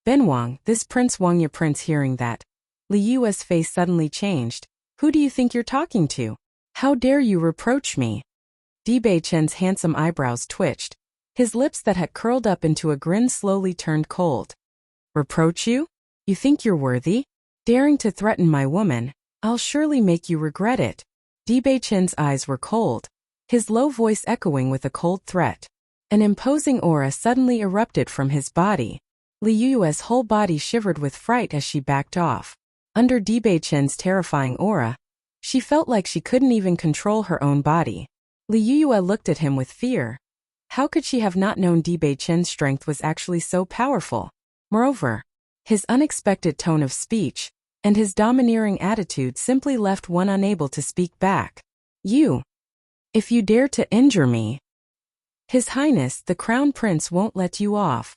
Ben Wang, this Prince Wangya prince. Hearing that, Li Yue's face suddenly changed. Who do you think you're talking to? How dare you reproach me? Di Beichen's handsome eyebrows twitched. His lips that had curled up into a grin slowly turned cold. Reproach you? You think you're worthy? Daring to threaten my woman, I'll surely make you regret it. Di Beichen's eyes were cold, his low voice echoing with a cold threat. An imposing aura suddenly erupted from his body. Li Yue's whole body shivered with fright as she backed off. Under Di Beichen's terrifying aura, she felt like she couldn't even control her own body. Li Yue looked at him with fear. How could she have not known Di Beichen's strength was actually so powerful? Moreover, his unexpected tone of speech and his domineering attitude simply left one unable to speak back. You! If you dare to injure me, His Highness the Crown Prince won't let you off.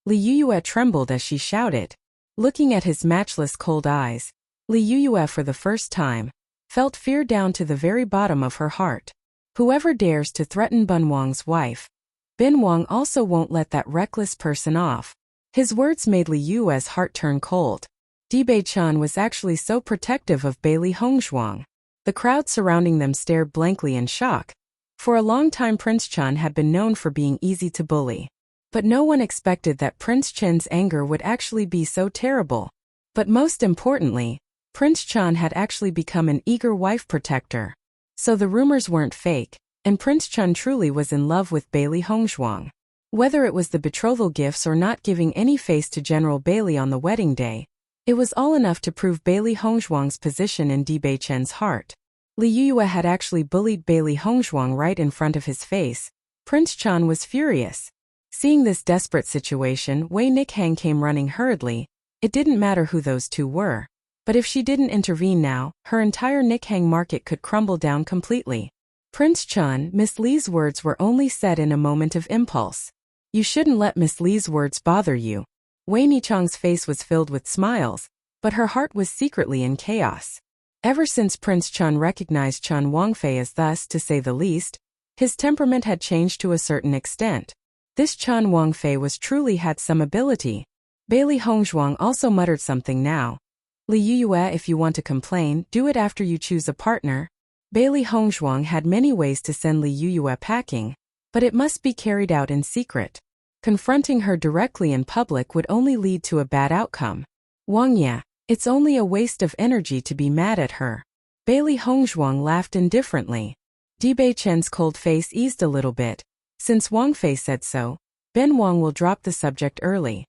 Li Yue trembled as she shouted. Looking at his matchless cold eyes, Li Yue for the first time felt fear down to the very bottom of her heart. Whoever dares to threaten Ben Wang's wife, Ben Wang also won't let that reckless person off. His words made Li Yue's heart turn cold. Di Beichen was actually so protective of Bailey Hongzhuang. The crowd surrounding them stared blankly in shock. For a long time Prince Chen had been known for being easy to bully. But no one expected that Prince Chen's anger would actually be so terrible. But most importantly, Prince Chen had actually become an eager wife protector. So the rumors weren't fake, and Prince Chen truly was in love with Bailey Hongzhuang. Whether it was the betrothal gifts or not giving any face to General Bailey on the wedding day, it was all enough to prove Bailey Hongzhuang's position in Di Beichen's heart. Li Yue had actually bullied Bailey Hongzhuang right in front of his face. Prince Chen was furious. Seeing this desperate situation, Wei Nikhang came running hurriedly. It didn't matter who those two were. But if she didn't intervene now, her entire Nikhang market could crumble down completely. Prince Chen, Miss Li's words were only said in a moment of impulse. You shouldn't let Miss Li's words bother you. Wei Nichang's face was filled with smiles, but her heart was secretly in chaos. Ever since Prince Chen recognized Chen Wangfei as thus, to say the least, his temperament had changed to a certain extent. This Chen Wangfei was truly had some ability. Bailey Hongzhuang also muttered something now. Li Yue, if you want to complain, do it after you choose a partner. Bailey Hongzhuang had many ways to send Li Yue packing, but it must be carried out in secret. Confronting her directly in public would only lead to a bad outcome. Wangya, it's only a waste of energy to be mad at her. Bailey Hongzhuang laughed indifferently. Di Beichen's cold face eased a little bit. Since Wangfei said so, Ben Wang will drop the subject early.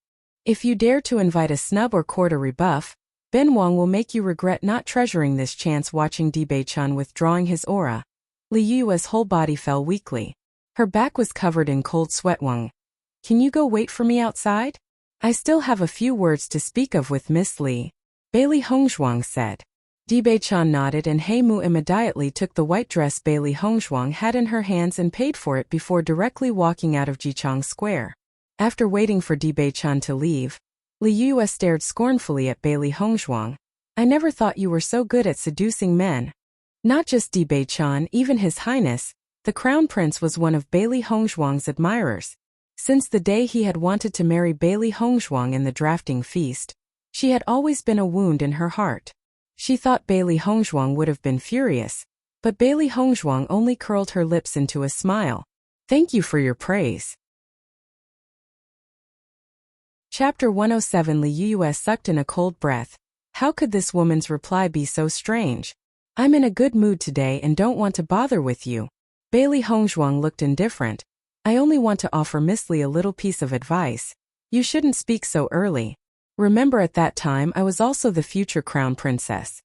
If you dare to invite a snub or court a rebuff, Ben Wang will make you regret not treasuring this chance. Watching Di Beichen withdrawing his aura, Li Yue's whole body fell weakly. Her back was covered in cold sweat. Wang, can you go wait for me outside? I still have a few words to speak of with Miss Li, Bailey Hongzhuang said. Di Beichen nodded and He Mu immediately took the white dress Bailey Hongzhuang had in her hands and paid for it before directly walking out of Jichang Square. After waiting for Di Beichen to leave, Li Yue stared scornfully at Bailey Hongzhuang. I never thought you were so good at seducing men. Not just Di Beichen, even His Highness, the Crown Prince was one of Bailey Hongzhuang's admirers. Since the day he had wanted to marry Bailey Hongzhuang in the drafting feast, she had always been a wound in her heart. She thought Bailey Hongzhuang would have been furious, but Bailey Hongzhuang only curled her lips into a smile. Thank you for your praise. Chapter 107. Li Yue sucked in a cold breath. How could this woman's reply be so strange? I'm in a good mood today and don't want to bother with you. Bailey Hongzhuang looked indifferent. I only want to offer Miss Li a little piece of advice. You shouldn't speak so early. Remember, at that time I was also the future crown princess.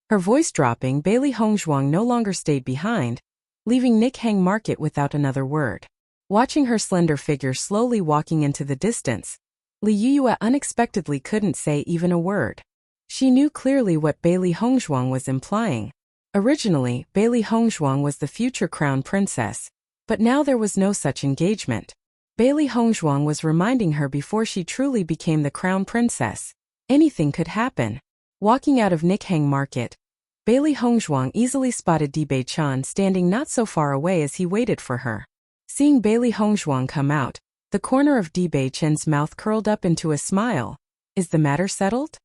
Her voice dropping, Bailey Hongzhuang no longer stayed behind, leaving Nikhang Market without another word. Watching her slender figure slowly walking into the distance, Li Yue unexpectedly couldn't say even a word. She knew clearly what Bailey Hongzhuang was implying. Originally, Bailey Hongzhuang was the future crown princess, but now there was no such engagement. Bailey Hongzhuang was reminding her before she truly became the crown princess, anything could happen. Walking out of Nikhang Market, Bailey Hongzhuang easily spotted Di Beichen standing not so far away as he waited for her. Seeing Bailey Hongzhuang come out, the corner of Di Beichen's mouth curled up into a smile. Is the matter settled?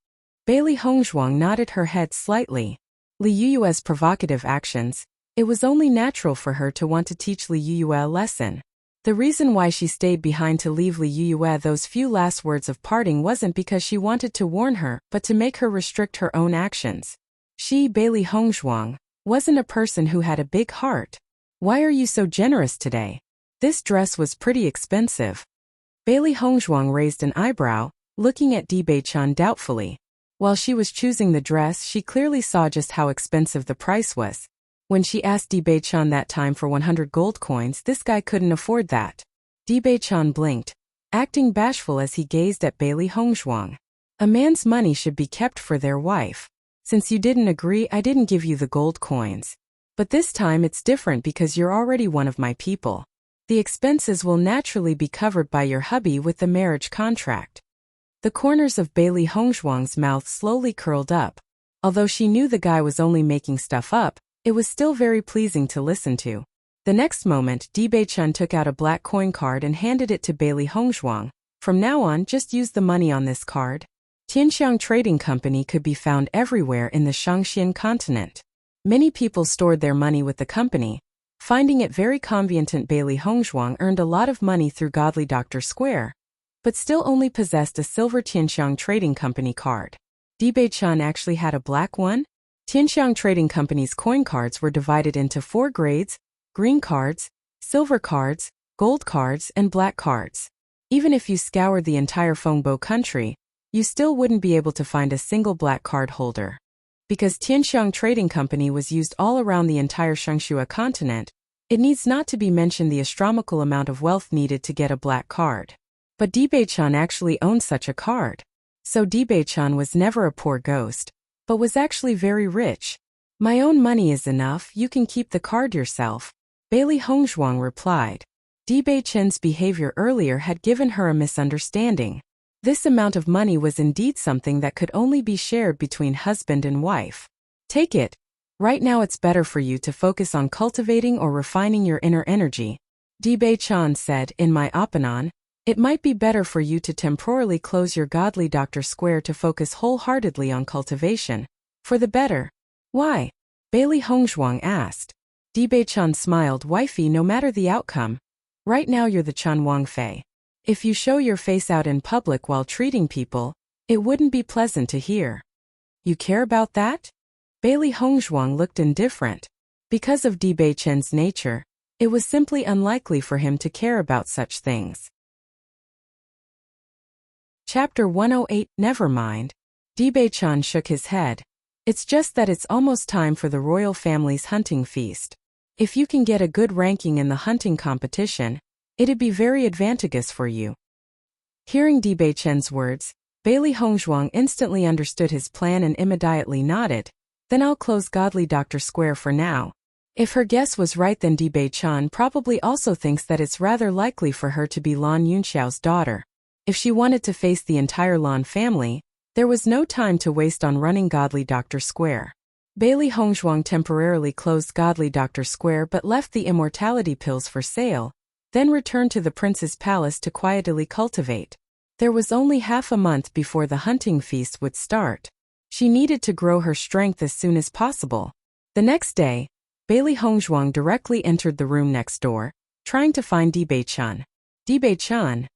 Bailey Hongzhuang nodded her head slightly. Li Yue's provocative actions, it was only natural for her to want to teach Li Yue a lesson. The reason why she stayed behind to leave Li Yue those few last words of parting wasn't because she wanted to warn her, but to make her restrict her own actions. She, Bailey Hongzhuang, wasn't a person who had a big heart. Why are you so generous today? This dress was pretty expensive. Bailey Hongzhuang raised an eyebrow, looking at Dibei-chan doubtfully. While she was choosing the dress, she clearly saw just how expensive the price was. When she asked Dibei-chan that time for 100 gold coins, this guy couldn't afford that. Dibei-chan blinked, acting bashful as he gazed at Bailey Hongzhuang. A man's money should be kept for their wife. Since you didn't agree, I didn't give you the gold coins. But this time it's different because you're already one of my people. The expenses will naturally be covered by your hubby with the marriage contract. The corners of Bailey Hongzhuang's mouth slowly curled up. Although she knew the guy was only making stuff up, it was still very pleasing to listen to. The next moment, Dibei-chan took out a black coin card and handed it to Bailey Hongzhuang. From now on, just use the money on this card. Tianxiang Trading Company could be found everywhere in the Shangxian continent. Many people stored their money with the company. Finding it very convenient, Bailey Hongzhuang earned a lot of money through Godly Doctor Square, but still only possessed a silver Tianxiang Trading Company card. Dibei-chan actually had a black one? Tianxiang Trading Company's coin cards were divided into 4 grades: green cards, silver cards, gold cards, and black cards. Even if you scoured the entire Fengbo country, you still wouldn't be able to find a single black card holder. Because Tianxiang Trading Company was used all around the entire Shangxua continent, it needs not to be mentioned the astronomical amount of wealth needed to get a black card. But Dibei-chan actually owned such a card. So Dibei-chan was never a poor ghost, but was actually very rich. My own money is enough, you can keep the card yourself, Bailey Hongzhuang replied. Dibei-chan's behavior earlier had given her a misunderstanding. This amount of money was indeed something that could only be shared between husband and wife. Take it. Right now it's better for you to focus on cultivating or refining your inner energy. Dibei-chan said, in my opinion, it might be better for you to temporarily close your Godly Doctor Square to focus wholeheartedly on cultivation. For the better. Why? Bailey Hongzhuang asked. Dibei-chan smiled. Wifey, no matter the outcome. Right now you're the Chan Wangfei. If you show your face out in public while treating people, it wouldn't be pleasant to hear. You care about that? Bailey Hongzhuang looked indifferent. Because of Dibei-chan's nature, it was simply unlikely for him to care about such things. Chapter 108. Never mind. Dibei-chan shook his head. It's just that it's almost time for the royal family's hunting feast. If you can get a good ranking in the hunting competition, it'd be very advantageous for you. Hearing Dibei-chan's words, Bailey Hongzhuang instantly understood his plan and immediately nodded. Then I'll close Godly Doctor Square for now. If her guess was right, then Dibei-chan probably also thinks that it's rather likely for her to be Lan Yunxiao's daughter. If she wanted to face the entire Lan family, there was no time to waste on running Godly Doctor Square. Bailey Hongzhuang temporarily closed Godly Doctor Square but left the immortality pills for sale, then returned to the prince's palace to quietly cultivate. There was only half a month before the hunting feast would start. She needed to grow her strength as soon as possible. The next day, Bailey Hongzhuang directly entered the room next door, trying to find Dibei-chan. Dibei-chan,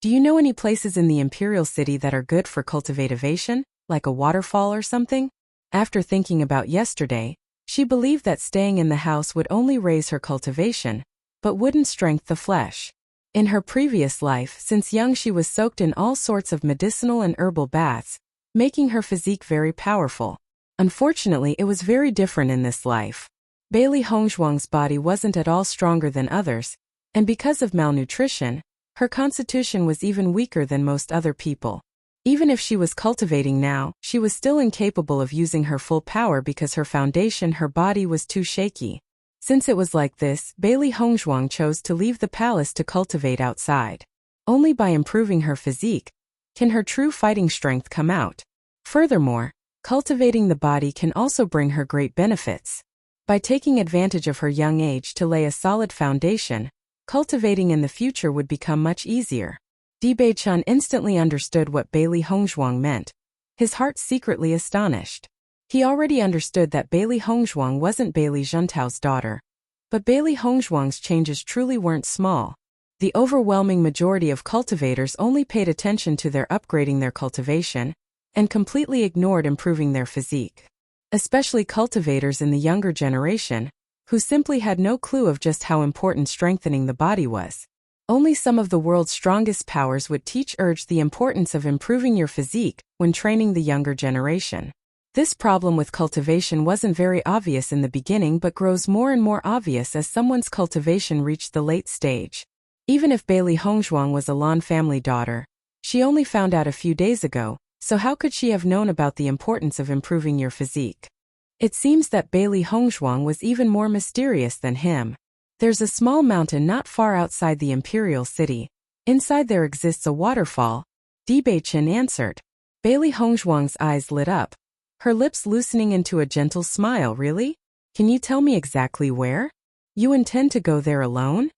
do you know any places in the Imperial City that are good for cultivation, like a waterfall or something? After thinking about yesterday, she believed that staying in the house would only raise her cultivation, but wouldn't strengthen the flesh. In her previous life, since young, she was soaked in all sorts of medicinal and herbal baths, making her physique very powerful. Unfortunately, it was very different in this life. Bailey Hongzhuang's body wasn't at all stronger than others, and because of malnutrition, her constitution was even weaker than most other people. Even if she was cultivating now, she was still incapable of using her full power because her foundation, her body was too shaky. Since it was like this, Bailey Hongzhuang chose to leave the palace to cultivate outside. Only by improving her physique can her true fighting strength come out. Furthermore, cultivating the body can also bring her great benefits. By taking advantage of her young age to lay a solid foundation, cultivating in the future would become much easier. Bei-chan instantly understood what Bailey Hongzhuang meant, his heart secretly astonished. He already understood that Bailey Hongzhuang wasn't Bailey Zhentao's daughter. But Bailey Hongzhuang's changes truly weren't small. The overwhelming majority of cultivators only paid attention to their upgrading their cultivation, and completely ignored improving their physique. Especially cultivators in the younger generation, who simply had no clue of just how important strengthening the body was. Only some of the world's strongest powers would urge the importance of improving your physique when training the younger generation. This problem with cultivation wasn't very obvious in the beginning but grows more and more obvious as someone's cultivation reached the late stage. Even if Bailey Hongzhuang was a Lan family daughter, she only found out a few days ago, so how could she have known about the importance of improving your physique? It seems that Bailey Hongzhuang was even more mysterious than him. There's a small mountain not far outside the imperial city. Inside there exists a waterfall, Bei-chan answered. Bailey Hongzhuang's eyes lit up, her lips loosening into a gentle smile. Really? Can you tell me exactly where? You intend to go there alone?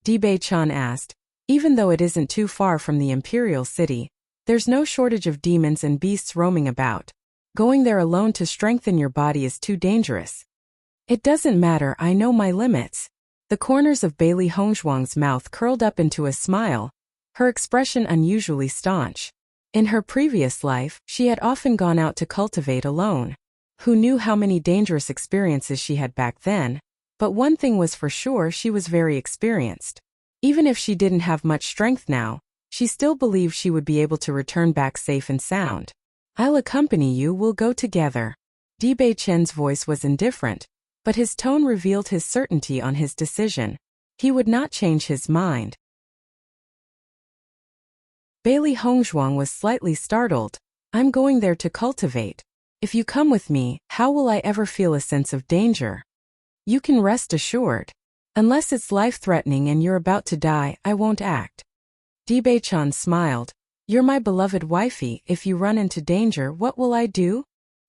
Bei-chan asked. Even though it isn't too far from the imperial city, there's no shortage of demons and beasts roaming about. Going there alone to strengthen your body is too dangerous. It doesn't matter, I know my limits. The corners of Bailey Hongzhuang's mouth curled up into a smile, her expression unusually staunch. In her previous life, she had often gone out to cultivate alone. Who knew how many dangerous experiences she had back then? But one thing was for sure, she was very experienced. Even if she didn't have much strength now, she still believed she would be able to return back safe and sound. I'll accompany you, we'll go together. Bei-chan's voice was indifferent, but his tone revealed his certainty on his decision. He would not change his mind. Bailey Hongzhuang was slightly startled. I'm going there to cultivate. If you come with me, how will I ever feel a sense of danger? You can rest assured. Unless it's life-threatening and you're about to die, I won't act. Bei-chan smiled. You're my beloved wifey, if you run into danger, what will I do?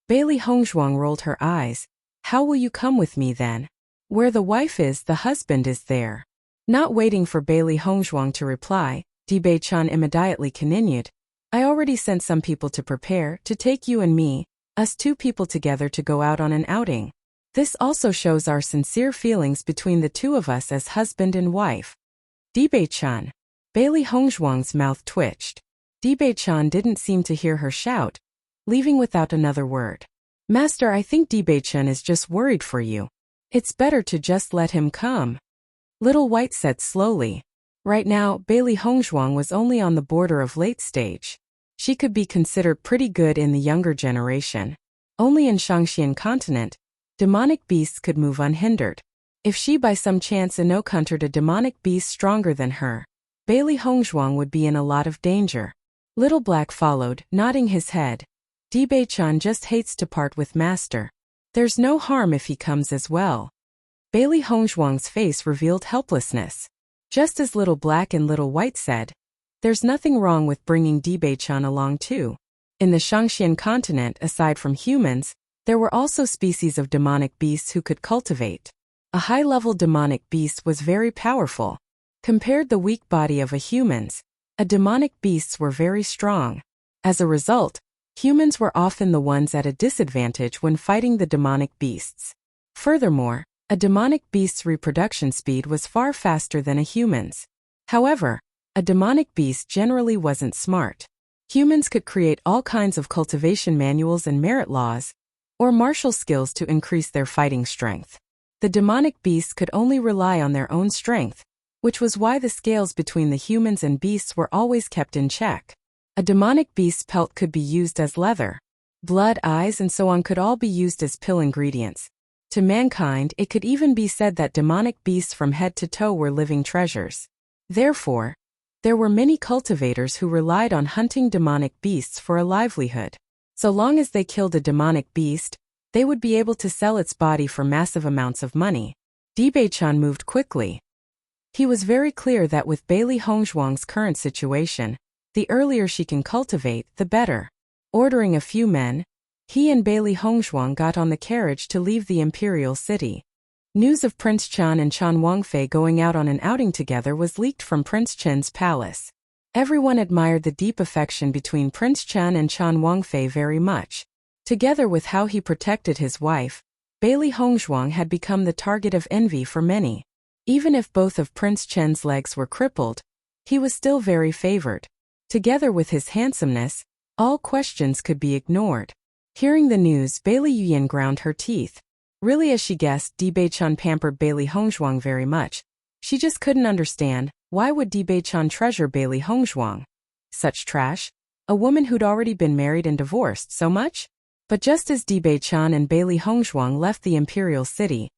Bailey Hongzhuang rolled her eyes. How will you come with me then? Where the wife is, the husband is there. Not waiting for Bailey Hongzhuang to reply, Bei-chan immediately continued. I already sent some people to prepare, to take you and me, us two people together to go out on an outing. This also shows our sincere feelings between the two of us as husband and wife. Bei-chan. Bailey Hongzhuang's mouth twitched. Bei-chan didn't seem to hear her shout, leaving without another word. Master, I think Bei-chan is just worried for you. It's better to just let him come. Little White said slowly. Right now, Bailey Hongzhuang was only on the border of late stage. She could be considered pretty good in the younger generation. Only in Shangxian continent, demonic beasts could move unhindered. If she by some chance encountered a demonic beast stronger than her, Bailey Hongzhuang would be in a lot of danger. Little Black followed, nodding his head. Bei-chan just hates to part with Master. There's no harm if he comes as well. Bailey Hongzhuang's face revealed helplessness. Just as Little Black and Little White said, there's nothing wrong with bringing Bei-chan along too. In the Shangxian continent, aside from humans, there were also species of demonic beasts who could cultivate. A high-level demonic beast was very powerful. Compared the weak body of a human's, a demonic beasts were very strong. As a result, humans were often the ones at a disadvantage when fighting the demonic beasts. Furthermore, a demonic beast's reproduction speed was far faster than a human's. However, a demonic beast generally wasn't smart. Humans could create all kinds of cultivation manuals and merit laws, or martial skills to increase their fighting strength. The demonic beasts could only rely on their own strength, which was why the scales between the humans and beasts were always kept in check. A demonic beast's pelt could be used as leather. Blood, eyes, and so on could all be used as pill ingredients. To mankind, it could even be said that demonic beasts from head to toe were living treasures. Therefore, there were many cultivators who relied on hunting demonic beasts for a livelihood. So long as they killed a demonic beast, they would be able to sell its body for massive amounts of money. Bei-chan moved quickly. He was very clear that with Bailey Hongzhuang's current situation, the earlier she can cultivate, the better. Ordering a few men, he and Bailey Hongzhuang got on the carriage to leave the imperial city. News of Prince Chen and Chen Wangfei going out on an outing together was leaked from Prince Chen's palace. Everyone admired the deep affection between Prince Chen and Chen Wangfei very much. Together with how he protected his wife, Bailey Hongzhuang had become the target of envy for many. Even if both of Prince Chen's legs were crippled, he was still very favored. Together with his handsomeness, all questions could be ignored. Hearing the news, Bailey Yuyan ground her teeth. Really, as she guessed, Dibei-chan pampered Bailey Hongzhuang very much. She just couldn't understand, why would Dibei-chan treasure Bailey Hongzhuang? Such trash? A woman who'd already been married and divorced so much? But just as Dibei-chan and Bailey Hongzhuang left the imperial city,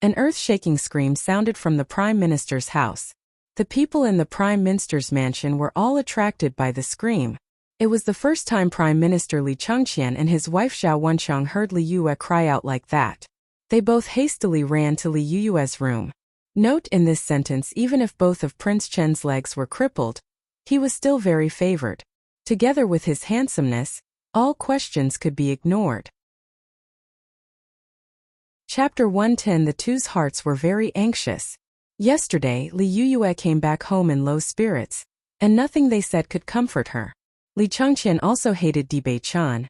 an earth-shaking scream sounded from the Prime Minister's house. The people in the Prime Minister's mansion were all attracted by the scream. It was the first time Prime Minister Li Changqian and his wife Zhao Wenchang heard Li Yue cry out like that. They both hastily ran to Li Yue's room. Note in this sentence, even if both of Prince Chen's legs were crippled, he was still very favored. Together with his handsomeness, all questions could be ignored. Chapter 110. The two's hearts were very anxious. Yesterday, Li Yue came back home in low spirits, and nothing they said could comfort her. Li Changqian also hated Dibei-chan.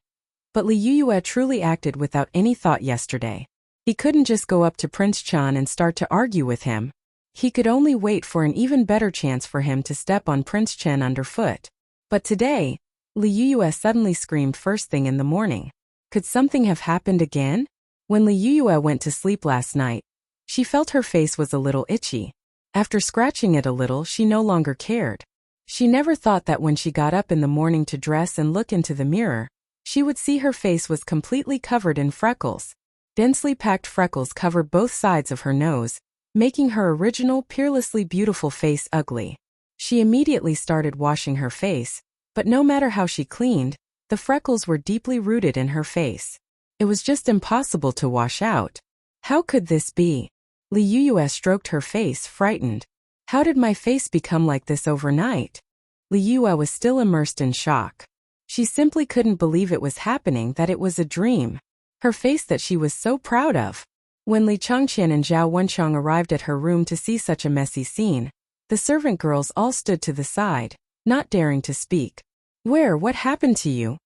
But Li Yue truly acted without any thought yesterday. He couldn't just go up to Prince Chan and start to argue with him. He could only wait for an even better chance for him to step on Prince Chen underfoot. But today, Li Yue suddenly screamed first thing in the morning. Could something have happened again? When Li Yue went to sleep last night, she felt her face was a little itchy. After scratching it a little, she no longer cared. She never thought that when she got up in the morning to dress and look into the mirror, she would see her face was completely covered in freckles. Densely packed freckles covered both sides of her nose, making her original, peerlessly beautiful face ugly. She immediately started washing her face, but no matter how she cleaned, the freckles were deeply rooted in her face. It was just impossible to wash out. How could this be? Li Yue stroked her face, frightened. How did my face become like this overnight? Li Yue was still immersed in shock. She simply couldn't believe it was happening, that it was a dream. Her face that she was so proud of. When Li Changqian and Zhao Wenchang arrived at her room to see such a messy scene, the servant girls all stood to the side, not daring to speak. What happened to you?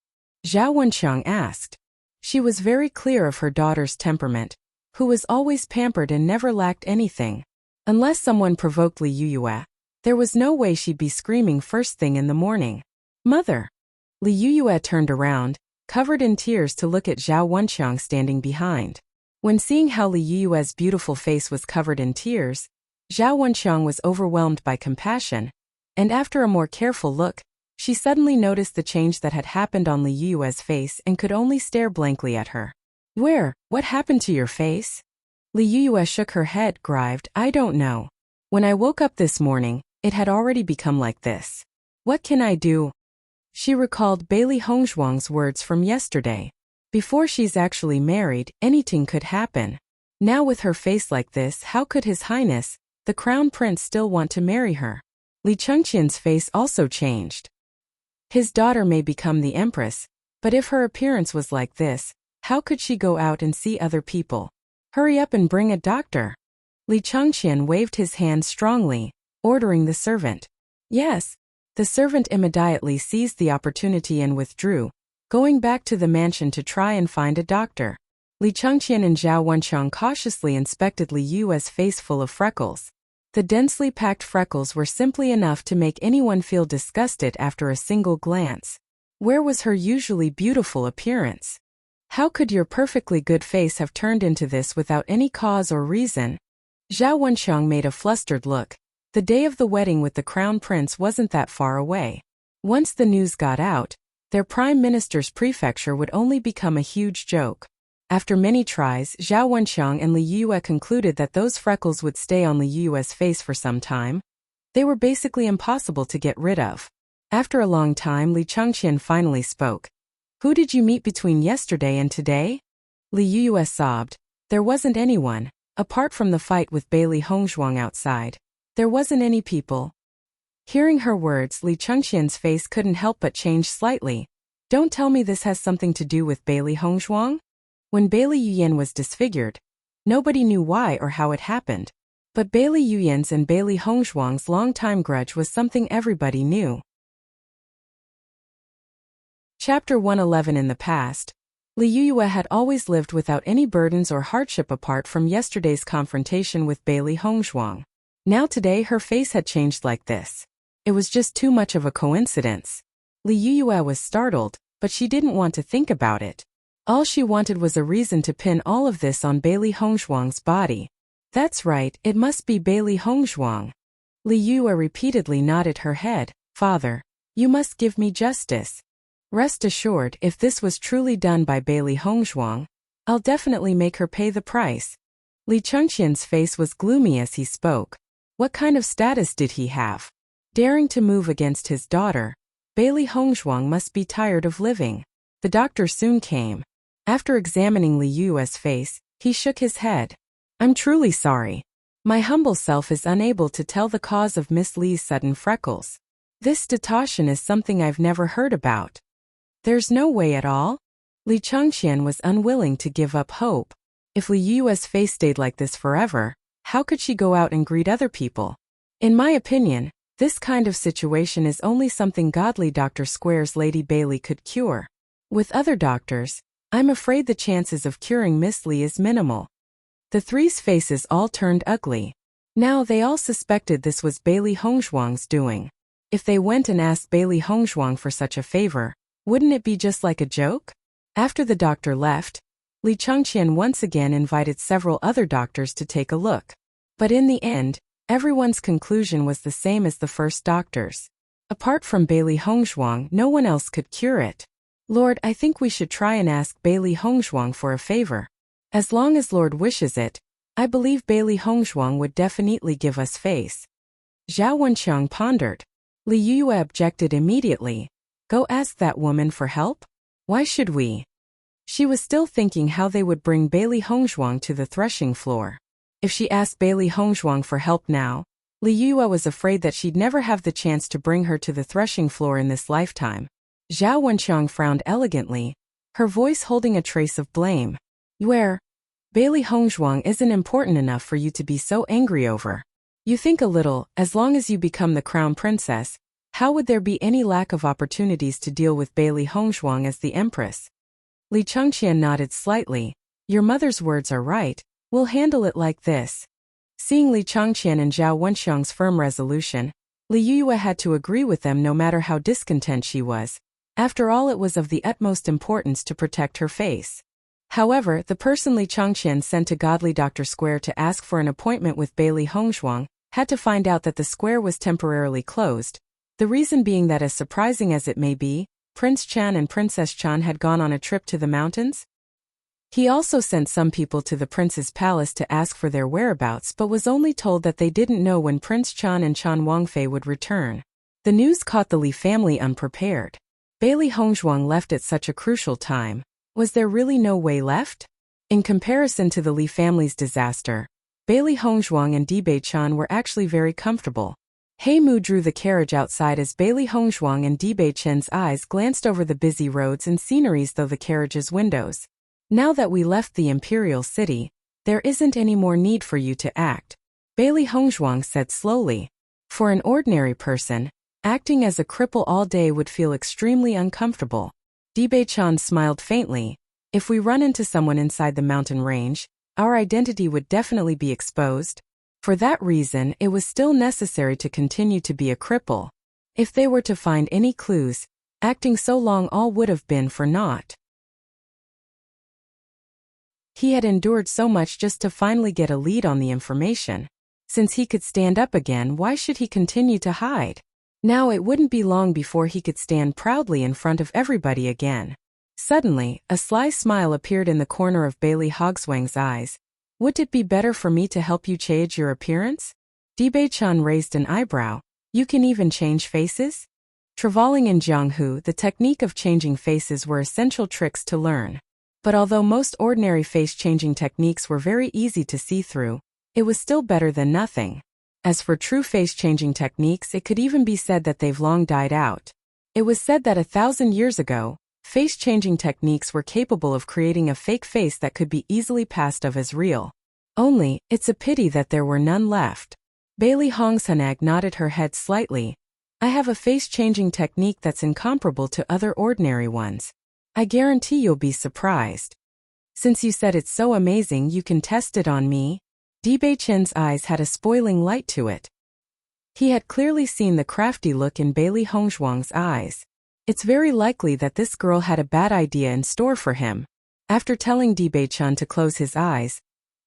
Zhao Wenchang asked. She was very clear of her daughter's temperament, who was always pampered and never lacked anything. Unless someone provoked Li Yue, there was no way she'd be screaming first thing in the morning. Mother! Li Yue turned around, covered in tears, to look at Zhao Wenchang standing behind. When seeing how Li Yue's beautiful face was covered in tears, Zhao Wenchang was overwhelmed by compassion, and after a more careful look, she suddenly noticed the change that had happened on Li Yue's face and could only stare blankly at her. What happened to your face? Li Yue shook her head, grieved, I don't know. When I woke up this morning, it had already become like this. What can I do? She recalled Bailey Hongzhuang's words from yesterday. Before she's actually married, anything could happen. Now with her face like this, how could His Highness, the Crown Prince, still want to marry her? Li Changqian's face also changed. His daughter may become the empress, but if her appearance was like this, how could she go out and see other people? Hurry up and bring a doctor. Li Changqian waved his hand strongly, ordering the servant. Yes. The servant immediately seized the opportunity and withdrew, going back to the mansion to try and find a doctor. Li Changqian and Zhao Wenchang cautiously inspected Li Yue's face full of freckles. The densely packed freckles were simply enough to make anyone feel disgusted after a single glance. Where was her usually beautiful appearance? How could your perfectly good face have turned into this without any cause or reason? Zhao Wenchang made a flustered look. The day of the wedding with the Crown Prince wasn't that far away. Once the news got out, their Prime Minister's prefecture would only become a huge joke. After many tries, Zhao Wenchang and Li Yue concluded that those freckles would stay on Li Yue's face for some time. They were basically impossible to get rid of. After a long time, Li Changqian finally spoke. Who did you meet between yesterday and today? Li Yue sobbed. There wasn't anyone, apart from the fight with Bailey Hongzhuang outside. There wasn't any people. Hearing her words, Li Changqian's face couldn't help but change slightly. Don't tell me this has something to do with Bailey Hongzhuang? When Bailey Yuyan was disfigured, nobody knew why or how it happened. But Bailey Yuyan's and Bailey Hongzhuang's long-time grudge was something everybody knew. Chapter 111. In the past, Li Yuyue had always lived without any burdens or hardship apart from yesterday's confrontation with Bailey Hongzhuang. Now today her face had changed like this. It was just too much of a coincidence. Li Yuyue was startled, but she didn't want to think about it. All she wanted was a reason to pin all of this on Bailey Hongzhuang's body. That's right, it must be Bailey Hongzhuang. Li Yuyue repeatedly nodded her head. Father, you must give me justice. Rest assured, if this was truly done by Bailey Hongzhuang, I'll definitely make her pay the price. Li Chengqian's face was gloomy as he spoke. What kind of status did he have? Daring to move against his daughter, Bailey Hongzhuang must be tired of living. The doctor soon came. After examining Li Yue's face, he shook his head. I'm truly sorry. My humble self is unable to tell the cause of Miss Li's sudden freckles. This detonation is something I've never heard about. There's no way at all? Li Chengqian was unwilling to give up hope. If Li Yue's face stayed like this forever, how could she go out and greet other people? In my opinion, this kind of situation is only something godly Dr. Square's Lady Bailey could cure. With other doctors, I'm afraid the chances of curing Miss Li is minimal. The three's faces all turned ugly. Now they all suspected this was Bailey Hongzhuang's doing. If they went and asked Bailey Hongzhuang for such a favor, wouldn't it be just like a joke? After the doctor left, Li Chengqian once again invited several other doctors to take a look. But in the end, everyone's conclusion was the same as the first doctor's. Apart from Bailey Hongzhuang, no one else could cure it. Lord, I think we should try and ask Bailey Hongzhuang for a favor. As long as Lord wishes it, I believe Bailey Hongzhuang would definitely give us face. Zhao Wenqiang pondered. Li Yuyue objected immediately. Go ask that woman for help? Why should we? She was still thinking how they would bring Bailey Hongzhuang to the threshing floor. If she asked Bailey Hongzhuang for help now, Li Yuyue was afraid that she'd never have the chance to bring her to the threshing floor in this lifetime. Zhao Wenqiang frowned elegantly, her voice holding a trace of blame. Where? Bailey Hongzhuang isn't important enough for you to be so angry over. You think a little, as long as you become the crown princess, how would there be any lack of opportunities to deal with Bailey Hongzhuang as the empress? Li Chengqian nodded slightly. Your mother's words are right, we'll handle it like this. Seeing Li Chengqian and Zhao Wenqiang's firm resolution, Li Yuyue had to agree with them no matter how discontent she was. After all, it was of the utmost importance to protect her face. However, the person Li Chengqian sent to godly Dr. Square to ask for an appointment with Bailey Hongzhuang had to find out that the square was temporarily closed. The reason being that, as surprising as it may be, Prince Chan and Princess Chan had gone on a trip to the mountains. He also sent some people to the prince's palace to ask for their whereabouts but was only told that they didn't know when Prince Chan and Chan Wangfei would return. The news caught the Li family unprepared. Bailey Hongzhuang left at such a crucial time. Was there really no way left? In comparison to the Li family's disaster, Bailey Hongzhuang and Bewitching were actually very comfortable. He Mu drew the carriage outside as Bailey Hongzhuang and Bewitching's eyes glanced over the busy roads and sceneries through the carriage's windows. Now that we left the imperial city, there isn't any more need for you to act, Bailey Hongzhuang said slowly. For an ordinary person, acting as a cripple all day would feel extremely uncomfortable. Bewitching smiled faintly. If we run into someone inside the mountain range, our identity would definitely be exposed. For that reason, it was still necessary to continue to be a cripple. If they were to find any clues, acting so long all would have been for naught. He had endured so much just to finally get a lead on the information. Since he could stand up again, why should he continue to hide? Now it wouldn't be long before he could stand proudly in front of everybody again. Suddenly, a sly smile appeared in the corner of Bailey Hongzhuang's eyes. Would it be better for me to help you change your appearance? Bewitching raised an eyebrow. You can even change faces? Traveling in Jianghu, the technique of changing faces were essential tricks to learn. But although most ordinary face-changing techniques were very easy to see through, it was still better than nothing. As for true face-changing techniques, it could even be said that they've long died out. It was said that 1,000 years ago, face-changing techniques were capable of creating a fake face that could be easily passed off as real. Only, it's a pity that there were none left. Bailey Hongzhuang nodded her head slightly. I have a face-changing technique that's incomparable to other ordinary ones. I guarantee you'll be surprised. Since you said it's so amazing you can test it on me. Bewitching's eyes had a spoiling light to it. He had clearly seen the crafty look in Bailey Hongzhuang's eyes. It's very likely that this girl had a bad idea in store for him. After telling Bewitching to close his eyes,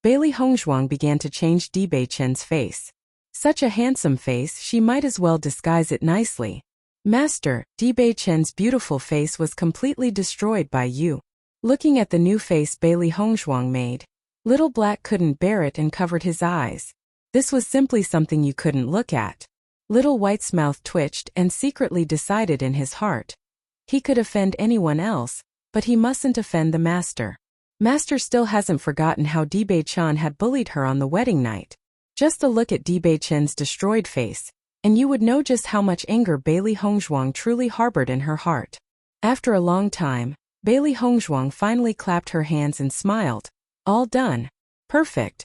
Bailey Hongzhuang began to change Bewitching's face. Such a handsome face, she might as well disguise it nicely. Master, Bewitching's beautiful face was completely destroyed by you. Looking at the new face Bailey Hongzhuang made, Little Black couldn't bear it and covered his eyes. This was simply something you couldn't look at. Little White's mouth twitched and secretly decided in his heart. He could offend anyone else, but he mustn't offend the master. Master still hasn't forgotten how Bewitching had bullied her on the wedding night. Just a look at Bewitching's destroyed face, and you would know just how much anger Bailey Hongzhuang truly harbored in her heart. After a long time, Bailey Hongzhuang finally clapped her hands and smiled. All done. Perfect.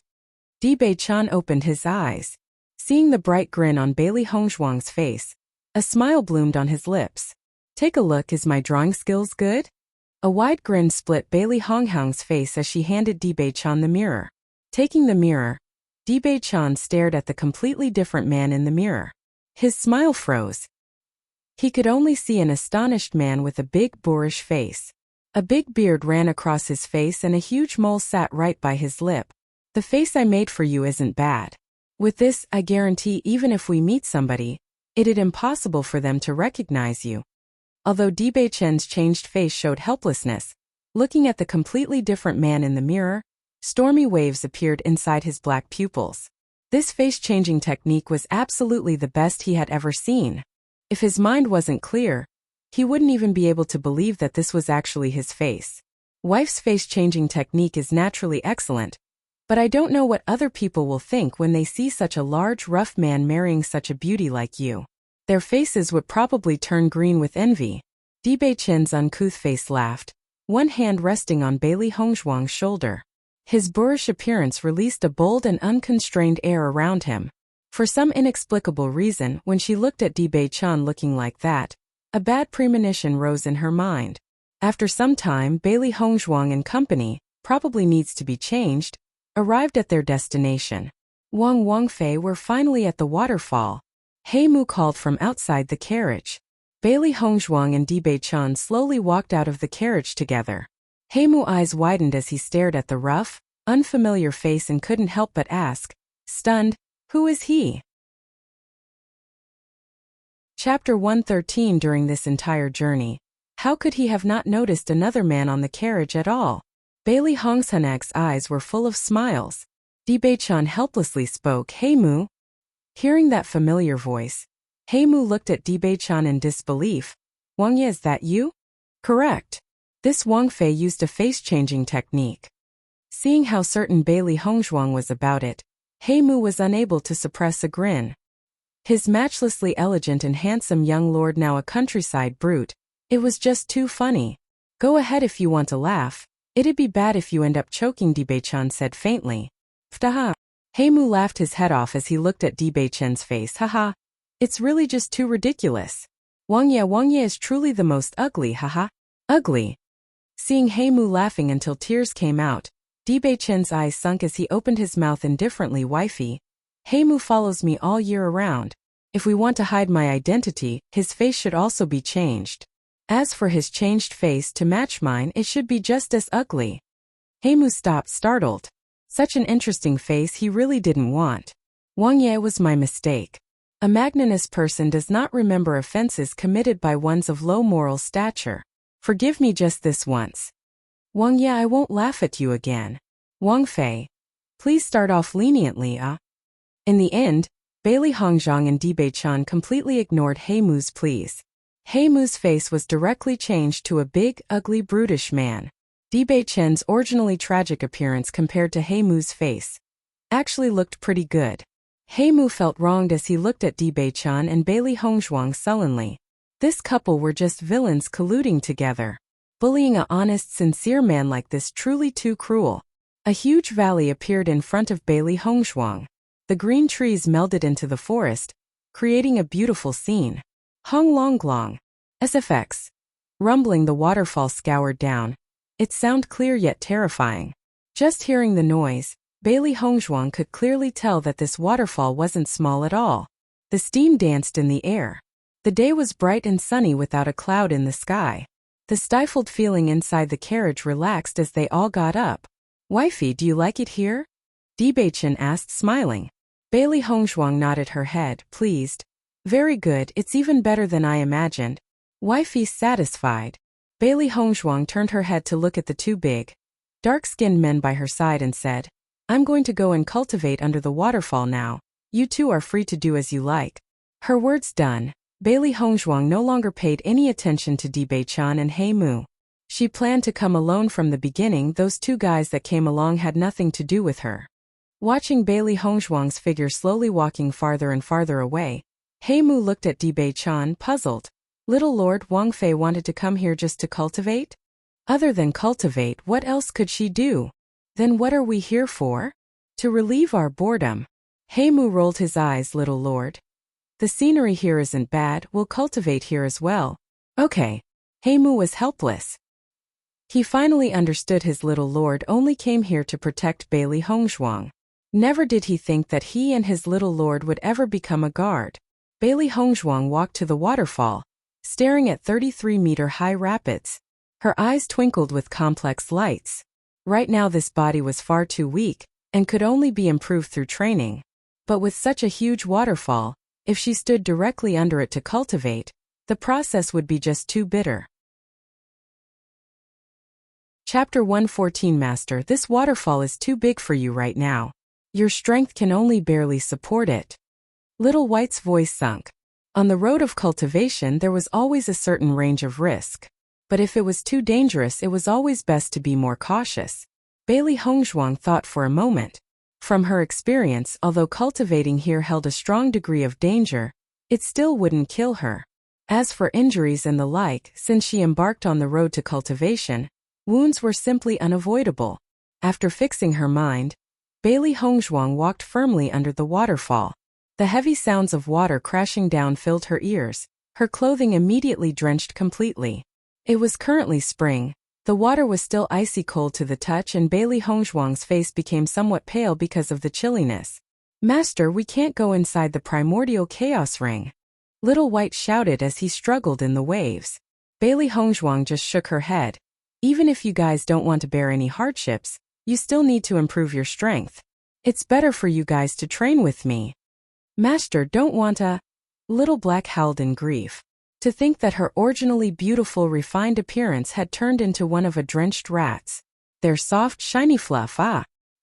Bewitching opened his eyes. Seeing the bright grin on Bailey Hongzhuang's face, a smile bloomed on his lips. Take a look, is my drawing skills good? A wide grin split Bailey Hongzhuang's face as she handed Bewitching the mirror. Taking the mirror, Bewitching stared at the completely different man in the mirror. His smile froze. He could only see an astonished man with a big boorish face. A big beard ran across his face and a huge mole sat right by his lip. The face I made for you isn't bad. With this, I guarantee even if we meet somebody, it'd impossible for them to recognize you. Although Bewitching's changed face showed helplessness, looking at the completely different man in the mirror, stormy waves appeared inside his black pupils. This face-changing technique was absolutely the best he had ever seen. If his mind wasn't clear, he wouldn't even be able to believe that this was actually his face. Wife's face-changing technique is naturally excellent, but I don't know what other people will think when they see such a large, rough man marrying such a beauty like you. Their faces would probably turn green with envy. Bewitching's uncouth face laughed, one hand resting on Bailey Hongzhuang's shoulder. His boorish appearance released a bold and unconstrained air around him. For some inexplicable reason, when she looked at Bewitching looking like that, a bad premonition rose in her mind. After some time, Bailey Hongzhuang and company, probably needs to be changed, arrived at their destination. Wang Wangfei were finally at the waterfall. Heimu called from outside the carriage. Bailey Hongzhuang and Bewitching slowly walked out of the carriage together. Heimu's eyes widened as he stared at the rough, unfamiliar face and couldn't help but ask, stunned, who is he? Chapter 113. During this entire journey, how could he have not noticed another man on the carriage at all? Bailey Hongzhuang's eyes were full of smiles. Bewitching helplessly spoke, Heimu. Hearing that familiar voice, Heimu looked at Bewitching in disbelief. Wangye, is that you? Correct. This Wangfei used a face-changing technique. Seeing how certain Bailey Hongzhuang was about it, Heimu was unable to suppress a grin. His matchlessly elegant and handsome young lord, now a countryside brute. It was just too funny. Go ahead if you want to laugh. It'd be bad if you end up choking, Bewitching said faintly. Ftaha. Heimu laughed his head off as he looked at Bewitching's face. Haha. It's really just too ridiculous. Wangye is truly the most ugly, haha. Ugly. Seeing Heimu laughing until tears came out, Bewitching's eyes sunk as he opened his mouth indifferently. Wifey. Heimu follows me all year around. If we want to hide my identity, his face should also be changed. As for his changed face to match mine, it should be just as ugly. Heimu stopped, startled. Such an interesting face he really didn't want. Wangye, was my mistake. A magnanimous person does not remember offenses committed by ones of low moral stature. Forgive me just this once. Wangye, I won't laugh at you again. Wangfei. Please start off leniently, In the end, Bailey Hongzhuang and Bewitching completely ignored Heimu's pleas. Heimu's face was directly changed to a big, ugly, brutish man. Bewitching's originally tragic appearance compared to Heimu's face actually looked pretty good. Heimu felt wronged as he looked at Bewitching and Bailey Hongzhuang sullenly. This couple were just villains colluding together. Bullying a honest, sincere man like this truly too cruel. A huge valley appeared in front of Bailey Hongzhuang. The green trees melded into the forest, creating a beautiful scene. Hong long glong. SFX. Rumbling, the waterfall scoured down. Its sound clear yet terrifying. Just hearing the noise, Bailey Hongzhuang could clearly tell that this waterfall wasn't small at all. The steam danced in the air. The day was bright and sunny without a cloud in the sky. The stifled feeling inside the carriage relaxed as they all got up. "Wifey, do you like it here?" Bewitching asked, smiling. Bailey Hongzhuang nodded her head, pleased. "Very good, it's even better than I imagined." Wifey satisfied. Bailey Hongzhuang turned her head to look at the two big, dark-skinned men by her side and said, "I'm going to go and cultivate under the waterfall now. You two are free to do as you like." Her words done, Bailey Hongzhuang no longer paid any attention to Bewitching and He Mu. She planned to come alone from the beginning. Those two guys that came along had nothing to do with her. Watching Bailey Hongzhuang's figure slowly walking farther and farther away, He Mu looked at Bewitching, puzzled. Little Lord Wang Fei wanted to come here just to cultivate? Other than cultivate, what else could she do? Then what are we here for? To relieve our boredom. He Mu rolled his eyes. Little Lord, the scenery here isn't bad, we'll cultivate here as well. Okay. He Mu was helpless. He finally understood his little lord only came here to protect Bailey Hongzhuang. Never did he think that he and his little lord would ever become a guard. Bailey Hongzhuang walked to the waterfall, staring at 33-meter-high rapids. Her eyes twinkled with complex lights. Right now this body was far too weak, and could only be improved through training. But with such a huge waterfall, if she stood directly under it to cultivate, the process would be just too bitter. Chapter 114. Master, this waterfall is too big for you right now. Your strength can only barely support it. Little White's voice sunk. On the road of cultivation there was always a certain range of risk. But if it was too dangerous, it was always best to be more cautious. Bailey Hongzhuang thought for a moment. From her experience, although cultivating here held a strong degree of danger, it still wouldn't kill her. As for injuries and the like, since she embarked on the road to cultivation, wounds were simply unavoidable. After fixing her mind, Bailey Hongzhuang walked firmly under the waterfall. The heavy sounds of water crashing down filled her ears. Her clothing immediately drenched completely. It was currently spring. The water was still icy cold to the touch, and Bailey Hongzhuang's face became somewhat pale because of the chilliness. "Master, we can't go inside the primordial chaos ring," Little White shouted as he struggled in the waves. Bailey Hongzhuang just shook her head. "Even if you guys don't want to bear any hardships, you still need to improve your strength. It's better for you guys to train with me." "Master, don't want a..." Little Black howled in grief. To think that her originally beautiful refined appearance had turned into one of a drenched rat's. Their soft shiny fluff,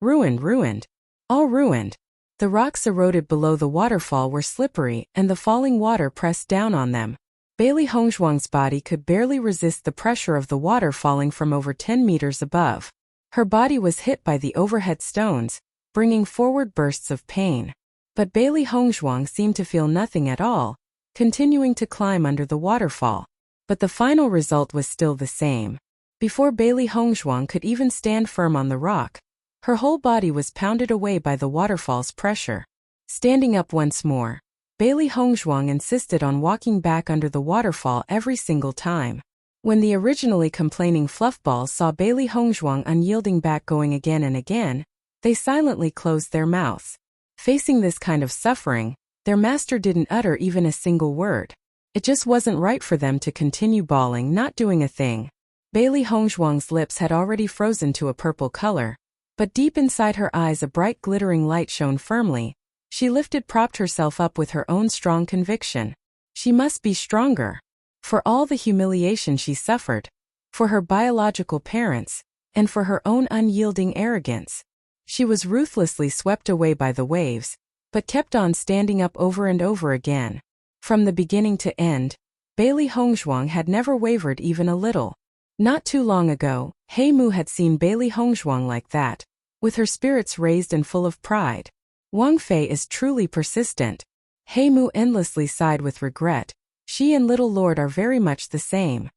ruined. All ruined. The rocks eroded below the waterfall were slippery, and the falling water pressed down on them. Bailey Hongzhuang's body could barely resist the pressure of the water falling from over 10 meters above. Her body was hit by the overhead stones, bringing forward bursts of pain. But Bailey Hongzhuang seemed to feel nothing at all, continuing to climb under the waterfall. But the final result was still the same. Before Bailey Hongzhuang could even stand firm on the rock, her whole body was pounded away by the waterfall's pressure. Standing up once more, Bailey Hongzhuang insisted on walking back under the waterfall every single time. When the originally complaining fluffballs saw Bailey Hongzhuang unyielding back going again and again, they silently closed their mouths. Facing this kind of suffering, their master didn't utter even a single word. It just wasn't right for them to continue bawling, not doing a thing. Bailey Hongzhuang's lips had already frozen to a purple color, but deep inside her eyes a bright glittering light shone firmly. She propped herself up with her own strong conviction. She must be stronger. For all the humiliation she suffered, for her biological parents, and for her own unyielding arrogance. She was ruthlessly swept away by the waves, but kept on standing up over and over again. From the beginning to end, Bailey Hongzhuang had never wavered even a little. Not too long ago, He Mu had seen Bailey Hongzhuang like that, with her spirits raised and full of pride. Wang Fei is truly persistent. He Mu endlessly sighed with regret. She and Little Lord are very much the same.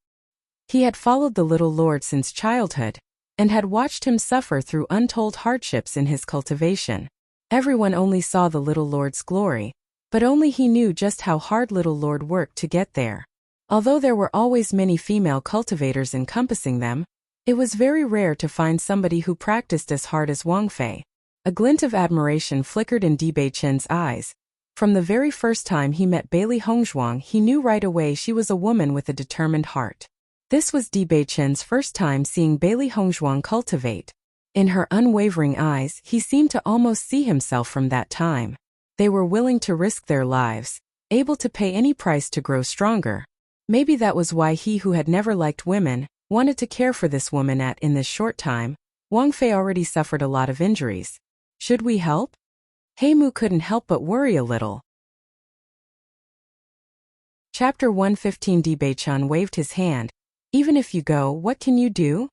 He had followed the Little Lord since childhood, and had watched him suffer through untold hardships in his cultivation. Everyone only saw the Little Lord's glory, But only he knew just how hard little Lord worked to get there. Although there were always many female cultivators encompassing them, it was very rare to find somebody who practiced as hard as Wang Fei. A glint of admiration flickered in Bewitching's eyes. From the very first time he met Bailey Hongzhuang, he knew right away she was a woman with a determined heart. This was Bewitching's first time seeing Bailey Hongzhuang cultivate. In her unwavering eyes, he seemed to almost see himself from that time. They were willing to risk their lives, able to pay any price to grow stronger. Maybe that was why he, who had never liked women, wanted to care for this woman. In this short time, Wang Fei already suffered a lot of injuries. Should we help? Heimu couldn't help but worry a little. Chapter 115. Bewitching waved his hand. Even if you go, what can you do?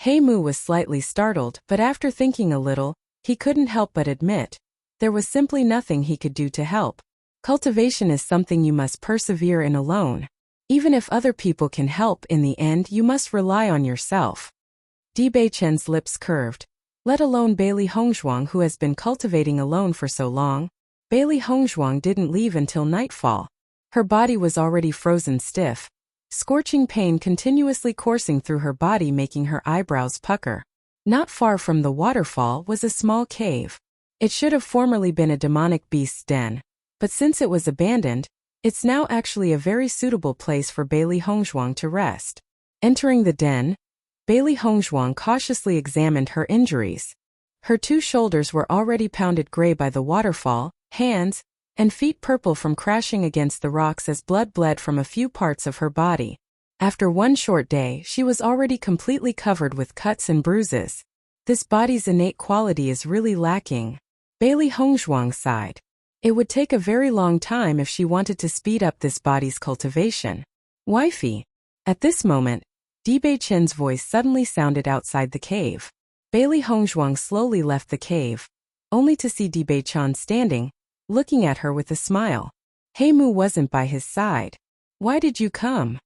Heimu was slightly startled, but after thinking a little, he couldn't help but admit, there was simply nothing he could do to help. Cultivation is something you must persevere in alone. Even if other people can help, in the end you must rely on yourself. Bewitching's lips curved. Let alone Bailey Hongzhuang, who has been cultivating alone for so long. Bailey Hongzhuang didn't leave until nightfall. Her body was already frozen stiff. Scorching pain continuously coursing through her body, making her eyebrows pucker. Not far from the waterfall was a small cave. It should have formerly been a demonic beast's den, but since it was abandoned, it's now actually a very suitable place for Bailey Hongzhuang to rest. Entering the den, Bailey Hongzhuang cautiously examined her injuries. Her 2 shoulders were already pounded gray by the waterfall, hands and feet purple from crashing against the rocks as blood bled from a few parts of her body. After one short day, she was already completely covered with cuts and bruises. This body's innate quality is really lacking. Bailey Hongzhuang sighed. It would take a very long time if she wanted to speed up this body's cultivation. Wifey. At this moment, Bewitching's voice suddenly sounded outside the cave. Bailey Hongzhuang slowly left the cave, only to see Bewitching standing, looking at her with a smile. Heimu wasn't by his side. Why did you come?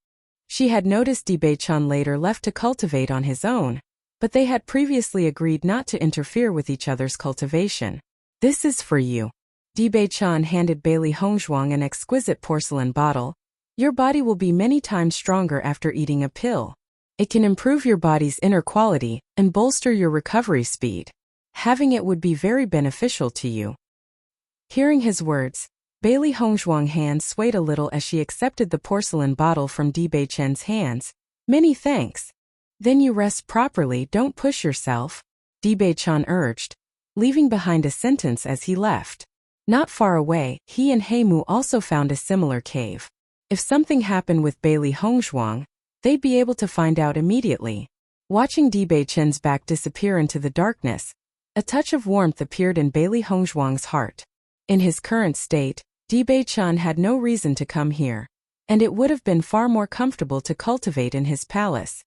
She had noticed Bewitching later left to cultivate on his own, but they had previously agreed not to interfere with each other's cultivation. This is for you. Bewitching handed Bailey Hongzhuang an exquisite porcelain bottle. Your body will be many times stronger after eating a pill. It can improve your body's inner quality and bolster your recovery speed. Having it would be very beneficial to you. Hearing his words, Bailey Hongzhuang's hands swayed a little as she accepted the porcelain bottle from Bewitching's hands. Many thanks. Then you rest properly, don't push yourself, Bewitching urged, leaving behind a sentence as he left. Not far away, he and Heimu also found a similar cave. If something happened with Bailey Hongzhuang, they'd be able to find out immediately. Watching Bewitching's back disappear into the darkness, a touch of warmth appeared in Bailey Hongzhuang's heart. In his current state, Bewitching had no reason to come here, and it would have been far more comfortable to cultivate in his palace.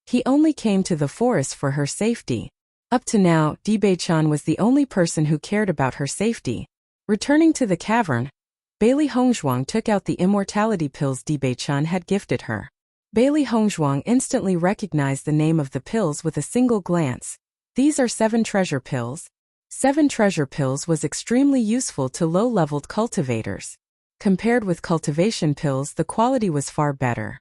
He only came to the forest for her safety. Up to now, Bewitching was the only person who cared about her safety. Returning to the cavern, Bailey Hongzhuang took out the immortality pills Bewitching had gifted her. Bailey Hongzhuang instantly recognized the name of the pills with a single glance. These are 7 treasure pills. 7 treasure pills was extremely useful to low-leveled cultivators. Compared with cultivation pills, the quality was far better.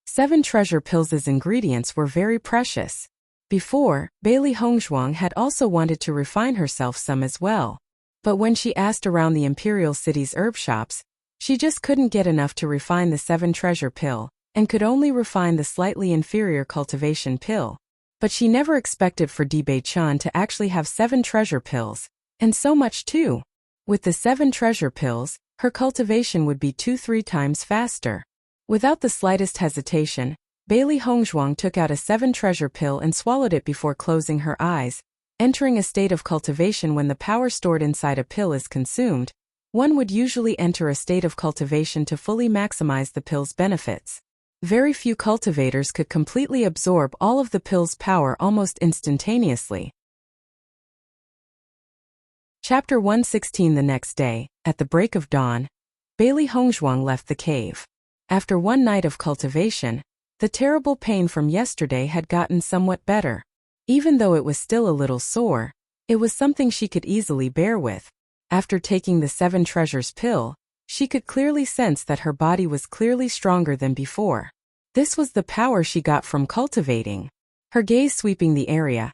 7 treasure pills' ingredients were very precious. Before, Bailey Hongzhuang had also wanted to refine herself some as well. But when she asked around the Imperial City's herb shops, she just couldn't get enough to refine the 7 treasure pill, and could only refine the slightly inferior cultivation pill. But she never expected for Bewitching to actually have 7 treasure pills, and so much too. With the 7 treasure pills, her cultivation would be 2-3 times faster. Without the slightest hesitation, Bailey Hongzhuang took out a 7 treasure pill and swallowed it before closing her eyes. Entering a state of cultivation when the power stored inside a pill is consumed, one would usually enter a state of cultivation to fully maximize the pill's benefits. Very few cultivators could completely absorb all of the pill's power almost instantaneously. Chapter 116. The next day, at the break of dawn, Bailey Hongzhuang left the cave. After one night of cultivation, the terrible pain from yesterday had gotten somewhat better. Even though it was still a little sore, it was something she could easily bear with. After taking the 7 treasures pill, she could clearly sense that her body was clearly stronger than before. This was the power she got from cultivating. Her gaze sweeping the area,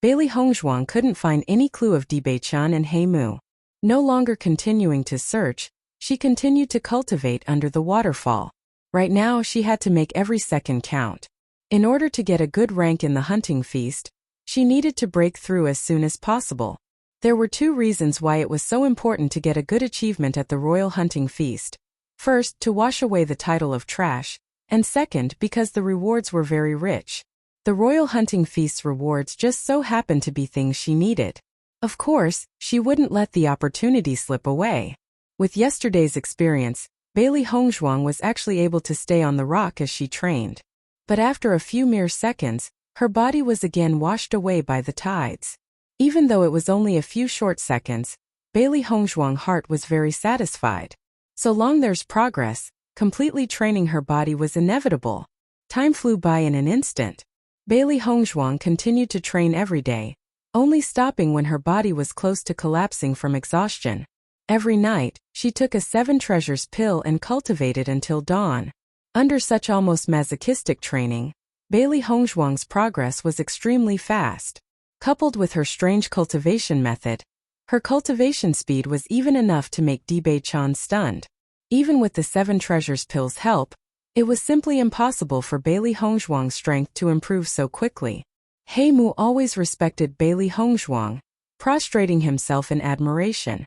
Bailey Hongzhuang couldn't find any clue of Dibei-chan and Heimu. No longer continuing to search, she continued to cultivate under the waterfall. Right now she had to make every second count. In order to get a good rank in the hunting feast, she needed to break through as soon as possible. There were 2 reasons why it was so important to get a good achievement at the royal hunting feast. First, to wash away the title of trash, and second, because the rewards were very rich. The royal hunting feast's rewards just so happened to be things she needed. Of course, she wouldn't let the opportunity slip away. With yesterday's experience, Bailey Hongzhuang was actually able to stay on the rock as she trained. But after a few mere seconds, her body was again washed away by the tides. Even though it was only a few short seconds, Bailey Hongzhuang's heart was very satisfied. So long there's progress, completely training her body was inevitable. Time flew by in an instant. Bailey Hongzhuang continued to train every day, only stopping when her body was close to collapsing from exhaustion. Every night, she took a 7 treasures pill and cultivated until dawn. Under such almost masochistic training, Bailey Hongzhuang's progress was extremely fast. Coupled with her strange cultivation method, her cultivation speed was even enough to make Dibei-chan stunned. Even with the 7 treasures pill's help, it was simply impossible for Bailey Hongzhuang's strength to improve so quickly. Heimu always respected Bailey Hongzhuang, prostrating himself in admiration.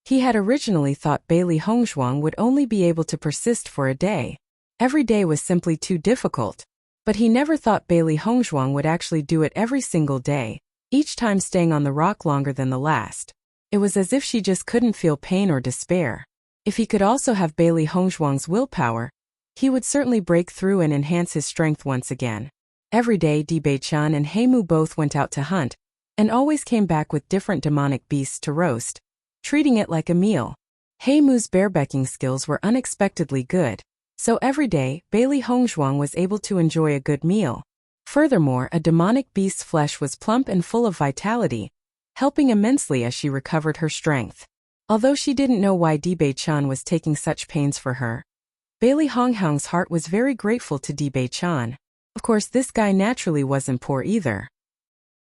He had originally thought Bailey Hongzhuang would only be able to persist for a day. Every day was simply too difficult. But he never thought Bailey Hongzhuang would actually do it every single day, each time staying on the rock longer than the last. It was as if she just couldn't feel pain or despair. If he could also have Bailey Hongzhuang's willpower, he would certainly break through and enhance his strength once again. Every day Dibei-chan and Heimu both went out to hunt, and always came back with different demonic beasts to roast, treating it like a meal. Heimu's barebacking skills were unexpectedly good, so every day Bailey Hongzhuang was able to enjoy a good meal. Furthermore, a demonic beast's flesh was plump and full of vitality, helping immensely as she recovered her strength. Although she didn't know why Dibei-chan was taking such pains for her, Bailey Hongzhuang's heart was very grateful to Dibei-chan. Of course, this guy naturally wasn't poor either.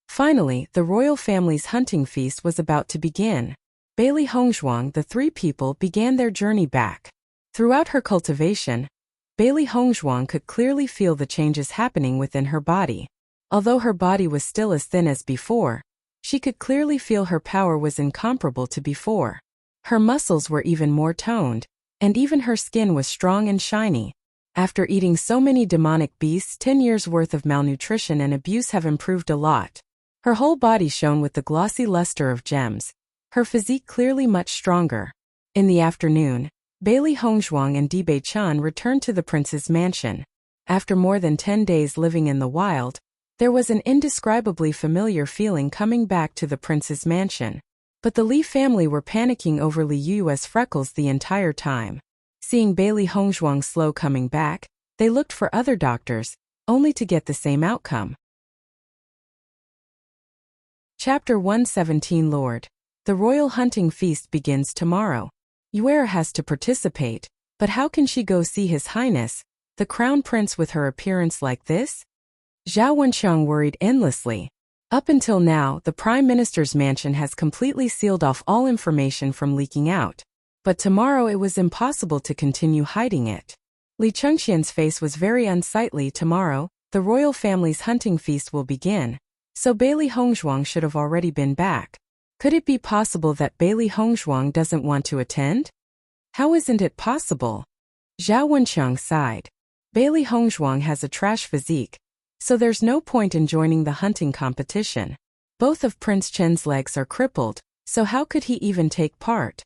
Finally, the royal family's hunting feast was about to begin. Bailey Hongzhuang, the 3 people began their journey back. Throughout her cultivation, Bailey Hongzhuang could clearly feel the changes happening within her body. Although her body was still as thin as before, she could clearly feel her power was incomparable to before. Her muscles were even more toned, and even her skin was strong and shiny. After eating so many demonic beasts, 10 years worth of malnutrition and abuse have improved a lot. Her whole body shone with the glossy luster of gems, her physique clearly much stronger. In the afternoon, Bailey Hongzhuang and Dibei-chan returned to the prince's mansion. After more than 10 days living in the wild, there was an indescribably familiar feeling coming back to the prince's mansion. But the Li family were panicking over Li Yue's freckles the entire time. Seeing Bailey Hongzhuang slow coming back, they looked for other doctors, only to get the same outcome. Chapter 117 Lord. The royal hunting feast begins tomorrow. Yue has to participate, but how can she go see His Highness, the Crown Prince, with her appearance like this? Zhao Wenxiang worried endlessly. Up until now, the Prime Minister's mansion has completely sealed off all information from leaking out. But tomorrow it was impossible to continue hiding it. Li Chengxian's face was very unsightly. Tomorrow, the royal family's hunting feast will begin, so Bailey Hongzhuang should have already been back. Could it be possible that Bailey Hongzhuang doesn't want to attend? How isn't it possible? Zhao Wenxiang sighed. Bailey Hongzhuang has a trash physique, so there's no point in joining the hunting competition. Both of Prince Chen's legs are crippled, so how could he even take part?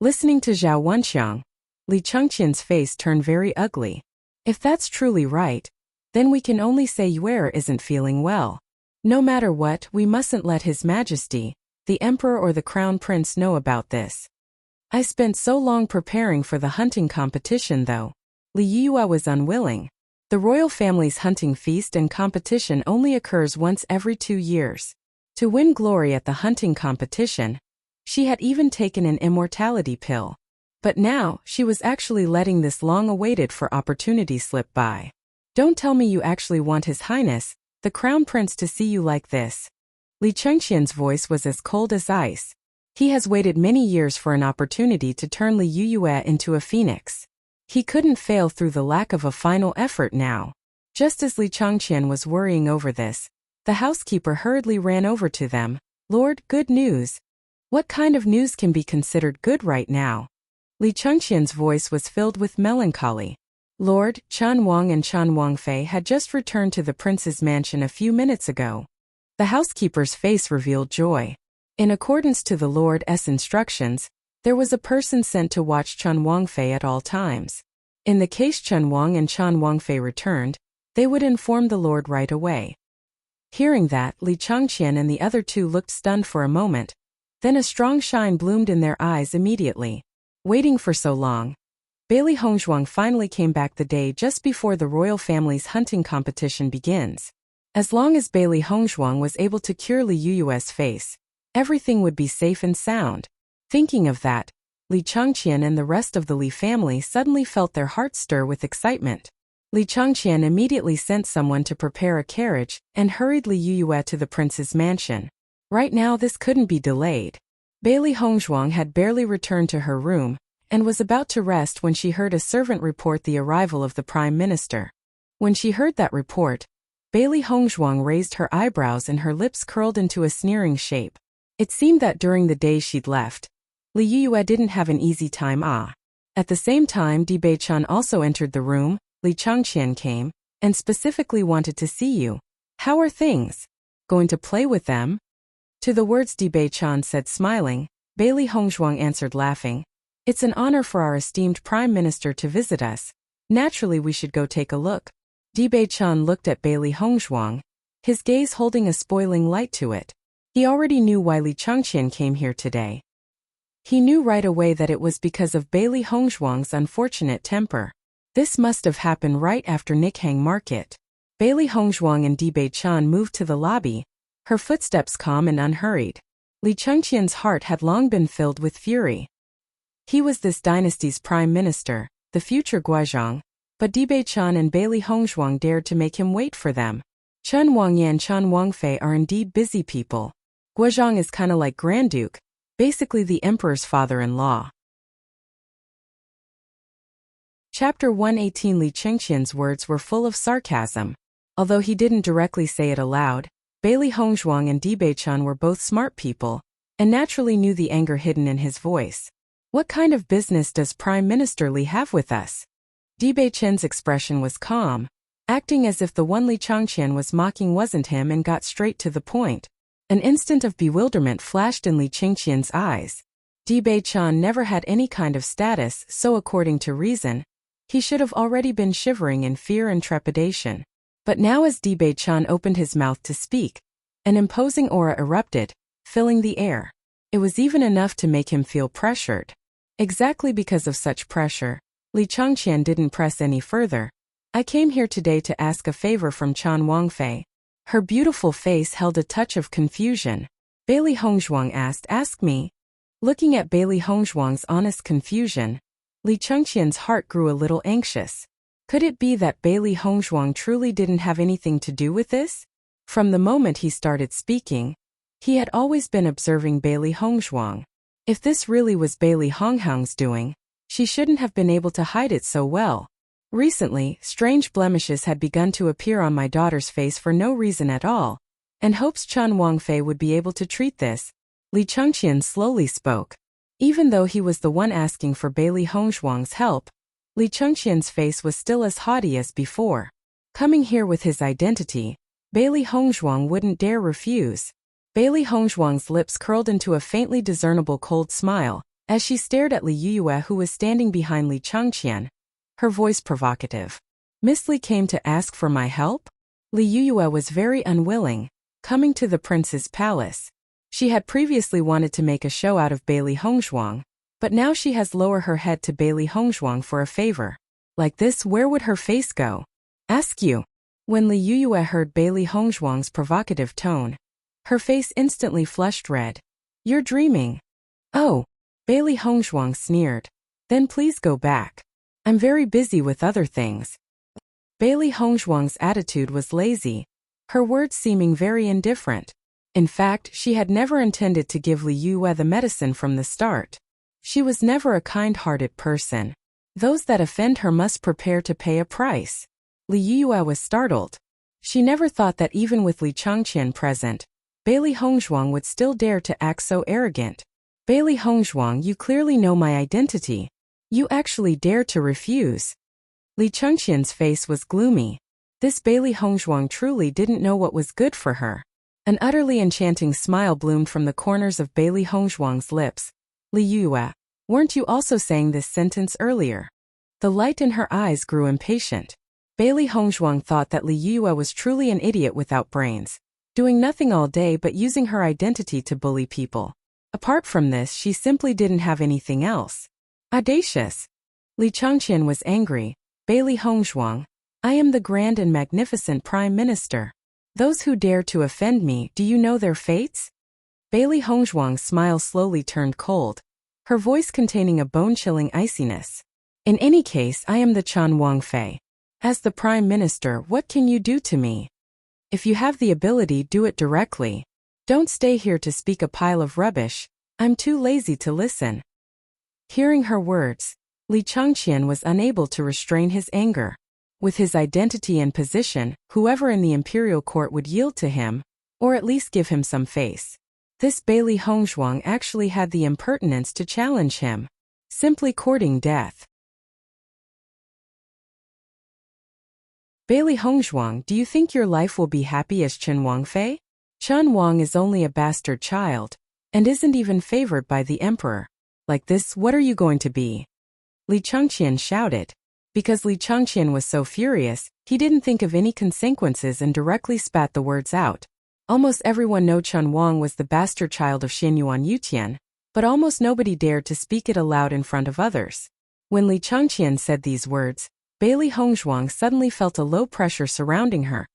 Listening to Zhao Wenxiang, Li Chengxian's face turned very ugly. If that's truly right, then we can only say Yue isn't feeling well. No matter what, we mustn't let His Majesty, the Emperor or the Crown Prince, know about this. I spent so long preparing for the hunting competition though. Li Yue was unwilling. The royal family's hunting feast and competition only occurs once every 2 years. To win glory at the hunting competition, She had even taken an immortality pill. But now, she was actually letting this long-awaited for opportunity slip by. Don't tell me you actually want His Highness, the Crown Prince, to see you like this. Li Chengqian's voice was as cold as ice. He has waited many years for an opportunity to turn Li Yuyue into a phoenix. He couldn't fail through the lack of a final effort now. Just as Li Chengqian was worrying over this, the housekeeper hurriedly ran over to them. Lord, good news. What kind of news can be considered good right now? Li Chengqian's voice was filled with melancholy. Lord, Chen Wang and Chen Wangfei had just returned to the prince's mansion a few minutes ago. The housekeeper's face revealed joy. In accordance to the Lord's instructions, there was a person sent to watch Chen Wangfei at all times. In the case Chen Wang and Chen Wangfei returned, they would inform the Lord right away. Hearing that, Li Chengqian and the other two looked stunned for a moment. Then a strong shine bloomed in their eyes immediately. Waiting for so long. Bailey Hongzhuang finally came back the day just before the royal family's hunting competition begins. As long as Bailey Hongzhuang was able to cure Li Yuyue's face, everything would be safe and sound. Thinking of that, Li Chengqian and the rest of the Li family suddenly felt their hearts stir with excitement. Li Chengqian immediately sent someone to prepare a carriage and hurried Li Yuyue to the prince's mansion. Right now this couldn't be delayed. Bailey Hongzhuang had barely returned to her room and was about to rest when she heard a servant report the arrival of the Prime Minister. When she heard that report, Bailey Hongzhuang raised her eyebrows and her lips curled into a sneering shape. It seemed that during the days she'd left, Li Yuyue didn't have an easy time. At the same time, Bewitching also entered the room. Li Chengqian came, and specifically wanted to see you. How are things? Going to play with them? To the words Bewitching said smiling, Bailey Hongzhuang answered laughing. It's an honor for our esteemed Prime Minister to visit us. Naturally we should go take a look. Bewitching looked at Bailey Hongzhuang, his gaze holding a spoiling light to it. He already knew why Li Chengqian came here today. He knew right away that it was because of Bailey Hongzhuang's unfortunate temper. This must have happened right after Nikhang Market. Bailey Hongzhuang and Bewitching moved to the lobby, her footsteps calm and unhurried. Li Chengqian's heart had long been filled with fury. He was this dynasty's prime minister, the future Guizhong, but Bewitching and Bailey Hongzhuang dared to make him wait for them. Chen Wangyan and Chen Wangfei are indeed busy people. Guizhong is kinda like Grand Duke, basically the emperor's father-in-law. Chapter 118. Li Chengqian's words were full of sarcasm. Although he didn't directly say it aloud, Bailey Hongzhuang and Bewitching were both smart people, and naturally knew the anger hidden in his voice. What kind of business does Prime Minister Li have with us? Bewitching's expression was calm, acting as if the one Li Chengqian was mocking wasn't him, and got straight to the point. An instant of bewilderment flashed in Li Chengqian's eyes. Bewitching never had any kind of status, so according to reason, he should have already been shivering in fear and trepidation. But now as Bewitching opened his mouth to speak, an imposing aura erupted, filling the air. It was even enough to make him feel pressured. Exactly because of such pressure, Li Chengqian didn't press any further. I came here today to ask a favor from Chen Wangfei. Her beautiful face held a touch of confusion. Bailey Hongzhuang asked, Ask me. Looking at Bailey Hongzhuang's honest confusion, Li Chengqian's heart grew a little anxious. Could it be that Bailey Hongzhuang truly didn't have anything to do with this? From the moment he started speaking, he had always been observing Bailey Hongzhuang. If this really was Bailey Hongzhuang's doing, she shouldn't have been able to hide it so well. Recently, strange blemishes had begun to appear on my daughter's face for no reason at all, and hopes Chen Wangfei would be able to treat this. Li Chengqian slowly spoke. Even though he was the one asking for Bailey Hongzhuang's help, Li Chengqian's face was still as haughty as before. Coming here with his identity, Bailey Hongzhuang wouldn't dare refuse. Bailey Hongzhuang's lips curled into a faintly discernible cold smile, as she stared at Li Yuyue, who was standing behind Li Chengqian. Her voice provocative. Miss Li came to ask for my help? Li Yuyue was very unwilling, coming to the prince's palace. She had previously wanted to make a show out of Bailey Hongzhuang, but now she has lowered her head to Bailey Hongzhuang for a favor. Like this, where would her face go? Ask you. When Li Yuyue heard Bailey Hongzhuang's provocative tone, her face instantly flushed red. You're dreaming. Oh, Bailey Hongzhuang sneered. Then please go back. I'm very busy with other things. Bailey Hongzhuang's attitude was lazy, her words seeming very indifferent. In fact, she had never intended to give Li Yue the medicine from the start. She was never a kind-hearted person. Those that offend her must prepare to pay a price. Li Yue was startled. She never thought that even with Li Changqian present, Bailey Hongzhuang would still dare to act so arrogant. Bailey Hongzhuang, you clearly know my identity. You actually dare to refuse. Li Changqian's face was gloomy. This Bailey Hongzhuang truly didn't know what was good for her. An utterly enchanting smile bloomed from the corners of Bailey Hongzhuang's lips. Li Yue, weren't you also saying this sentence earlier? The light in her eyes grew impatient. Bailey Hongzhuang thought that Li Yue was truly an idiot without brains, doing nothing all day but using her identity to bully people. Apart from this, she simply didn't have anything else. Audacious. Li Changqian was angry. Bailey Hongzhuang, I am the grand and magnificent Prime Minister. Those who dare to offend me, do you know their fates? Bailey Hongzhuang's smile slowly turned cold, her voice containing a bone-chilling iciness. In any case, I am the Chan Wangfei. As the Prime Minister, what can you do to me? If you have the ability, do it directly. Don't stay here to speak a pile of rubbish. I'm too lazy to listen. Hearing her words, Li Changqian was unable to restrain his anger. With his identity and position, whoever in the imperial court would yield to him, or at least give him some face. This Bailey Hongzhuang actually had the impertinence to challenge him, simply courting death. Bailey Hongzhuang, do you think your life will be happy as Chen Wangfei? Chen Wang is only a bastard child, and isn't even favored by the emperor. Like this, what are you going to be? Li Changqian shouted. Because Li Changqian was so furious, he didn't think of any consequences and directly spat the words out. Almost everyone knew Chen Wang was the bastard child of Xianyuan Yutian, but almost nobody dared to speak it aloud in front of others. When Li Changqian said these words, Bailey Hongzhuang suddenly felt a low pressure surrounding her,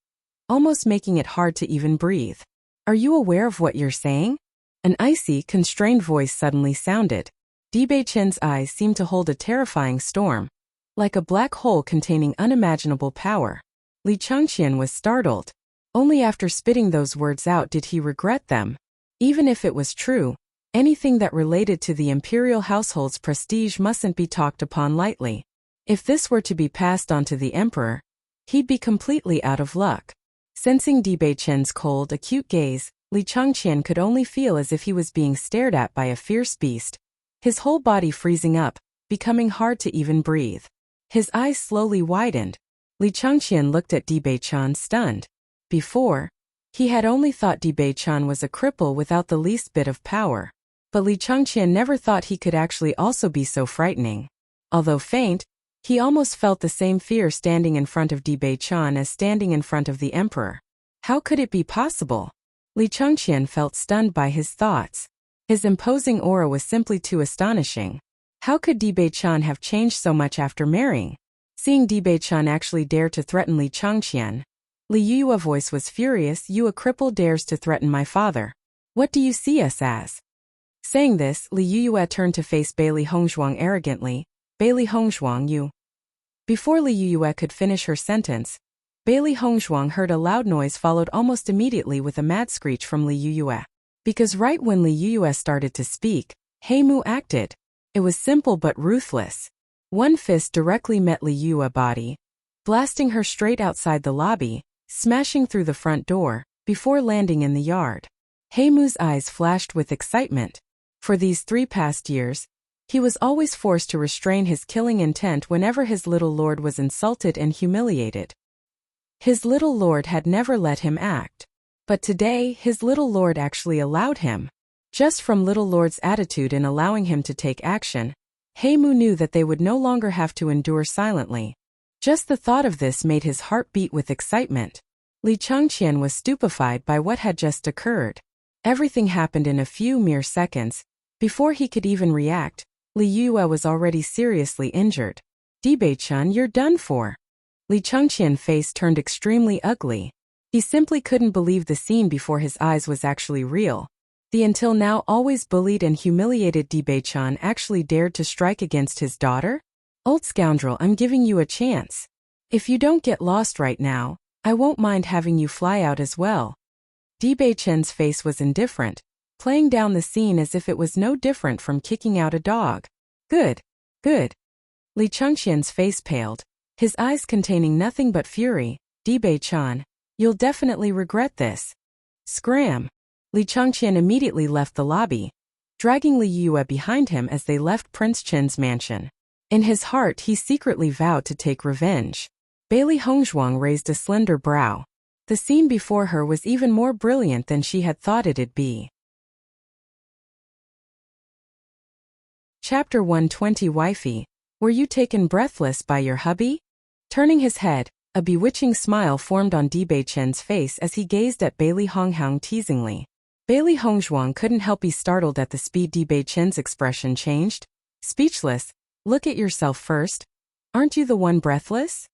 almost making it hard to even breathe. Are you aware of what you're saying? An icy, constrained voice suddenly sounded. Bewitching's eyes seemed to hold a terrifying storm, like a black hole containing unimaginable power. Li Changqian was startled. Only after spitting those words out did he regret them. Even if it was true, anything that related to the imperial household's prestige mustn't be talked upon lightly. If this were to be passed on to the emperor, he'd be completely out of luck. Sensing Bewitching's cold, acute gaze, Li Changqian could only feel as if he was being stared at by a fierce beast, his whole body freezing up, becoming hard to even breathe. His eyes slowly widened. Li Changqian looked at Bewitching stunned. Before, he had only thought Bewitching was a cripple without the least bit of power. But Li Changqian never thought he could actually also be so frightening. Although faint, he almost felt the same fear standing in front of Bewitching as standing in front of the emperor. How could it be possible? Li Changqian felt stunned by his thoughts. His imposing aura was simply too astonishing. How could Bewitching have changed so much after marrying? Seeing Bewitching actually dare to threaten Li Changqian, Li Yue's voice was furious. You, a cripple, dares to threaten my father. What do you see us as? Saying this, Li Yue turned to face Bailey Hongzhuang arrogantly. Bailey Hongzhuang, you. Before Li Yue could finish her sentence, Bailey Hongzhuang heard a loud noise followed almost immediately with a mad screech from Li Yue. Because right when Li Yue started to speak, Heimu acted. It was simple but ruthless. One fist directly met Li Yue's body, blasting her straight outside the lobby, smashing through the front door, before landing in the yard. Heimu's eyes flashed with excitement. For these 3 past years, he was always forced to restrain his killing intent whenever his little lord was insulted and humiliated. His little lord had never let him act. But today, his little lord actually allowed him. Just from little lord's attitude in allowing him to take action, Heimu knew that they would no longer have to endure silently. Just the thought of this made his heart beat with excitement. Li Changqian was stupefied by what had just occurred. Everything happened in a few mere seconds. Before he could even react, Li Yue was already seriously injured. Bewitching, you're done for. Li Changqian's face turned extremely ugly. He simply couldn't believe the scene before his eyes was actually real. The until now always bullied and humiliated Bewitching actually dared to strike against his daughter? Old scoundrel, I'm giving you a chance. If you don't get lost right now, I won't mind having you fly out as well. Bewitching's face was indifferent, playing down the scene as if it was no different from kicking out a dog. Good. Good. Li Chengqian's face paled, his eyes containing nothing but fury. Bewitching, you'll definitely regret this. Scram. Li Chengqian immediately left the lobby, dragging Li Yue behind him as they left Prince Chen's mansion. In his heart he secretly vowed to take revenge. Bailey Hongzhuang raised a slender brow. The scene before her was even more brilliant than she had thought it'd be. Chapter 120. Wifey, were you taken breathless by your hubby? Turning his head, a bewitching smile formed on Bewitching's face as he gazed at Bailey Hongzhuang teasingly. Bailey Hongzhuang couldn't help be startled at the speed Bewitching's expression changed. Speechless, look at yourself first. Aren't you the one breathless?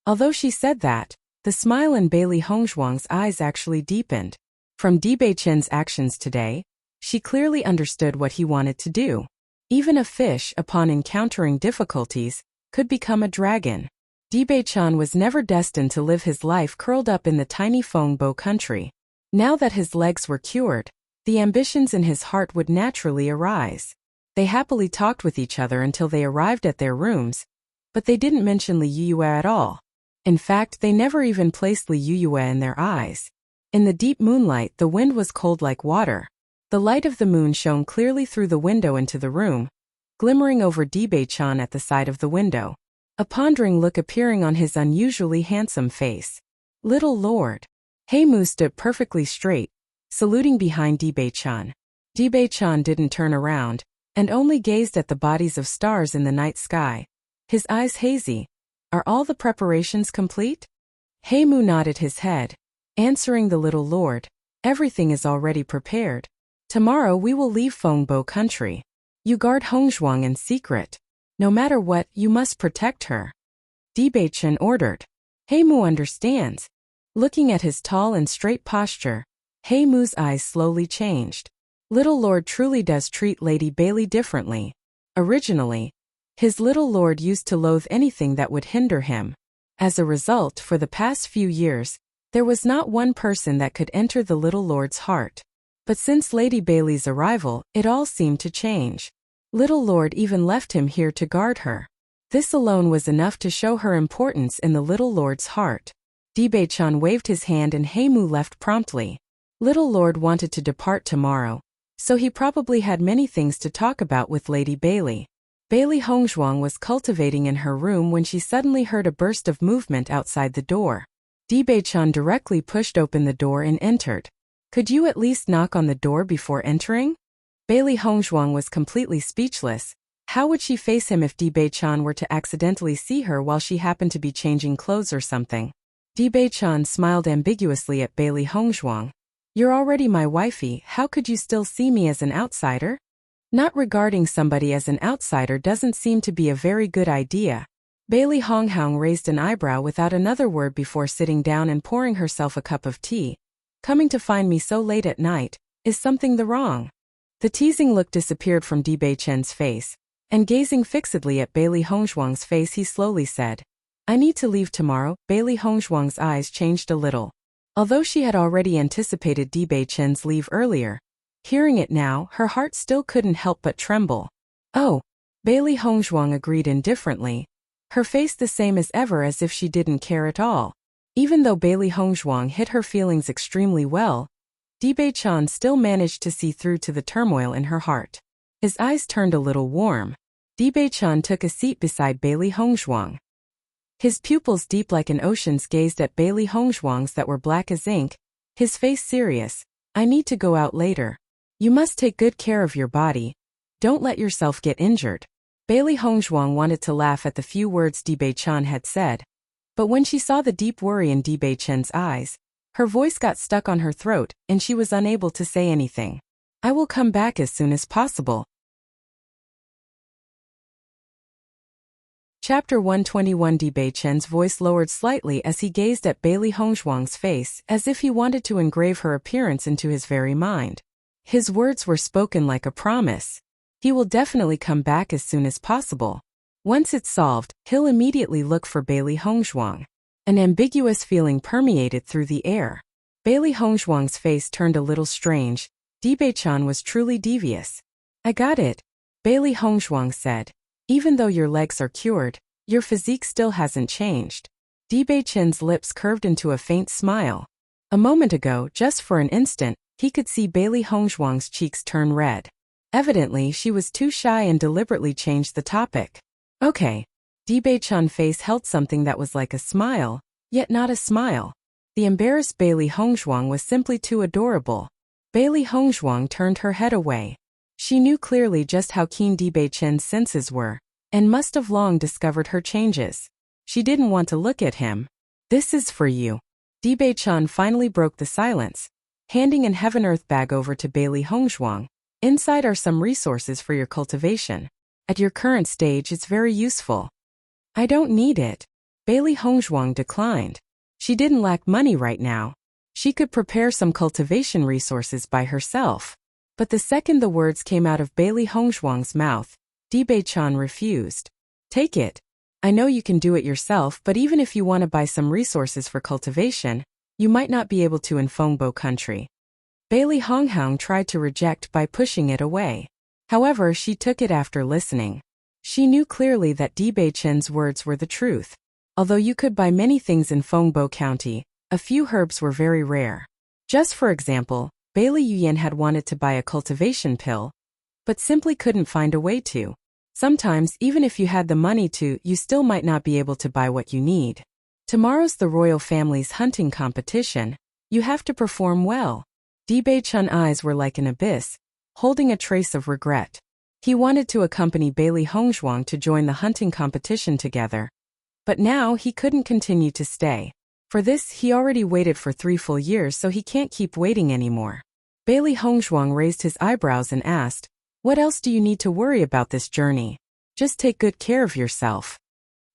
Although she said that, the smile in Bailey Hongzhuang's eyes actually deepened. From Bewitching's actions today, she clearly understood what he wanted to do. Even a fish, upon encountering difficulties, could become a dragon. Bewitching was never destined to live his life curled up in the tiny Fengbo country. Now that his legs were cured, the ambitions in his heart would naturally arise. They happily talked with each other until they arrived at their rooms, but they didn't mention Li Yue at all. In fact, they never even placed Li Yue in their eyes. In the deep moonlight, the wind was cold like water. The light of the moon shone clearly through the window into the room, glimmering over Bewitching at the side of the window, a pondering look appearing on his unusually handsome face. Little Lord. Heimu stood perfectly straight, saluting behind Bewitching. Bewitching didn't turn around, and only gazed at the bodies of stars in the night sky, his eyes hazy. Are all the preparations complete? Heimu nodded his head, answering the little lord. Everything is already prepared. Tomorrow we will leave Fengbo country. You guard Hongzhuang in secret. No matter what, you must protect her. Bewitching ordered. Heimu understands. Looking at his tall and straight posture, Heimu's eyes slowly changed. Little Lord truly does treat Lady Bailey differently. Originally, his little lord used to loathe anything that would hinder him. As a result, for the past few years, there was not one person that could enter the little lord's heart. But since Lady Bailey's arrival, it all seemed to change. Little Lord even left him here to guard her. This alone was enough to show her importance in the little lord's heart. Bewitching waved his hand and Heimu left promptly. Little Lord wanted to depart tomorrow, so he probably had many things to talk about with Lady Bailey. Bailey Hongzhuang was cultivating in her room when she suddenly heard a burst of movement outside the door. Bewitching directly pushed open the door and entered. Could you at least knock on the door before entering? Bailey Hongzhuang was completely speechless. How would she face him if Bewitching were to accidentally see her while she happened to be changing clothes or something? Bewitching smiled ambiguously at Bailey Hongzhuang. You're already my wifey, how could you still see me as an outsider? Not regarding somebody as an outsider doesn't seem to be a very good idea. Bailey Hongzhuang raised an eyebrow without another word before sitting down and pouring herself a cup of tea. Coming to find me so late at night, is something wrong? The teasing look disappeared from Bewitching's face, and gazing fixedly at Bailey Hongzhuang's face he slowly said, I need to leave tomorrow. Bailey Hongzhuang's eyes changed a little. Although she had already anticipated Bewitching's leave earlier, hearing it now, her heart still couldn't help but tremble. Oh, Bailey Hongzhuang agreed indifferently, her face the same as ever as if she didn't care at all. Even though Bailey Hongzhuang hid her feelings extremely well, Bewitching still managed to see through to the turmoil in her heart. His eyes turned a little warm. Bewitching took a seat beside Bailey Hongzhuang. His pupils deep like an ocean's gazed at Bailey Hongzhuang's that were black as ink, his face serious. I need to go out later. You must take good care of your body. Don't let yourself get injured. Bailey Hongzhuang wanted to laugh at the few words Bewitching had said, but when she saw the deep worry in Bewitching's eyes, her voice got stuck on her throat and she was unable to say anything. I will come back as soon as possible. Chapter 121. Bewitching's voice lowered slightly as he gazed at Bailey Hongzhuang's face as if he wanted to engrave her appearance into his very mind. His words were spoken like a promise. He will definitely come back as soon as possible. Once it's solved, he'll immediately look for Bailey Hongzhuang. An ambiguous feeling permeated through the air. Bailey Hongzhuang's face turned a little strange. Dibei-chan was truly devious. I got it, Bailey Hongzhuang said. Even though your legs are cured, your physique still hasn't changed. Dibei-chan's lips curved into a faint smile. A moment ago, just for an instant, he could see Bailey Hongzhuang's cheeks turn red. Evidently, she was too shy and deliberately changed the topic. Okay. Dibei-chan's face held something that was like a smile, yet not a smile. The embarrassed Bailey Hongzhuang was simply too adorable. Bailey Hongzhuang turned her head away. She knew clearly just how keen Dibei-chan's senses were, and must have long discovered her changes. She didn't want to look at him. This is for you. Dibei-chan finally broke the silence, handing an heaven-earth bag over to Bailey Hongzhuang. Inside are some resources for your cultivation. At your current stage, it's very useful. I don't need it. Bailey Hongzhuang declined. She didn't lack money right now. She could prepare some cultivation resources by herself. But the second the words came out of Bailey Hongzhuang's mouth, Dibei-chan refused. Take it. I know you can do it yourself, but even if you want to buy some resources for cultivation, you might not be able to in Fengbo country. Bailey Hongzhuang tried to reject by pushing it away. However, she took it after listening. She knew clearly that Dibei-chan's words were the truth. Although you could buy many things in Fengbo County, a few herbs were very rare. Just for example, Bailey Yuyan had wanted to buy a cultivation pill, but simply couldn't find a way to. Sometimes, even if you had the money to, you still might not be able to buy what you need. Tomorrow's the royal family's hunting competition. You have to perform well. Dibei-chan's eyes were like an abyss, holding a trace of regret. He wanted to accompany Bailey Hongzhuang to join the hunting competition together. But now he couldn't continue to stay. For this, he already waited for 3 full years, so he can't keep waiting anymore. Bailey Hongzhuang raised his eyebrows and asked, what else do you need to worry about this journey? Just take good care of yourself.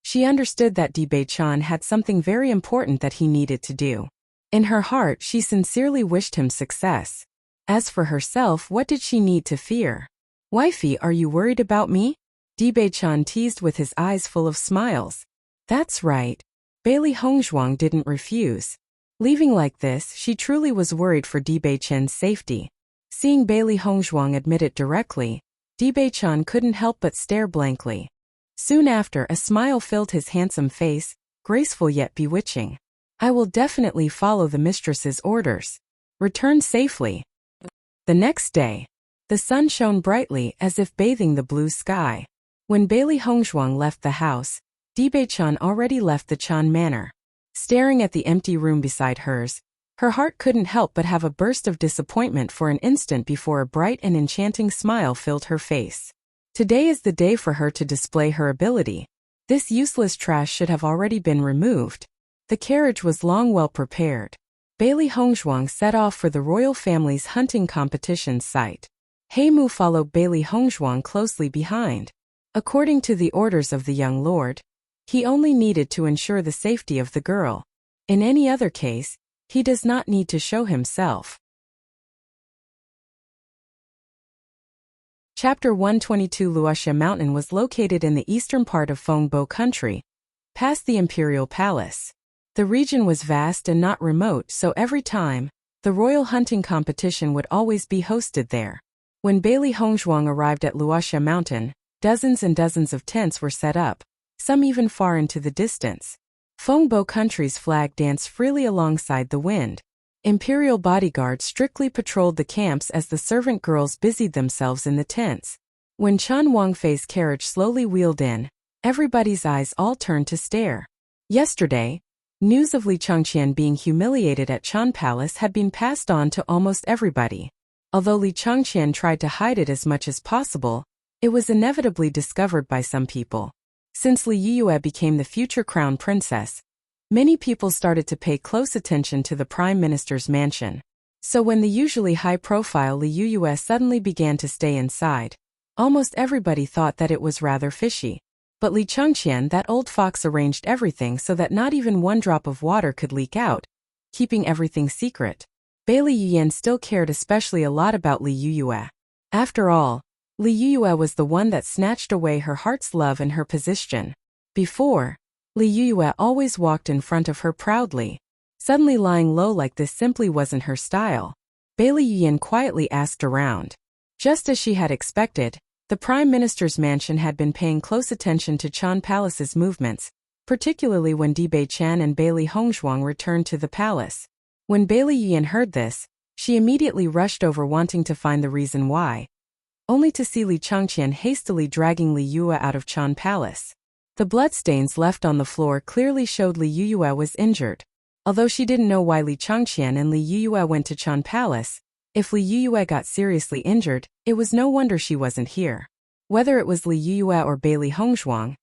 She understood that Dibei-chan had something very important that he needed to do. In her heart, she sincerely wished him success. As for herself, what did she need to fear? Wifey, are you worried about me? Dibei-chan teased with his eyes full of smiles. That's right. Bailey Hongzhuang didn't refuse. Leaving like this, she truly was worried for Dibei-chan's safety. Seeing Bailey Hongzhuang admit it directly, Dibei-chan couldn't help but stare blankly. Soon after, a smile filled his handsome face, graceful yet bewitching. I will definitely follow the mistress's orders. Return safely. The next day, the sun shone brightly as if bathing the blue sky. When Bailey Hongzhuang left the house, Dibei-chan already left the Chan manor. Staring at the empty room beside hers, her heart couldn't help but have a burst of disappointment for an instant before a bright and enchanting smile filled her face. Today is the day for her to display her ability. This useless trash should have already been removed. The carriage was long well prepared. Bailey Hongzhuang set off for the royal family's hunting competition site. Heimu followed Bailey Hongzhuang closely behind. According to the orders of the young lord, he only needed to ensure the safety of the girl. In any other case, he does not need to show himself. Chapter 122. Wuxia Mountain was located in the eastern part of Fengbo country, past the imperial palace. The region was vast and not remote, so every time, the royal hunting competition would always be hosted there. When Bailey Hongzhuang arrived at Wuxia Mountain, dozens and dozens of tents were set up, some even far into the distance. Fengbo country's flag danced freely alongside the wind. Imperial bodyguards strictly patrolled the camps as the servant girls busied themselves in the tents. When Chen Wangfei's carriage slowly wheeled in, everybody's eyes all turned to stare. Yesterday, news of Li Changqian being humiliated at Chen Palace had been passed on to almost everybody. Although Li Changqian tried to hide it as much as possible, it was inevitably discovered by some people. Since Li Yuyue became the future crown princess, many people started to pay close attention to the prime minister's mansion. So when the usually high-profile Li Yuyue suddenly began to stay inside, almost everybody thought that it was rather fishy. But Li Changqian, that old fox, arranged everything so that not even one drop of water could leak out, keeping everything secret. Bailey Yuyan still cared especially a lot about Li Yuyue. After all, Li Yuyue was the one that snatched away her heart's love and her position. Before, Li Yuyue always walked in front of her proudly. Suddenly lying low like this simply wasn't her style. Bailey Yuyan quietly asked around. Just as she had expected, the Prime Minister's mansion had been paying close attention to Chan Palace's movements, particularly when Bewitching and Bailey Hongzhuang returned to the palace. When Bailey Yuyan heard this, she immediately rushed over wanting to find the reason why, only to see Li Changqian hastily dragging Li Yue out of Chan Palace. The bloodstains left on the floor clearly showed Li Yue was injured. Although she didn't know why Li Changqian and Li Yue went to Chan Palace, if Li Yue got seriously injured, it was no wonder she wasn't here. Whether it was Li Yue or Bailey Hongzhuang,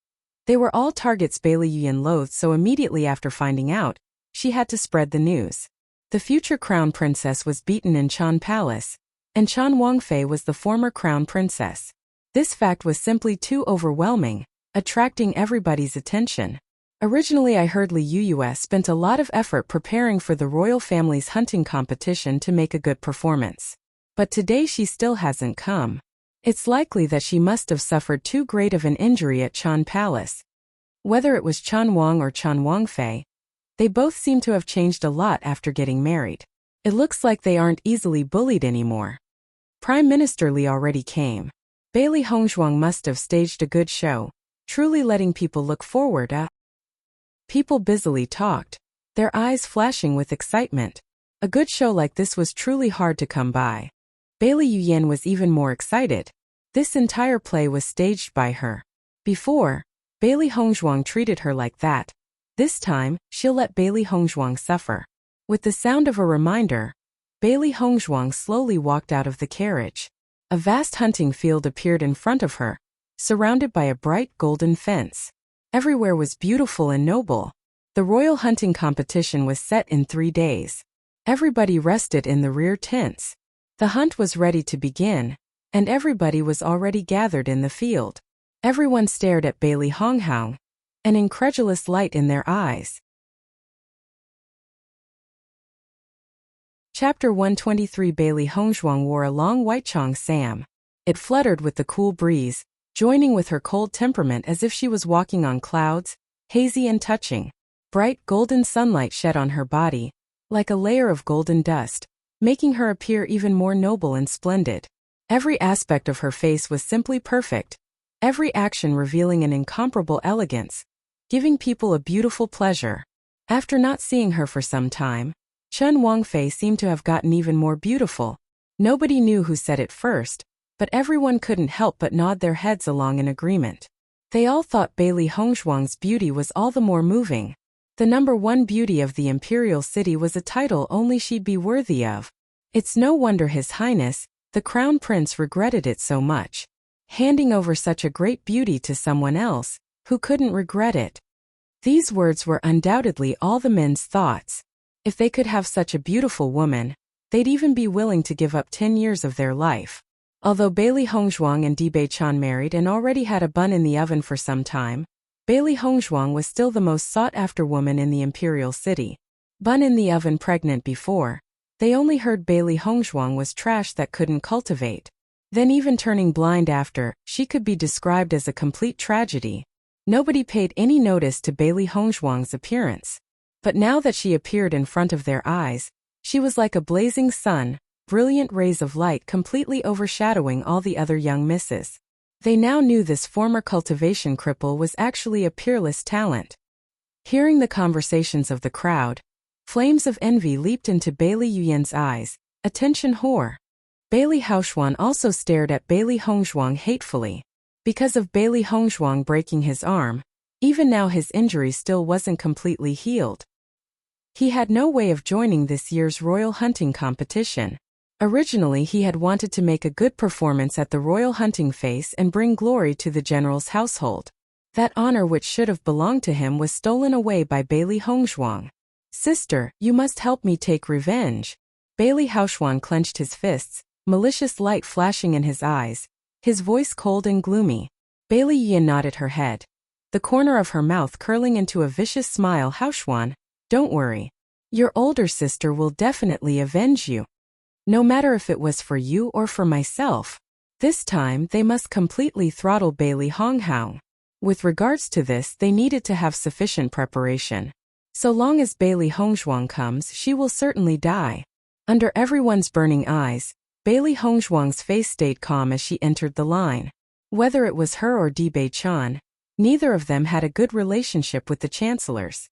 they were all targets Bailey Yuyan loathed, so immediately after finding out, she had to spread the news. The future crown princess was beaten in Chan Palace, and Chan Wangfei was the former crown princess. This fact was simply too overwhelming, attracting everybody's attention. Originally I heard Li Yuyue spent a lot of effort preparing for the royal family's hunting competition to make a good performance. But today she still hasn't come. It's likely that she must have suffered too great of an injury at Chan Palace. Whether it was Chan Wang or Chan Wangfei, they both seem to have changed a lot after getting married. It looks like they aren't easily bullied anymore. Prime Minister Li already came. Bailey Hongzhuang must have staged a good show, truly letting people look forward. People busily talked, their eyes flashing with excitement. A good show like this was truly hard to come by. Bailey Yuyan was even more excited. This entire play was staged by her. Before, Bailey Hongzhuang treated her like that. This time, she'll let Bailey Hongzhuang suffer. With the sound of a reminder, Bailey Hongzhuang slowly walked out of the carriage. A vast hunting field appeared in front of her, surrounded by a bright golden fence. Everywhere was beautiful and noble. The royal hunting competition was set in 3 days. Everybody rested in the rear tents. The hunt was ready to begin, and everybody was already gathered in the field. Everyone stared at Bailey Hongzhuang, an incredulous light in their eyes. Chapter 123. Bailey Hongzhuang wore a long white cheongsam. It fluttered with the cool breeze, joining with her cold temperament as if she was walking on clouds, hazy and touching. Bright golden sunlight shed on her body, like a layer of golden dust, making her appear even more noble and splendid. Every aspect of her face was simply perfect, every action revealing an incomparable elegance, giving people a beautiful pleasure. After not seeing her for some time, Chen Wangfei seemed to have gotten even more beautiful. Nobody knew who said it first, but everyone couldn't help but nod their heads along in agreement. They all thought Bailey Hongzhuang's beauty was all the more moving. The #1 beauty of the imperial city was a title only she'd be worthy of. It's no wonder His Highness, the Crown Prince, regretted it so much. Handing over such a great beauty to someone else, who couldn't regret it. These words were undoubtedly all the men's thoughts. If they could have such a beautiful woman, they'd even be willing to give up 10 years of their life. Although Bailey Hongzhuang and Bewitching married and already had a bun in the oven for some time, Bailey Hongzhuang was still the most sought-after woman in the imperial city. Bun in the oven pregnant before, they only heard Bailey Hongzhuang was trash that couldn't cultivate. Then even turning blind after, she could be described as a complete tragedy. Nobody paid any notice to Bailey Hongzhuang's appearance. But now that she appeared in front of their eyes, she was like a blazing sun, brilliant rays of light completely overshadowing all the other young misses. They now knew this former cultivation cripple was actually a peerless talent. Hearing the conversations of the crowd, flames of envy leaped into Bailey Yuyan's eyes. Attention whore. Bailey Hongzhuang also stared at Bailey Hongzhuang hatefully. Because of Bailey Hongzhuang breaking his arm, even now his injury still wasn't completely healed. He had no way of joining this year's royal hunting competition. Originally he had wanted to make a good performance at the royal hunting feast and bring glory to the general's household. That honor which should have belonged to him was stolen away by Bailey Hongzhuang. Sister, you must help me take revenge. Bailey Hongzhuang clenched his fists, malicious light flashing in his eyes, his voice cold and gloomy. Bailey Yuyan nodded her head, the corner of her mouth curling into a vicious smile. Hongzhuang, don't worry. Your older sister will definitely avenge you. No matter if it was for you or for myself. This time they must completely throttle Bailey Honghang. With regards to this, they needed to have sufficient preparation. So long as Bailey Hongzhuang comes, she will certainly die. Under everyone's burning eyes, Bailey Hongzhuang's face stayed calm as she entered the line. Whether it was her or Dibei-chan, neither of them had a good relationship with the chancellors.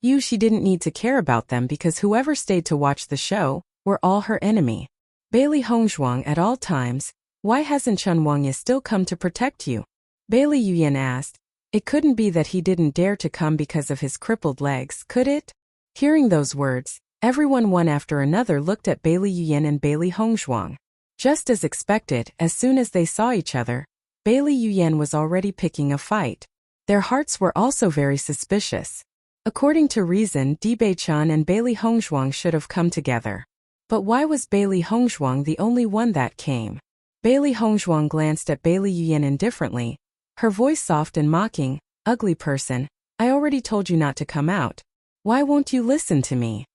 She didn't need to care about them because whoever stayed to watch the show were all her enemy. Bailey Hongzhuang at all times, why hasn't Chen Wangya still come to protect you? Bailey Yuyan asked. It couldn't be that he didn't dare to come because of his crippled legs, could it? Hearing those words, everyone one after another looked at Bailey Yuyan and Bailey Hongzhuang. Just as expected, as soon as they saw each other, Bailey Yuyan was already picking a fight. Their hearts were also very suspicious. According to reason, Dibei-chan and Bailey Hongzhuang should have come together. But why was Bailey Hongzhuang the only one that came? Bailey Hongzhuang glanced at Bailey Yuyan indifferently, her voice soft and mocking. Ugly person, I already told you not to come out. Why won't you listen to me?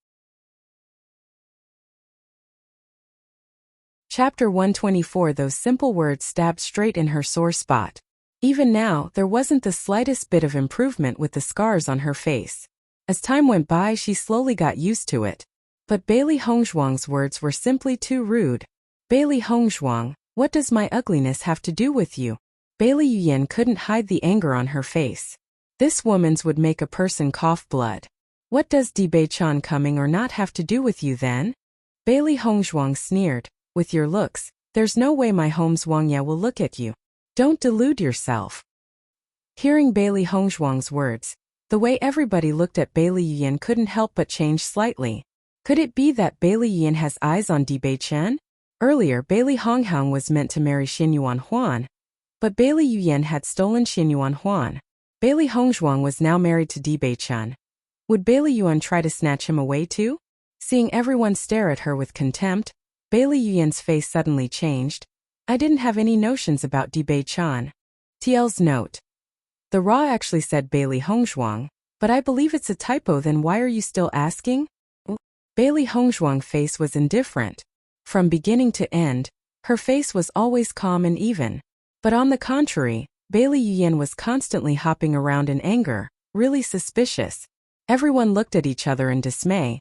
Chapter 124. Those simple words stabbed straight in her sore spot. Even now, there wasn't the slightest bit of improvement with the scars on her face. As time went by, she slowly got used to it. But Bailey Hongzhuang's words were simply too rude. Bailey Hongzhuang, what does my ugliness have to do with you? Bailey Yuyan couldn't hide the anger on her face. This woman's would make a person cough blood. What does Dibei-chan coming or not have to do with you then? Bailey Hongzhuang sneered. With your looks, there's no way my home's Wangya will look at you. Don't delude yourself. Hearing Bailey Hongzhuang's words, the way everybody looked at Bailey Yuyan couldn't help but change slightly. Could it be that Bailey Yuyan has eyes on Dibei-chan? Earlier, Bailey Honghang was meant to marry Xinyuan Huan, but Bailey Yuyan had stolen Xinyuan Huan. Bailey Hongzhuang was now married to Dibei-chan. Would Bailey Yuan try to snatch him away too? Seeing everyone stare at her with contempt, Bailey Yuyan's face suddenly changed. I didn't have any notions about Dibei-chan. TL's note. The Ra actually said Bailey Hongzhuang, but I believe it's a typo. Then why are you still asking? Bailey Hongzhuang's face was indifferent. From beginning to end, her face was always calm and even. But on the contrary, Bailey Yuyan was constantly hopping around in anger, really suspicious. Everyone looked at each other in dismay.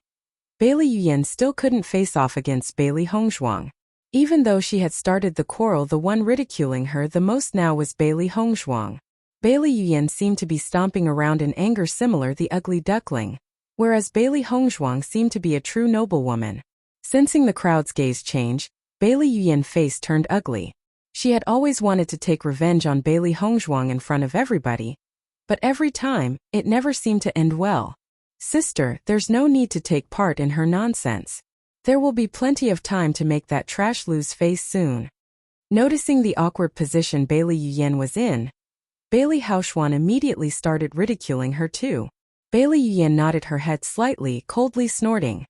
Bailey Yuyan still couldn't face off against Bailey Hongzhuang. Even though she had started the quarrel, the one ridiculing her the most now was Bailey Hongzhuang. Bailey Yuyan seemed to be stomping around in anger, similar the ugly duckling, whereas Bailey Hongzhuang seemed to be a true noblewoman. Sensing the crowd's gaze change, Bailey Yuyan's face turned ugly. She had always wanted to take revenge on Bailey Hongzhuang in front of everybody, but every time, it never seemed to end well. Sister, there's no need to take part in her nonsense. There will be plenty of time to make that trash lose face soon. Noticing the awkward position Bailey Yuyan was in, Bailey Hongzhuang immediately started ridiculing her too. Bailey Yuyan nodded her head slightly, coldly snorting.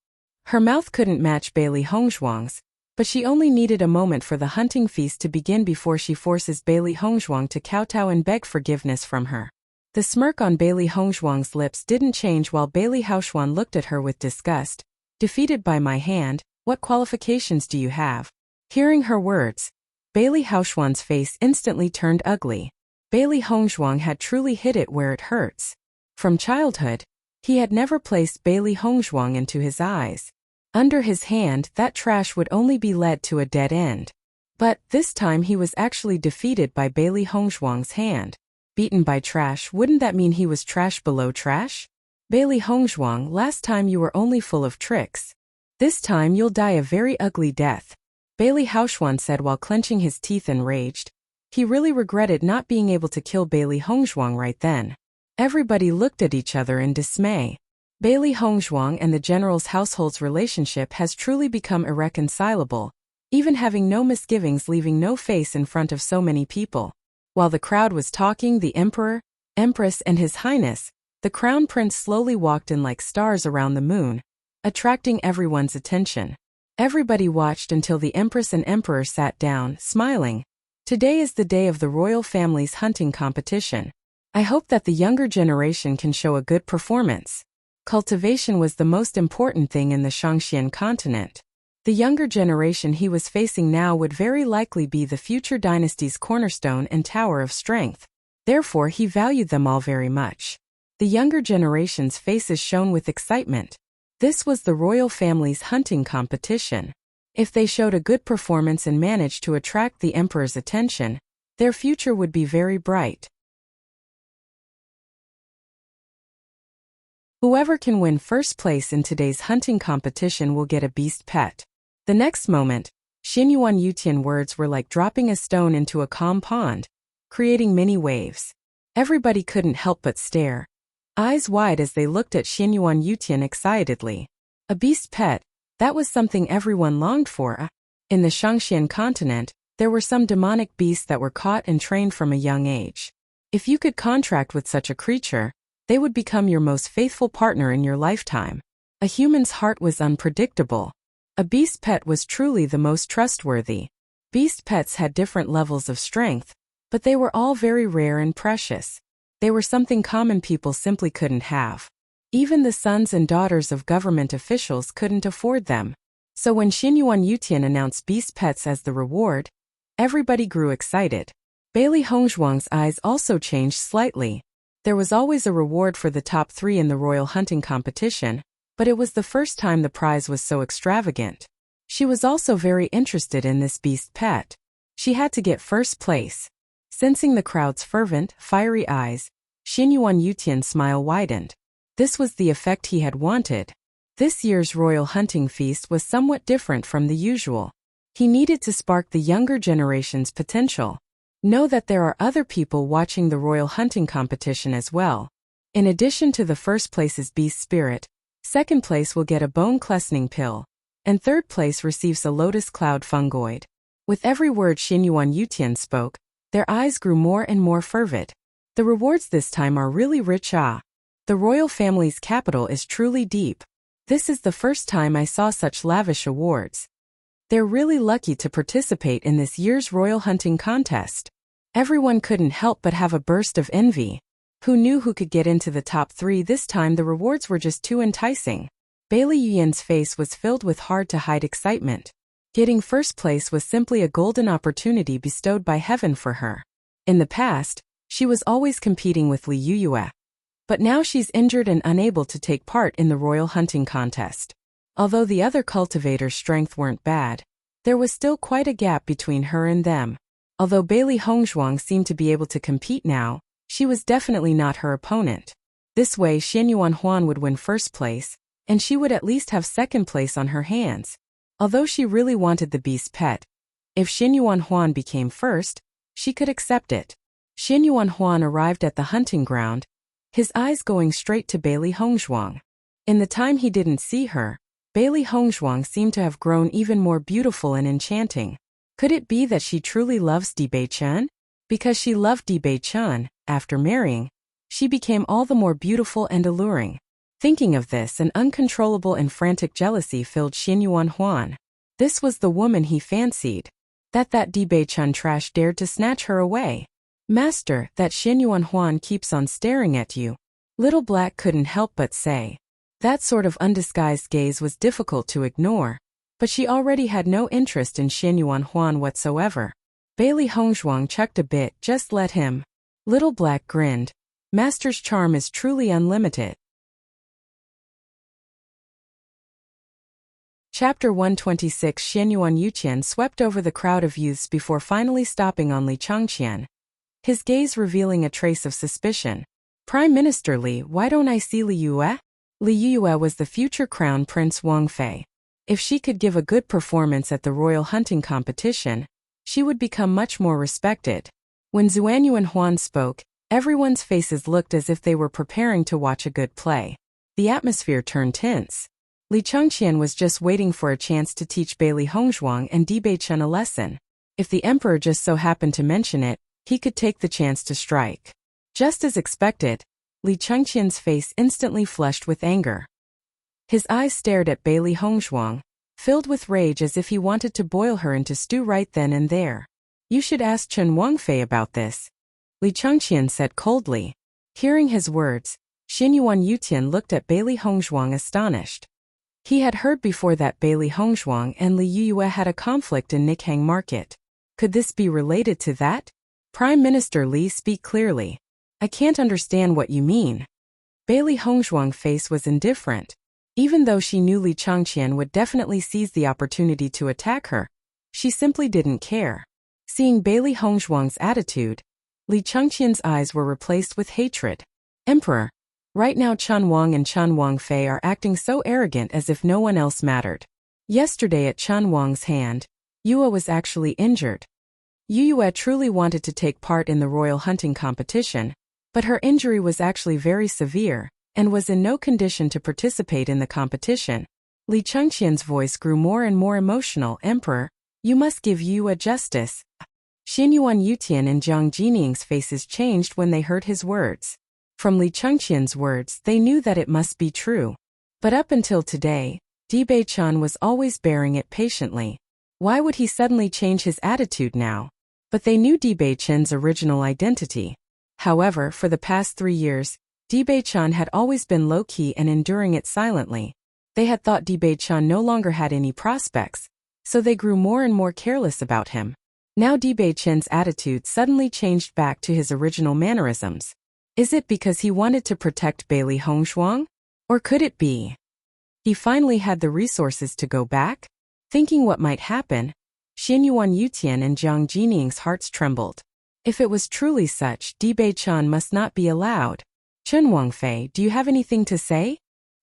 Her mouth couldn't match Bailey Hongzhuang's, but she only needed a moment for the hunting feast to begin before she forces Bailey Hongzhuang to kowtow and beg forgiveness from her. The smirk on Bailey Hongzhuang's lips didn't change while Bailey Hongzhuang looked at her with disgust. Defeated by my hand, what qualifications do you have? Hearing her words, Bailey Hongzhuang's face instantly turned ugly. Bailey Hongzhuang had truly hit it where it hurts. From childhood, he had never placed Bailey Hongzhuang into his eyes. Under his hand, that trash would only be led to a dead end. But this time he was actually defeated by Bailey Hongzhuang's hand. Beaten by trash, wouldn't that mean he was trash below trash? Bailey Hongzhuang, last time you were only full of tricks. This time you'll die a very ugly death. Bailey Hongzhuang said while clenching his teeth enraged. He really regretted not being able to kill Bailey Hongzhuang right then. Everybody looked at each other in dismay. Bailey Hongzhuang and the general's household's relationship has truly become irreconcilable, even having no misgivings, leaving no face in front of so many people. While the crowd was talking, the emperor, empress and his highness, the crown prince slowly walked in like stars around the moon, attracting everyone's attention. Everybody watched until the empress and emperor sat down, smiling. Today is the day of the royal family's hunting competition. I hope that the younger generation can show a good performance. Cultivation was the most important thing in the Shangxian continent. The younger generation he was facing now would very likely be the future dynasty's cornerstone and tower of strength. Therefore, he valued them all very much. The younger generation's faces shone with excitement. This was the royal family's hunting competition. If they showed a good performance and managed to attract the emperor's attention, their future would be very bright. Whoever can win first place in today's hunting competition will get a beast pet. The next moment, Xinyuan Yutian words were like dropping a stone into a calm pond, creating many waves. Everybody couldn't help but stare, eyes wide as they looked at Xinyuan Yutian excitedly. A beast pet, that was something everyone longed for. In the Shangxian continent, there were some demonic beasts that were caught and trained from a young age. If you could contract with such a creature, they would become your most faithful partner in your lifetime. A human's heart was unpredictable. A beast pet was truly the most trustworthy. Beast pets had different levels of strength, but they were all very rare and precious. They were something common people simply couldn't have. Even the sons and daughters of government officials couldn't afford them. So when Xinyuan Yutian announced beast pets as the reward, everybody grew excited. Bailey Hongzhuang's eyes also changed slightly. There was always a reward for the top 3 in the royal hunting competition, but it was the first time the prize was so extravagant. She was also very interested in this beast pet. She had to get first place. Sensing the crowd's fervent, fiery eyes, Xinyuan Yutian's smile widened. This was the effect he had wanted. This year's royal hunting feast was somewhat different from the usual. He needed to spark the younger generation's potential. Know that there are other people watching the royal hunting competition as well. In addition to the first place's beast spirit, second place will get a bone cleansing pill, and third place receives a lotus cloud fungoid. With every word Xinyuan Yutian spoke, their eyes grew more and more fervid. The rewards this time are really rich. The royal family's capital is truly deep. This is the first time I saw such lavish awards. They're really lucky to participate in this year's royal hunting contest. Everyone couldn't help but have a burst of envy. Who knew who could get into the top 3 this time? The rewards were just too enticing. Bailey Yuyan's face was filled with hard-to-hide excitement. Getting first place was simply a golden opportunity bestowed by heaven for her. In the past, she was always competing with Li Yuyue. But now she's injured and unable to take part in the royal hunting contest. Although the other cultivators' strength weren't bad, there was still quite a gap between her and them. Although Bailey Hongzhuang seemed to be able to compete now, she was definitely not her opponent. This way Xinyuan Huan would win first place, and she would at least have second place on her hands. Although she really wanted the beast pet, if Xinyuan Huan became first, she could accept it. Xinyuan Huan arrived at the hunting ground, his eyes going straight to Bailey Hongzhuang. In the time he didn't see her, Bailey Hongzhuang seemed to have grown even more beautiful and enchanting. Could it be that she truly loves Bewitching? Because she loved Bewitching, after marrying, she became all the more beautiful and alluring. Thinking of this, an uncontrollable and frantic jealousy filled Xinyuan Huan. This was the woman he fancied. That Bewitching trash dared to snatch her away. Master, that Xinyuan Huan keeps on staring at you. Little Black couldn't help but say. That sort of undisguised gaze was difficult to ignore, but she already had no interest in Xinyuan Huan whatsoever. Bailey Hongzhuang chucked a bit. Just let him. Little Black grinned. Master's charm is truly unlimited. Chapter 126. Xinyuan Yutian swept over the crowd of youths before finally stopping on Li Changqian, his gaze revealing a trace of suspicion. Prime Minister Li, why don't I see Li Yue? Li Yue was the future crown prince Wang Fei. If she could give a good performance at the royal hunting competition, she would become much more respected. When Zuanyuan Huan spoke, everyone's faces looked as if they were preparing to watch a good play. The atmosphere turned tense. Li Changqian was just waiting for a chance to teach Bailey Hongzhuang and Bewitching a lesson. If the emperor just so happened to mention it, he could take the chance to strike. Just as expected, Li Changqian's face instantly flushed with anger. His eyes stared at Bailey Hongzhuang, filled with rage as if he wanted to boil her into stew right then and there. You should ask Chen Wangfei about this, Li Changqian said coldly. Hearing his words, Xinyuan Yutian looked at Bailey Hongzhuang astonished. He had heard before that Bailey Hongzhuang and Li Yue had a conflict in Nikhang Market. Could this be related to that? Prime Minister Li, speak clearly. I can't understand what you mean. Bailey Hongzhuang's face was indifferent. Even though she knew Li Changqian would definitely seize the opportunity to attack her, she simply didn't care. Seeing Bailey Hongzhuang's attitude, Li Changqian's eyes were replaced with hatred. Emperor, right now Chen Wang and Chen Wangfei are acting so arrogant as if no one else mattered. Yesterday at Chen Wang's hand, Yue was actually injured. Yue truly wanted to take part in the royal hunting competition, but her injury was actually very severe, and was in no condition to participate in the competition. Li Changqian's voice grew more and more emotional. Emperor, you must give Yue justice. Xinyuan Yutian and Jiang Jining's faces changed when they heard his words. From Li Changqian's words, they knew that it must be true. But up until today, Bewitching was always bearing it patiently. Why would he suddenly change his attitude now? But they knew Bewitching's original identity. However, for the past 3 years, Bewitching had always been low-key and enduring it silently. They had thought Bewitching no longer had any prospects, so they grew more and more careless about him. Now Bewitching's attitude suddenly changed back to his original mannerisms. Is it because he wanted to protect Bailey Hongzhuang? Or could it be he finally had the resources to go back? Thinking what might happen, Xinyuan Yutian and Jiang Jining's hearts trembled. If it was truly such, Bewitching must not be allowed. Chen Wangfei, do you have anything to say?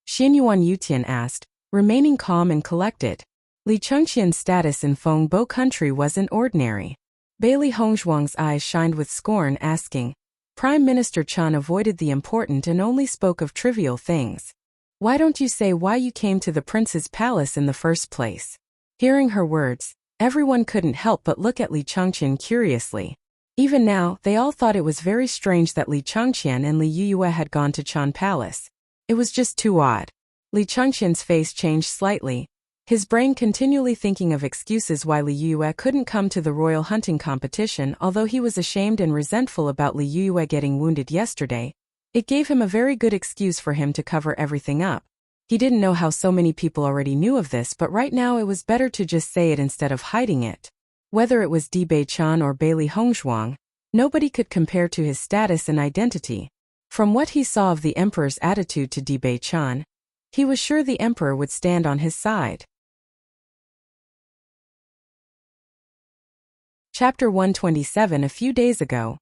Xinyuan Yutian asked, remaining calm and collected. Li Changqian's status in Fengbo country wasn't ordinary. Bailey Hongzhuang's eyes shined with scorn, asking. Prime Minister Chen avoided the important and only spoke of trivial things. Why don't you say why you came to the prince's palace in the first place? Hearing her words, everyone couldn't help but look at Li Changqian curiously. Even now, they all thought it was very strange that Li Changqian and Li Yue had gone to Chen Palace. It was just too odd. Li Changqian's face changed slightly, his brain continually thinking of excuses why Li Yue couldn't come to the royal hunting competition. Although he was ashamed and resentful about Li Yue getting wounded yesterday, it gave him a very good excuse for him to cover everything up. He didn't know how so many people already knew of this, but right now it was better to just say it instead of hiding it. Whether it was Bewitching or Bailey Hongzhuang, nobody could compare to his status and identity. From what he saw of the emperor's attitude to Bewitching, he was sure the emperor would stand on his side. Chapter 127. A few days ago,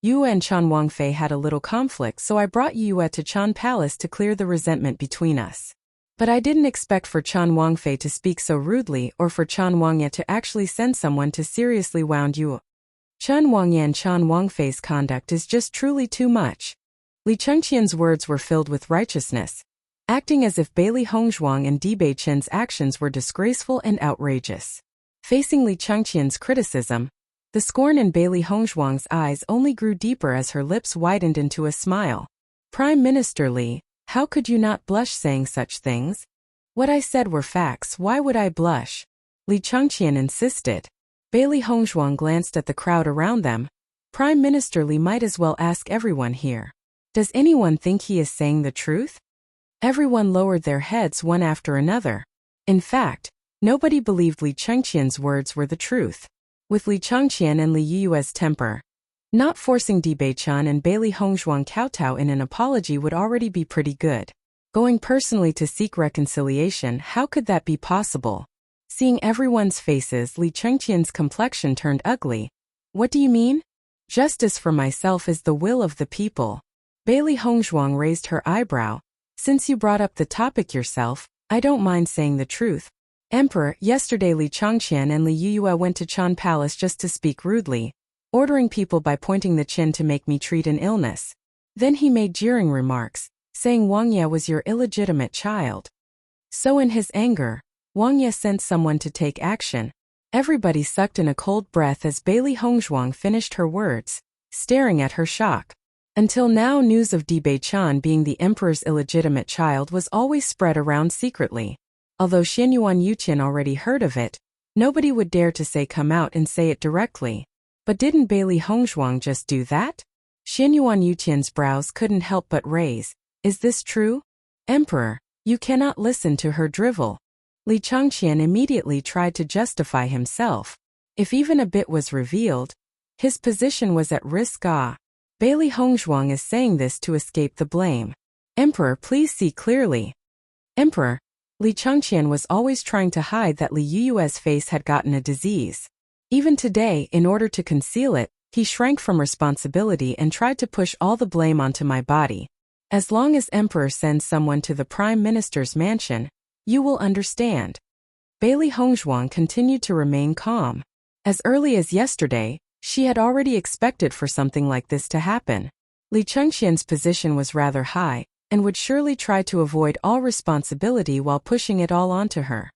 Yue and Chen Wangfei had a little conflict, so I brought Yue to Chen Palace to clear the resentment between us. But I didn't expect for Chen Wangfei to speak so rudely, or for Chen Wangye to actually send someone to seriously wound Yue. Chen Wangye and Chen Wangfei's conduct is just truly too much. Li Changqian's words were filled with righteousness, acting as if Bailey Hongzhuang and Bewitching's actions were disgraceful and outrageous. Facing Li Changqian's criticism, the scorn in Bailey Hongzhuang's eyes only grew deeper as her lips widened into a smile. Prime Minister Li, how could you not blush saying such things? What I said were facts, why would I blush? Li Changqian insisted. Bailey Hongzhuang glanced at the crowd around them. Prime Minister Li might as well ask everyone here. Does anyone think he is saying the truth? Everyone lowered their heads one after another. In fact, nobody believed Li Changqian's words were the truth. With Li Changqian and Li Yue's temper, not forcing Bewitching and Bailey Hongzhuang kowtow in an apology would already be pretty good. Going personally to seek reconciliation, how could that be possible? Seeing everyone's faces, Li Changqian's complexion turned ugly. What do you mean? Justice for myself is the will of the people. Bailey Hongzhuang raised her eyebrow. Since you brought up the topic yourself, I don't mind saying the truth. Emperor, yesterday Li Changqian and Li Yue went to Chen Palace just to speak rudely, ordering people by pointing the chin to make me treat an illness. Then he made jeering remarks, saying Wangye was your illegitimate child. So in his anger, Wangye sent someone to take action. Everybody sucked in a cold breath as Bailey Hongzhuang finished her words, staring at her shock. Until now, news of Bewitching being the emperor's illegitimate child was always spread around secretly. Although Xinyuan Yutian already heard of it, nobody would dare to say come out and say it directly. But didn't Bailey Hongzhuang just do that? Xinyuan Yutian's brows couldn't help but raise. Is this true? Emperor, you cannot listen to her drivel. Li Changqian immediately tried to justify himself. If even a bit was revealed, his position was at risk. Bailey Hongzhuang is saying this to escape the blame. Emperor, please see clearly. Emperor, Li Changqian was always trying to hide that Li Yue's face had gotten a disease. Even today, in order to conceal it, he shrank from responsibility and tried to push all the blame onto my body. As long as Emperor sends someone to the Prime Minister's mansion, you will understand. Bailey Hongzhuang continued to remain calm. As early as yesterday, she had already expected for something like this to happen. Li Changqian's position was rather high, and would surely try to avoid all responsibility while pushing it all onto her.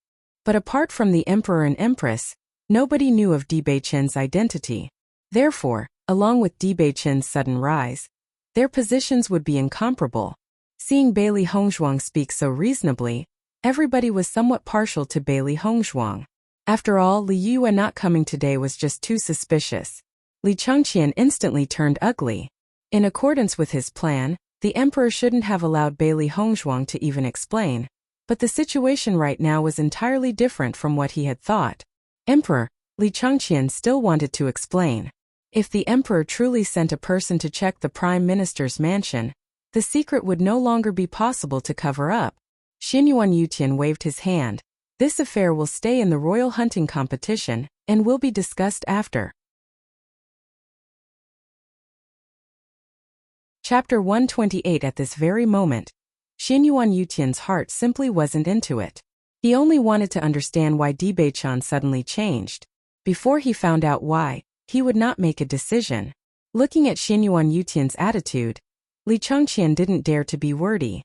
But apart from the Emperor and Empress, nobody knew of Bewitching's identity. Therefore, along with Bewitching's sudden rise, their positions would be incomparable. Seeing Bailey Hongzhuang speak so reasonably, everybody was somewhat partial to Bailey Hongzhuang. After all, Li Yue not coming today was just too suspicious. Li Changqian instantly turned ugly. In accordance with his plan, the Emperor shouldn't have allowed Bailey Hongzhuang to even explain, but the situation right now was entirely different from what he had thought. Emperor, Li Changqian still wanted to explain. If the Emperor truly sent a person to check the Prime Minister's mansion, the secret would no longer be possible to cover up. Xinyuan Yutian waved his hand. This affair will stay in the royal hunting competition, and will be discussed after. Chapter 128. At this very moment, Xinyuan Yutian's heart simply wasn't into it. He only wanted to understand why Bewitching suddenly changed. Before he found out why, he would not make a decision. Looking at Xinyuan Yutian's attitude, Li Changqian didn't dare to be wordy.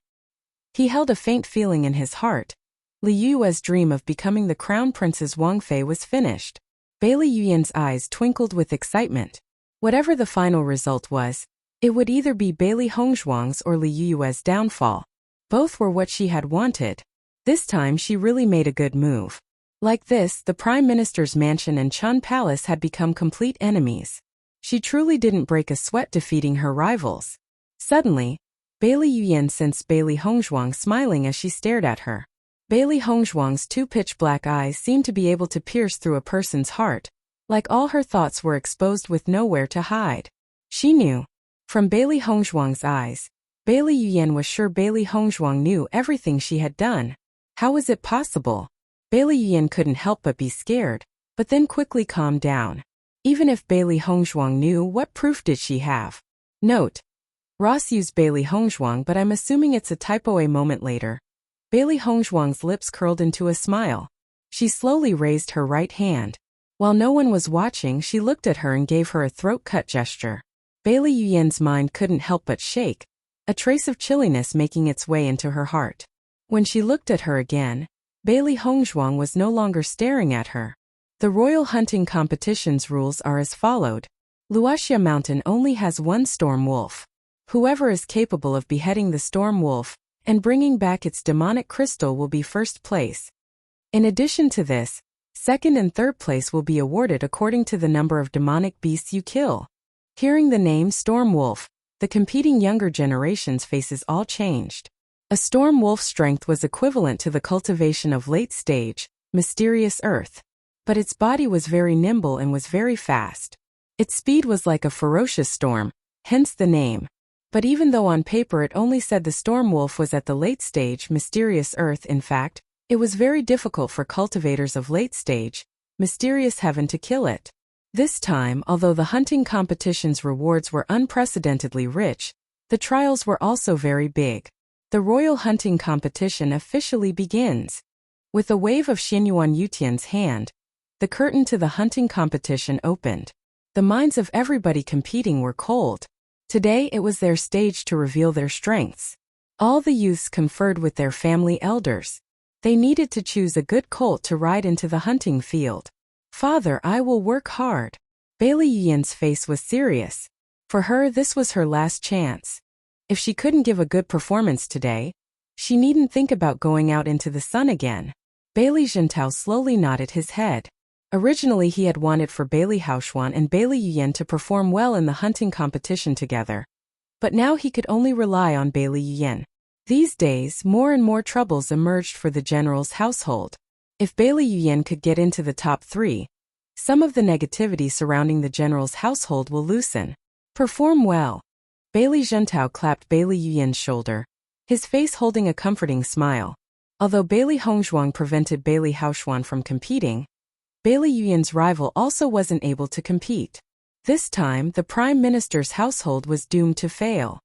He held a faint feeling in his heart. Li Yue's dream of becoming the crown princess Wang Fei was finished. Bailey Yuyan's eyes twinkled with excitement. Whatever the final result was, it would either be Bailey Hongzhuang's or Li Yue's downfall. Both were what she had wanted. This time she really made a good move. Like this, the Prime Minister's mansion and Chun Palace had become complete enemies. She truly didn't break a sweat defeating her rivals. Suddenly, Bailey Yuyan sensed Bailey Hongzhuang smiling as she stared at her. Bailey Hongzhuang's two pitch-black eyes seemed to be able to pierce through a person's heart, like all her thoughts were exposed with nowhere to hide. She knew. From Bailey Hongzhuang's eyes, Bailey Yuyan was sure Bailey Hongzhuang knew everything she had done. How was it possible? Bailey Yuyan couldn't help but be scared, but then quickly calmed down. Even if Bailey Hongzhuang knew, what proof did she have? Note: Ross used Bailey Hongzhuang, but I'm assuming it's a typo. A moment later, Bailey Hongzhuang's lips curled into a smile. She slowly raised her right hand. While no one was watching, she looked at her and gave her a throat-cut gesture. Bailey Yuyan's mind couldn't help but shake, a trace of chilliness making its way into her heart. When she looked at her again, Bailey Hongzhuang was no longer staring at her. The royal hunting competition's rules are as followed. Wuxia Mountain only has one storm wolf. Whoever is capable of beheading the storm wolf and bringing back its demonic crystal will be first place. In addition to this, second and third place will be awarded according to the number of demonic beasts you kill. Hearing the name Storm Wolf, the competing younger generation's faces all changed. A storm wolf's strength was equivalent to the cultivation of late-stage, mysterious earth. But its body was very nimble and was very fast. Its speed was like a ferocious storm, hence the name. But even though on paper it only said the storm wolf was at the late-stage, mysterious earth, in fact, it was very difficult for cultivators of late-stage, mysterious heaven to kill it. This time, although the hunting competition's rewards were unprecedentedly rich, the trials were also very big. The royal hunting competition officially begins. With a wave of Xinyuan Yutian's hand, the curtain to the hunting competition opened. The minds of everybody competing were cold. Today it was their stage to reveal their strengths. All the youths conferred with their family elders. They needed to choose a good colt to ride into the hunting field. Father, I will work hard. Bailey Yuyan's face was serious. For her, this was her last chance. If she couldn't give a good performance today, she needn't think about going out into the sun again. Bailey Zhentao slowly nodded his head. Originally he had wanted for Bailey Haoxuan and Bailey Yuyan to perform well in the hunting competition together. But now he could only rely on Bailey Yuyan. These days, more and more troubles emerged for the general's household. If Bailey Yuyan could get into the top 3, some of the negativity surrounding the general's household will loosen. Perform well. Bailey Zhentao clapped Bailey Yuyan's shoulder, his face holding a comforting smile. Although Bailey Hongzhuang prevented Bailey Haoxuan from competing, Bailey Yuyan's rival also wasn't able to compete. This time, the Prime Minister's household was doomed to fail.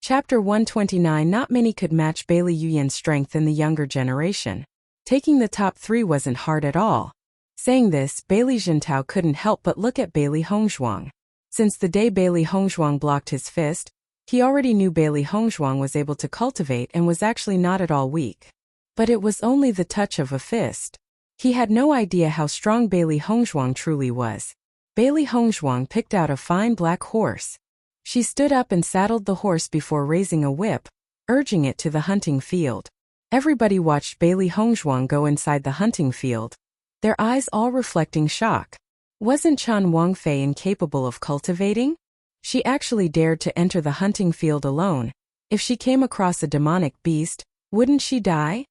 Chapter 129. Not many could match Bailey Yuyan's strength in the younger generation. Taking the top 3 wasn't hard at all. Saying this, Bailey Zhentao couldn't help but look at Bailey Hongzhuang. Since the day Bailey Hongzhuang blocked his fist, he already knew Bailey Hongzhuang was able to cultivate and was actually not at all weak. But it was only the touch of a fist. He had no idea how strong Bailey Hongzhuang truly was. Bailey Hongzhuang picked out a fine black horse. She stood up and saddled the horse before raising a whip, urging it to the hunting field. Everybody watched Bailey Hongzhuang go inside the hunting field, their eyes all reflecting shock. Wasn't Chen Wangfei incapable of cultivating? She actually dared to enter the hunting field alone. If she came across a demonic beast, wouldn't she die?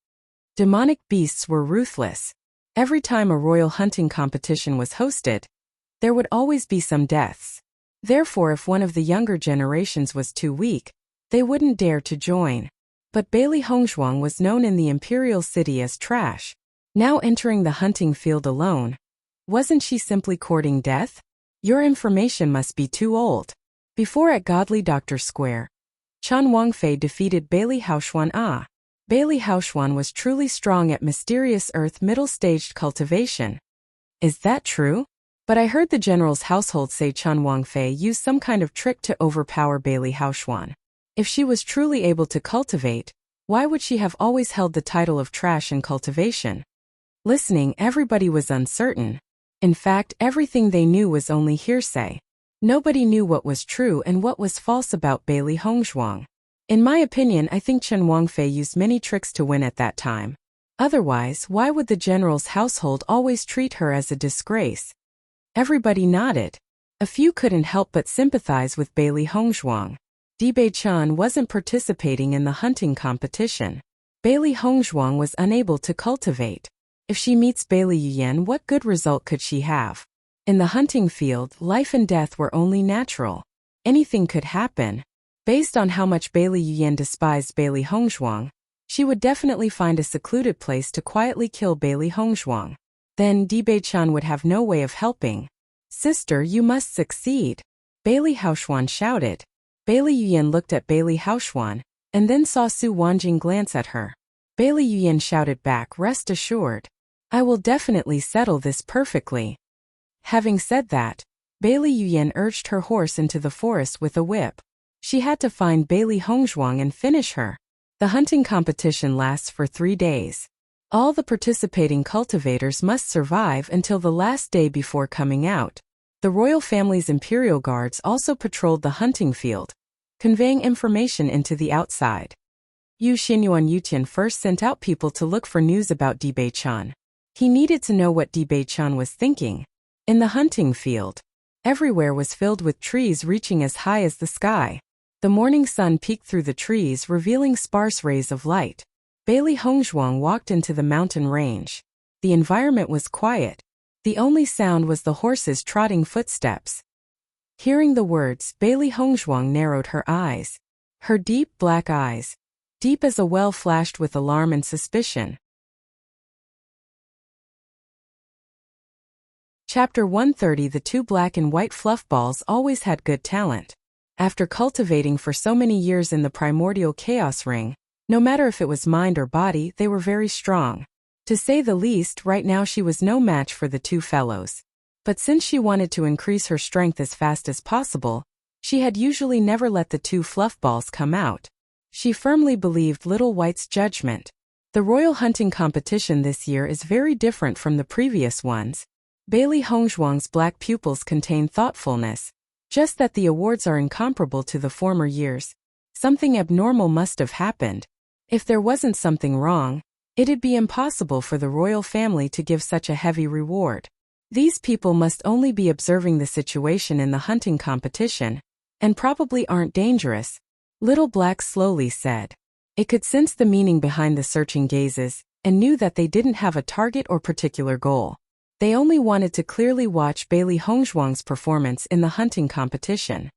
Demonic beasts were ruthless. Every time a royal hunting competition was hosted, there would always be some deaths. Therefore, if one of the younger generations was too weak, they wouldn't dare to join. But Bailey Hongzhuang was known in the imperial city as trash. Now entering the hunting field alone, wasn't she simply courting death? Your information must be too old. Before at Godly Doctor Square, Chen Wangfei defeated Bailey Haoxuan. Bailey Haoxuan was truly strong at mysterious earth middle-staged cultivation. Is that true? But I heard the general's household say Chen Wangfei used some kind of trick to overpower Bailey Haoxuan. If she was truly able to cultivate, why would she have always held the title of trash in cultivation? Listening, everybody was uncertain. In fact, everything they knew was only hearsay. Nobody knew what was true and what was false about Bailey Hongzhuang. In my opinion, I think Chen Wangfei used many tricks to win at that time. Otherwise, why would the general's household always treat her as a disgrace? Everybody nodded. A few couldn't help but sympathize with Bailey Hongzhuang. Bewitching wasn't participating in the hunting competition. Bailey Hongzhuang was unable to cultivate. If she meets Bailey Yuyan, what good result could she have? In the hunting field, life and death were only natural. Anything could happen. Based on how much Bailey Yuyan despised Bailey Hongzhuang, she would definitely find a secluded place to quietly kill Bailey Hongzhuang. Then Bewitching would have no way of helping. Sister, you must succeed. Bailey Haoxuan shouted. Bailey Yuyan looked at Bailey Haoxuan, and then saw Su Wanjing glance at her. Bailey Yuyan shouted back, rest assured. I will definitely settle this perfectly. Having said that, Bailey Yuyan urged her horse into the forest with a whip. She had to find Bailey Hongzhuang and finish her. The hunting competition lasts for 3 days. All the participating cultivators must survive until the last day before coming out. The royal family's imperial guards also patrolled the hunting field, conveying information into the outside. Yu Xinyuan Yutian first sent out people to look for news about Bewitching. He needed to know what Bewitching was thinking. In the hunting field, everywhere was filled with trees reaching as high as the sky. The morning sun peeked through the trees, revealing sparse rays of light. Bailey Hongzhuang walked into the mountain range. The environment was quiet. The only sound was the horse's trotting footsteps. Hearing the words, Bailey Hongzhuang narrowed her eyes. Her deep black eyes, deep as a well, flashed with alarm and suspicion. Chapter 130. The 2 black and white fluff balls always had good talent. After cultivating for so many years in the primordial chaos ring, no matter if it was mind or body, they were very strong. To say the least, right now she was no match for the 2 fellows. But since she wanted to increase her strength as fast as possible, she had usually never let the 2 fluff balls come out. She firmly believed Little White's judgment. The royal hunting competition this year is very different from the previous ones. Bailey Hongzhuang's black pupils contain thoughtfulness. Just that the awards are incomparable to the former years. Something abnormal must have happened. If there wasn't something wrong, it'd be impossible for the royal family to give such a heavy reward. These people must only be observing the situation in the hunting competition, And probably aren't dangerous, Little Black slowly said. It could sense the meaning behind the searching gazes, and knew that they didn't have a target or particular goal. They only wanted to clearly watch Bailey Hongzhuang's performance in the hunting competition.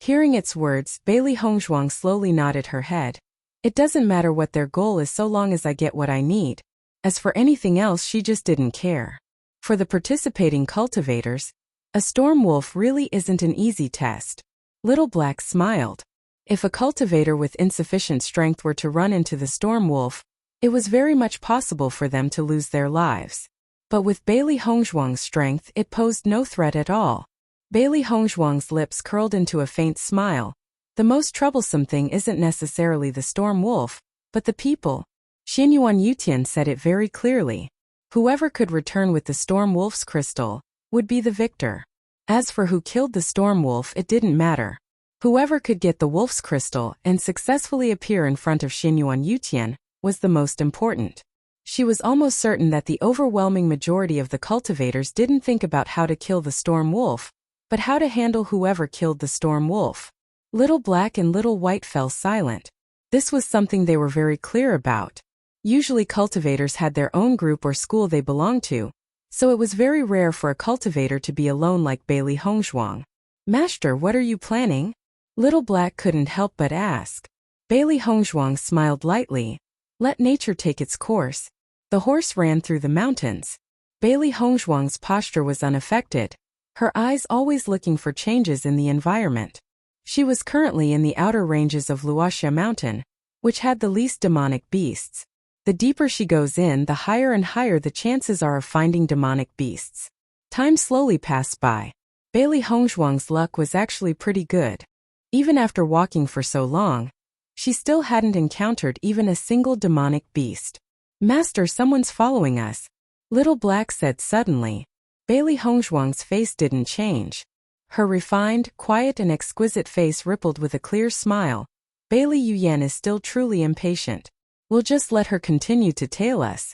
Hearing its words, Bailey Hongzhuang slowly nodded her head. It doesn't matter what their goal is so long as I get what I need. As for anything else, she just didn't care. For the participating cultivators, a storm wolf really isn't an easy test. Little Black smiled. If a cultivator with insufficient strength were to run into the storm wolf, it was very much possible for them to lose their lives. But with Bailey Hongzhuang's strength, it posed no threat at all. Bailey Hongzhuang's lips curled into a faint smile. The most troublesome thing isn't necessarily the storm wolf, but the people. Xinyuan Yutian said it very clearly. Whoever could return with the storm wolf's crystal would be the victor. As for who killed the storm wolf, it didn't matter. Whoever could get the wolf's crystal and successfully appear in front of Xinyuan Yutian was the most important. She was almost certain that the overwhelming majority of the cultivators didn't think about how to kill the storm wolf, but how to handle whoever killed the storm wolf. Little Black and Little White fell silent. This was something they were very clear about. Usually cultivators had their own group or school they belonged to, so it was very rare for a cultivator to be alone like Bailey Hongzhuang. Master, what are you planning? Little Black couldn't help but ask. Bailey Hongzhuang smiled lightly. Let nature take its course. The horse ran through the mountains. Bailey Hongzhuang's posture was unaffected, her eyes always looking for changes in the environment. She was currently in the outer ranges of Wuxia Mountain, which had the least demonic beasts. The deeper she goes in, the higher and higher the chances are of finding demonic beasts. Time slowly passed by. Bailey Hongzhuang's luck was actually pretty good. Even after walking for so long, she still hadn't encountered even a single demonic beast. Master, someone's following us, Little Black said suddenly. Bailey Hongzhuang's face didn't change. Her refined, quiet and exquisite face rippled with a clear smile. Bailey Yuyan is still truly impatient. We'll just let her continue to tail us.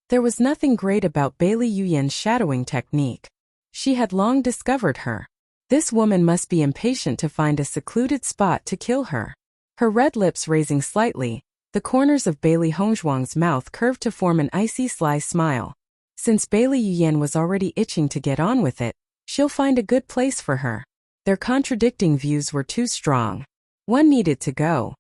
There was nothing great about Bailey Yuyan's shadowing technique. She had long discovered her. This woman must be impatient to find a secluded spot to kill her. Her red lips raising slightly, the corners of Bailey Hongzhuang's mouth curved to form an icy sly smile. Since Bailey Yuyan was already itching to get on with it, she'll find a good place for her. Their contradicting views were too strong. One needed to go.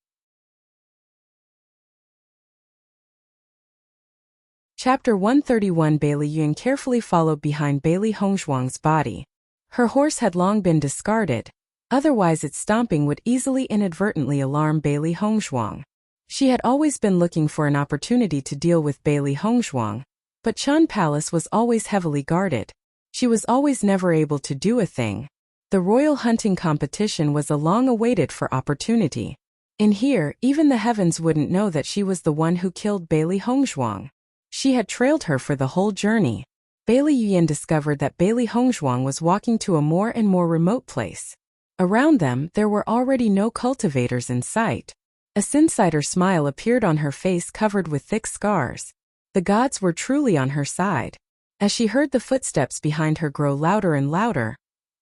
Chapter 131. Bailey Yuan carefully followed behind Bailey Hongzhuang's body. Her horse had long been discarded, otherwise its stomping would easily inadvertently alarm Bailey Hongzhuang. She had always been looking for an opportunity to deal with Bailey Hongzhuang, but Chun Palace was always heavily guarded. She was always never able to do a thing. The royal hunting competition was a long-awaited for opportunity. In here, even the heavens wouldn't know that she was the one who killed Bailey Hongzhuang. She had trailed her for the whole journey. Bailey Yuyan discovered that Bailey Hongzhuang was walking to a more and more remote place. Around them, there were already no cultivators in sight. A sinsider smile appeared on her face covered with thick scars. The gods were truly on her side. As she heard the footsteps behind her grow louder and louder,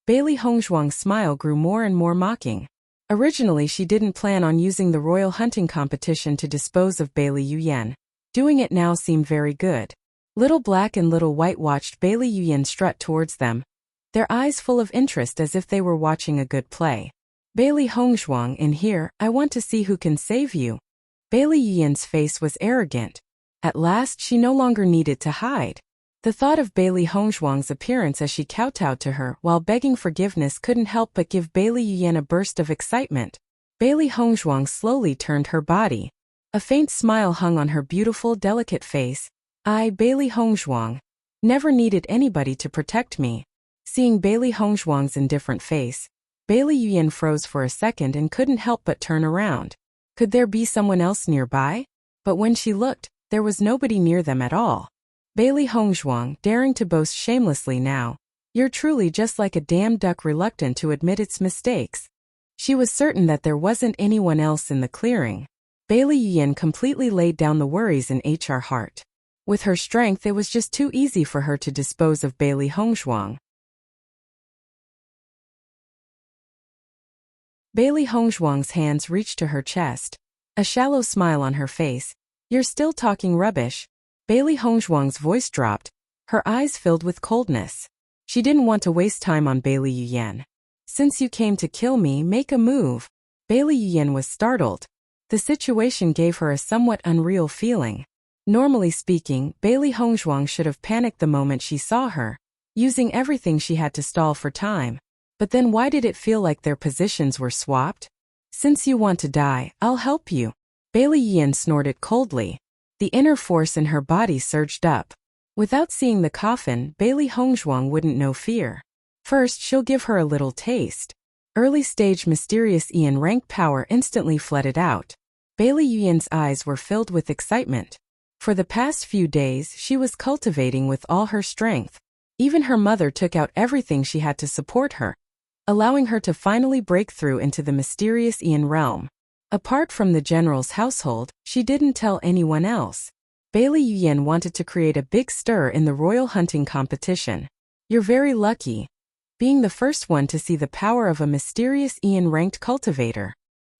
Bailey Hongzhuang's smile grew more and more mocking. Originally she didn't plan on using the royal hunting competition to dispose of Bailey Yuyan. Doing it now seemed very good. Little Black and Little White watched Bailey Yuyan strut towards them, their eyes full of interest as if they were watching a good play. Bailey Hongzhuang, in here, I want to see who can save you. Bailey Yuyan's face was arrogant. At last she no longer needed to hide. The thought of Bailey Hongzhuang's appearance as she kowtowed to her while begging forgiveness couldn't help but give Bailey Yuyan a burst of excitement. Bailey Hongzhuang slowly turned her body. A faint smile hung on her beautiful, delicate face. I, Bailey Hongzhuang, never needed anybody to protect me. Seeing Bailey Hongzhuang's indifferent face, Bailey Yuyan froze for a second and couldn't help but turn around. Could there be someone else nearby? But when she looked, there was nobody near them at all. Bailey Hongzhuang, daring to boast shamelessly now. You're truly just like a damn duck reluctant to admit its mistakes. She was certain that there wasn't anyone else in the clearing. Bailey Yuyan completely laid down the worries in her heart. With her strength, it was just too easy for her to dispose of Bailey Hongzhuang. Bailey Hongzhuang's hands reached to her chest. A shallow smile on her face. You're still talking rubbish. Bailey Hongzhuang's voice dropped, her eyes filled with coldness. She didn't want to waste time on Bailey Yuyan. Since you came to kill me, make a move. Bailey Yuyan was startled. The situation gave her a somewhat unreal feeling. Normally speaking, Bailey Hongzhuang should have panicked the moment she saw her, using everything she had to stall for time. But then why did it feel like their positions were swapped? Since you want to die, I'll help you. Bailey Yuyan snorted coldly. The inner force in her body surged up. Without seeing the coffin, Bailey Hongzhuang wouldn't know fear. First, she'll give her a little taste. Early-stage mysterious Ian rank power instantly flooded out. Bailey Yuyan's eyes were filled with excitement. For the past few days, she was cultivating with all her strength. Even her mother took out everything she had to support her, allowing her to finally break through into the mysterious Ian realm. Apart from the general's household, she didn't tell anyone else. Bailey Yuyan wanted to create a big stir in the royal hunting competition. You're very lucky, being the first one to see the power of a mysterious Ian-ranked cultivator.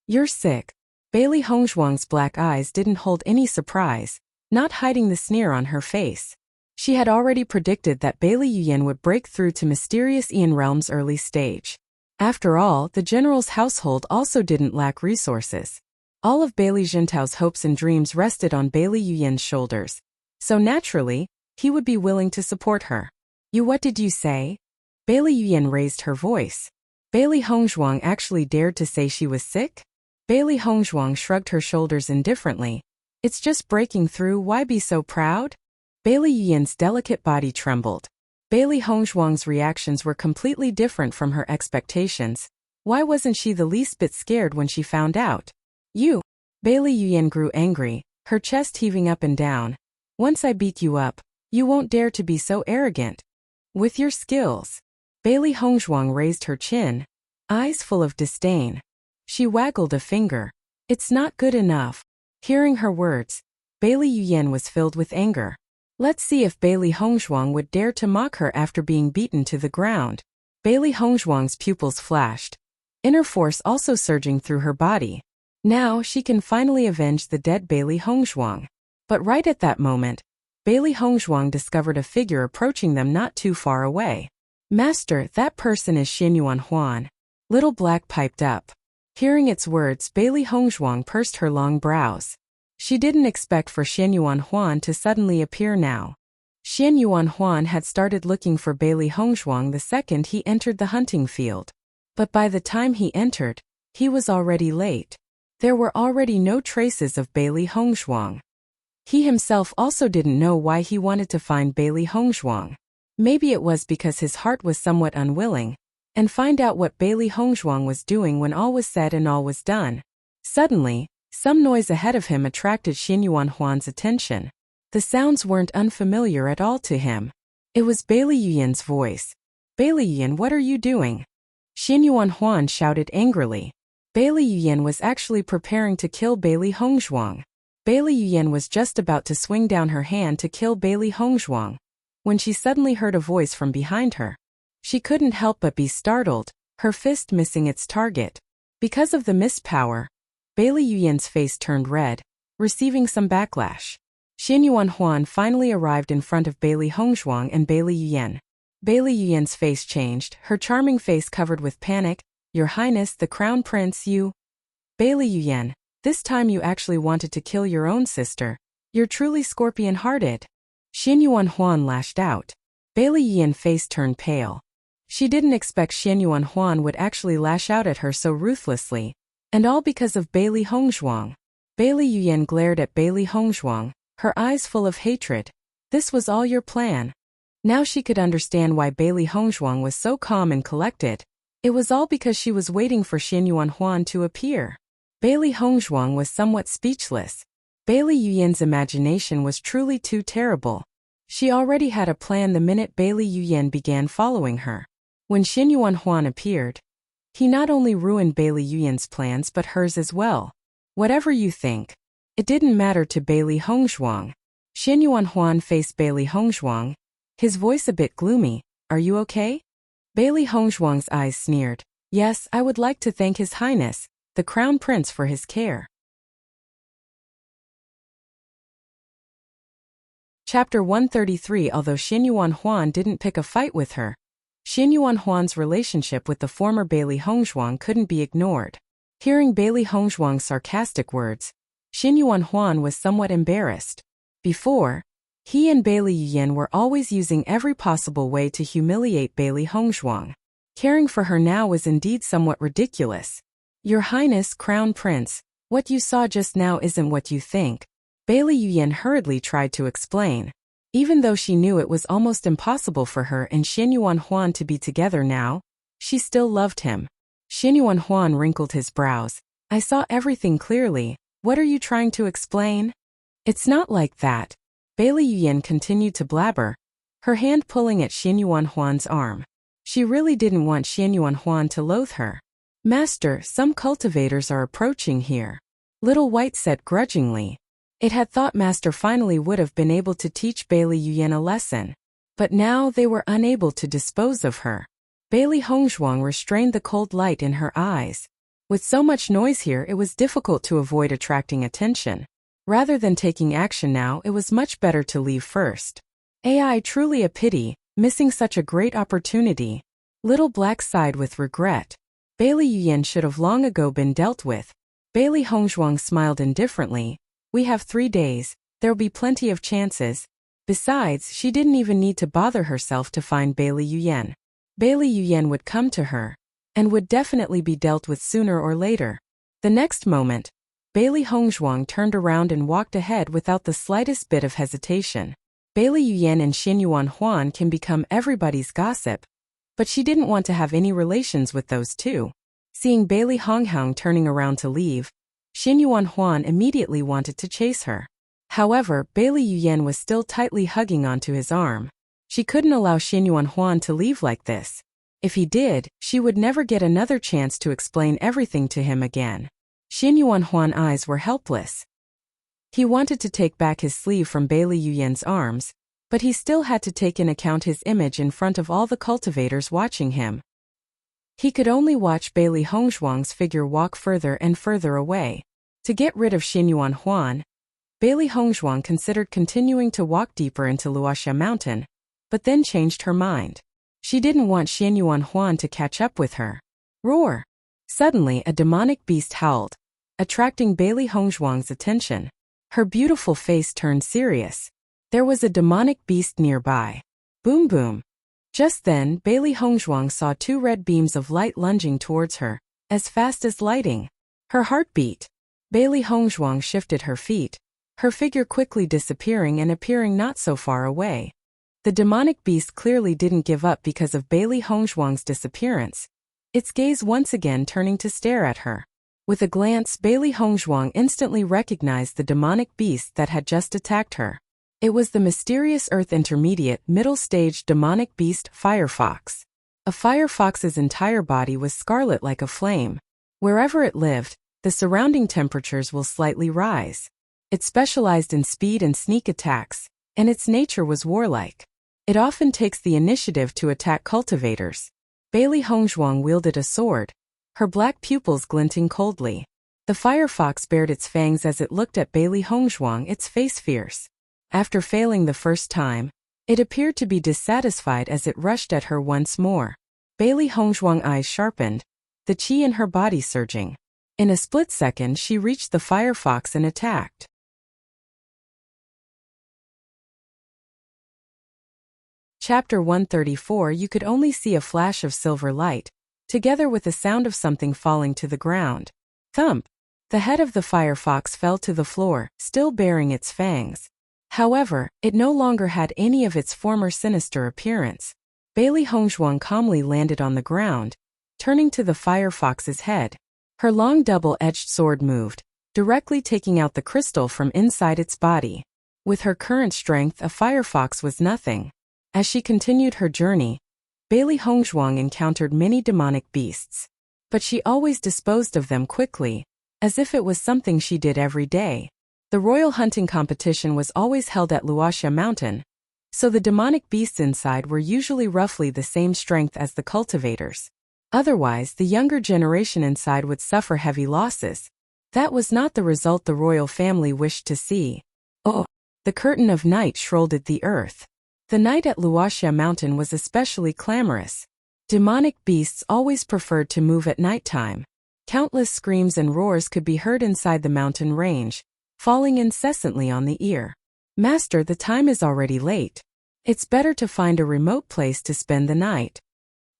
You're sick. Bailey Hongzhuang's black eyes didn't hold any surprise, not hiding the sneer on her face. She had already predicted that Bailey Yuyan would break through to mysterious Ian realm's early stage. After all, the general's household also didn't lack resources. All of Bailey Jintao's hopes and dreams rested on Bailey Yuyan's shoulders. So naturally, he would be willing to support her. What did you say? Bailey Yuyan raised her voice. Bailey Hongzhuang actually dared to say she was sick? Bailey Hongzhuang shrugged her shoulders indifferently. It's just breaking through, why be so proud? Bailey Yuyan's delicate body trembled. Bailey Hongzhuang's reactions were completely different from her expectations. Why wasn't she the least bit scared when she found out? You. Bailey Yuyan grew angry, her chest heaving up and down. Once I beat you up, you won't dare to be so arrogant. With your skills. Bailey Hongzhuang raised her chin, eyes full of disdain. She waggled a finger. It's not good enough. Hearing her words, Bailey Yuyan was filled with anger. Let's see if Bailey Hongzhuang would dare to mock her after being beaten to the ground. Bailey Hongzhuang's pupils flashed, inner force also surging through her body. Now she can finally avenge the dead Bailey Hongzhuang. But right at that moment, Bailey Hongzhuang discovered a figure approaching them not too far away. Master, that person is Xianyuan Huan. Little Black piped up. Hearing its words, Bailey Hongzhuang pursed her long brows. She didn't expect for Xianyuan Huan to suddenly appear now. Xianyuan Huan had started looking for Bailey Hongzhuang the second he entered the hunting field. But by the time he entered, he was already late. There were already no traces of Bailey Hongzhuang. He himself also didn't know why he wanted to find Bailey Hongzhuang. Maybe it was because his heart was somewhat unwilling, and find out what Bailey Hongzhuang was doing when all was said and all was done. Suddenly, some noise ahead of him attracted Xianyuan Huan's attention. The sounds weren't unfamiliar at all to him. It was Bailey Yuyan's voice. Bailey Yuyan, what are you doing? Xianyuan Huan shouted angrily. Bailey Yuyan was actually preparing to kill Bailey Hongzhuang. Bailey Yuyan was just about to swing down her hand to kill Bailey Hongzhuang, when she suddenly heard a voice from behind her. She couldn't help but be startled, her fist missing its target. Because of the missed power, Bailey Yuyan's face turned red, receiving some backlash. Xianyuan Huan finally arrived in front of Bailey Hongzhuang and Bailey Yuyan. Bailey Yuyan's face changed, her charming face covered with panic. Your Highness, the Crown Prince, you... Bailey Yuyan, this time you actually wanted to kill your own sister. You're truly scorpion-hearted. Xianyuan Huan lashed out. Bailey Yuyan's face turned pale. She didn't expect Xianyuan Huan would actually lash out at her so ruthlessly. And all because of Bailey Hongzhuang. Bailey Yuyan glared at Bailey Hongzhuang, her eyes full of hatred. This was all your plan. Now she could understand why Bailey Hongzhuang was so calm and collected. It was all because she was waiting for Xianyuan Huan to appear. Bailey Hongzhuang was somewhat speechless. Bailey Yuyan's imagination was truly too terrible. She already had a plan the minute Bailey Yuyan began following her. When Xianyuan Huan appeared, he not only ruined Bailey Yuyan's plans but hers as well. Whatever you think, it didn't matter to Bailey Hongzhuang. Xianyuan Huan faced Bailey Hongzhuang, his voice a bit gloomy. Are you okay? Bailey Hongzhuang's eyes sneered. Yes, I would like to thank His Highness, the Crown Prince, for his care. Chapter 133. Although Xin Yuanhuan didn't pick a fight with her, Xin Yuanhuan's relationship with the former Bailey Hongzhuang couldn't be ignored. Hearing Bailey Hongzhuang's sarcastic words, Xin Yuanhuan was somewhat embarrassed. Before, he and Bailey Yuyan were always using every possible way to humiliate Bailey Hongzhuang. Caring for her now was indeed somewhat ridiculous. Your Highness, Crown Prince, what you saw just now isn't what you think, Bailey Yuyan hurriedly tried to explain. Even though she knew it was almost impossible for her and Xin Yuanhuan to be together now, she still loved him. Xin Yuanhuan wrinkled his brows. I saw everything clearly. What are you trying to explain? It's not like that. Bailey Yuyan continued to blabber, her hand pulling at Xin Yuanhuan's arm. She really didn't want Xin Yuanhuan to loathe her. Master, some cultivators are approaching here. Little White said grudgingly. It had thought Master finally would have been able to teach Bailey Yuyan a lesson. But now they were unable to dispose of her. Bailey Hongzhuang restrained the cold light in her eyes. With so much noise here, it was difficult to avoid attracting attention. Rather than taking action now, it was much better to leave first. AI, truly a pity, missing such a great opportunity. Little Black sighed with regret. Bailey Yuyan should have long ago been dealt with. Bailey Hongzhuang smiled indifferently. We have 3 days, there'll be plenty of chances. Besides, she didn't even need to bother herself to find Bailey Yuyan. Bailey Yuyan would come to her, and would definitely be dealt with sooner or later. The next moment, Bailey Hongzhuang turned around and walked ahead without the slightest bit of hesitation. Bailey Yuyan and Xin Yuanhuan can become everybody's gossip, but she didn't want to have any relations with those two. Seeing Bailey Hongzhuang turning around to leave, Xin Yuanhuan immediately wanted to chase her. However, Bailey Yuyan was still tightly hugging onto his arm. She couldn't allow Xin Yuanhuan to leave like this. If he did, she would never get another chance to explain everything to him again. Xin Yuanhuan's eyes were helpless. He wanted to take back his sleeve from Bailey Yuyan's arms, but he still had to take in account his image in front of all the cultivators watching him. He could only watch Bailey Hongzhuang's figure walk further and further away. To get rid of Xin Yuanhuan, Bailey Hongzhuang considered continuing to walk deeper into Wuxia Mountain, but then changed her mind. She didn't want Xin Yuanhuan to catch up with her. Roar! Suddenly, a demonic beast howled, attracting Bailey Hongzhuang's attention. Her beautiful face turned serious. There was a demonic beast nearby. Boom boom. Just then, Bailey Hongzhuang saw 2 red beams of light lunging towards her, as fast as lightning. Her heart beat. Bailey Hongzhuang shifted her feet, her figure quickly disappearing and appearing not so far away. The demonic beast clearly didn't give up because of Bailey Hongzhuang's disappearance, its gaze once again turning to stare at her. With a glance, Bailey Hongzhuang instantly recognized the demonic beast that had just attacked her. It was the mysterious Earth Intermediate middle stage demonic beast Firefox. A firefox's entire body was scarlet like a flame. Wherever it lived, the surrounding temperatures will slightly rise. It specialized in speed and sneak attacks, and its nature was warlike. It often takes the initiative to attack cultivators. Bailey Hongzhuang wielded a sword, her black pupils glinting coldly. The firefox bared its fangs as it looked at Bailey Hongzhuang, its face fierce. After failing the first time, it appeared to be dissatisfied as it rushed at her once more. Bailey Hongzhuang's eyes sharpened, the qi in her body surging. In a split second, she reached the firefox and attacked. Chapter 134. You could only see a flash of silver light, together with the sound of something falling to the ground. Thump! The head of the firefox fell to the floor, still bearing its fangs. However, it no longer had any of its former sinister appearance. Bailey Hongzhuang calmly landed on the ground, turning to the firefox's head. Her long double-edged sword moved, directly taking out the crystal from inside its body. With her current strength, a firefox was nothing. As she continued her journey, Bailey Hongzhuang encountered many demonic beasts. But she always disposed of them quickly, as if it was something she did every day. The royal hunting competition was always held at Wuxia Mountain, so the demonic beasts inside were usually roughly the same strength as the cultivators. Otherwise, the younger generation inside would suffer heavy losses. That was not the result the royal family wished to see. Oh! The curtain of night shrouded the earth. The night at Wuxia mountain was especially clamorous. Demonic beasts always preferred to move at nighttime. Countless screams and roars could be heard inside the mountain range, falling incessantly on the ear. Master, the time is already late. It's better to find a remote place to spend the night.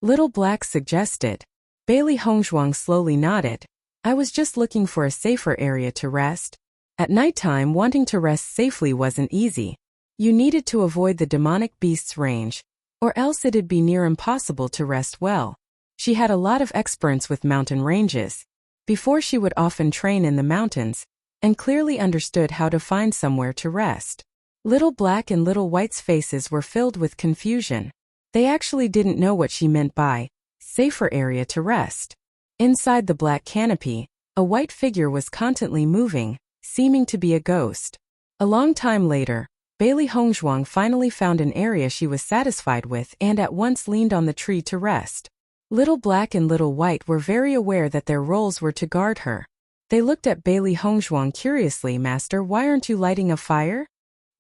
Little Black suggested. Bailey Hongzhuang slowly nodded. I was just looking for a safer area to rest. At nighttime, wanting to rest safely wasn't easy. You needed to avoid the demonic beast's range, or else it'd be near impossible to rest well. She had a lot of experience with mountain ranges. Before, she would often train in the mountains, and clearly understood how to find somewhere to rest. Little Black and Little White's faces were filled with confusion. They actually didn't know what she meant by safer area to rest. Inside the black canopy, a white figure was constantly moving, seeming to be a ghost. A long time later, Bailey Hongzhuang finally found an area she was satisfied with and at once leaned on the tree to rest. Little Black and Little White were very aware that their roles were to guard her. They looked at Bailey Hongzhuang curiously. Master, why aren't you lighting a fire?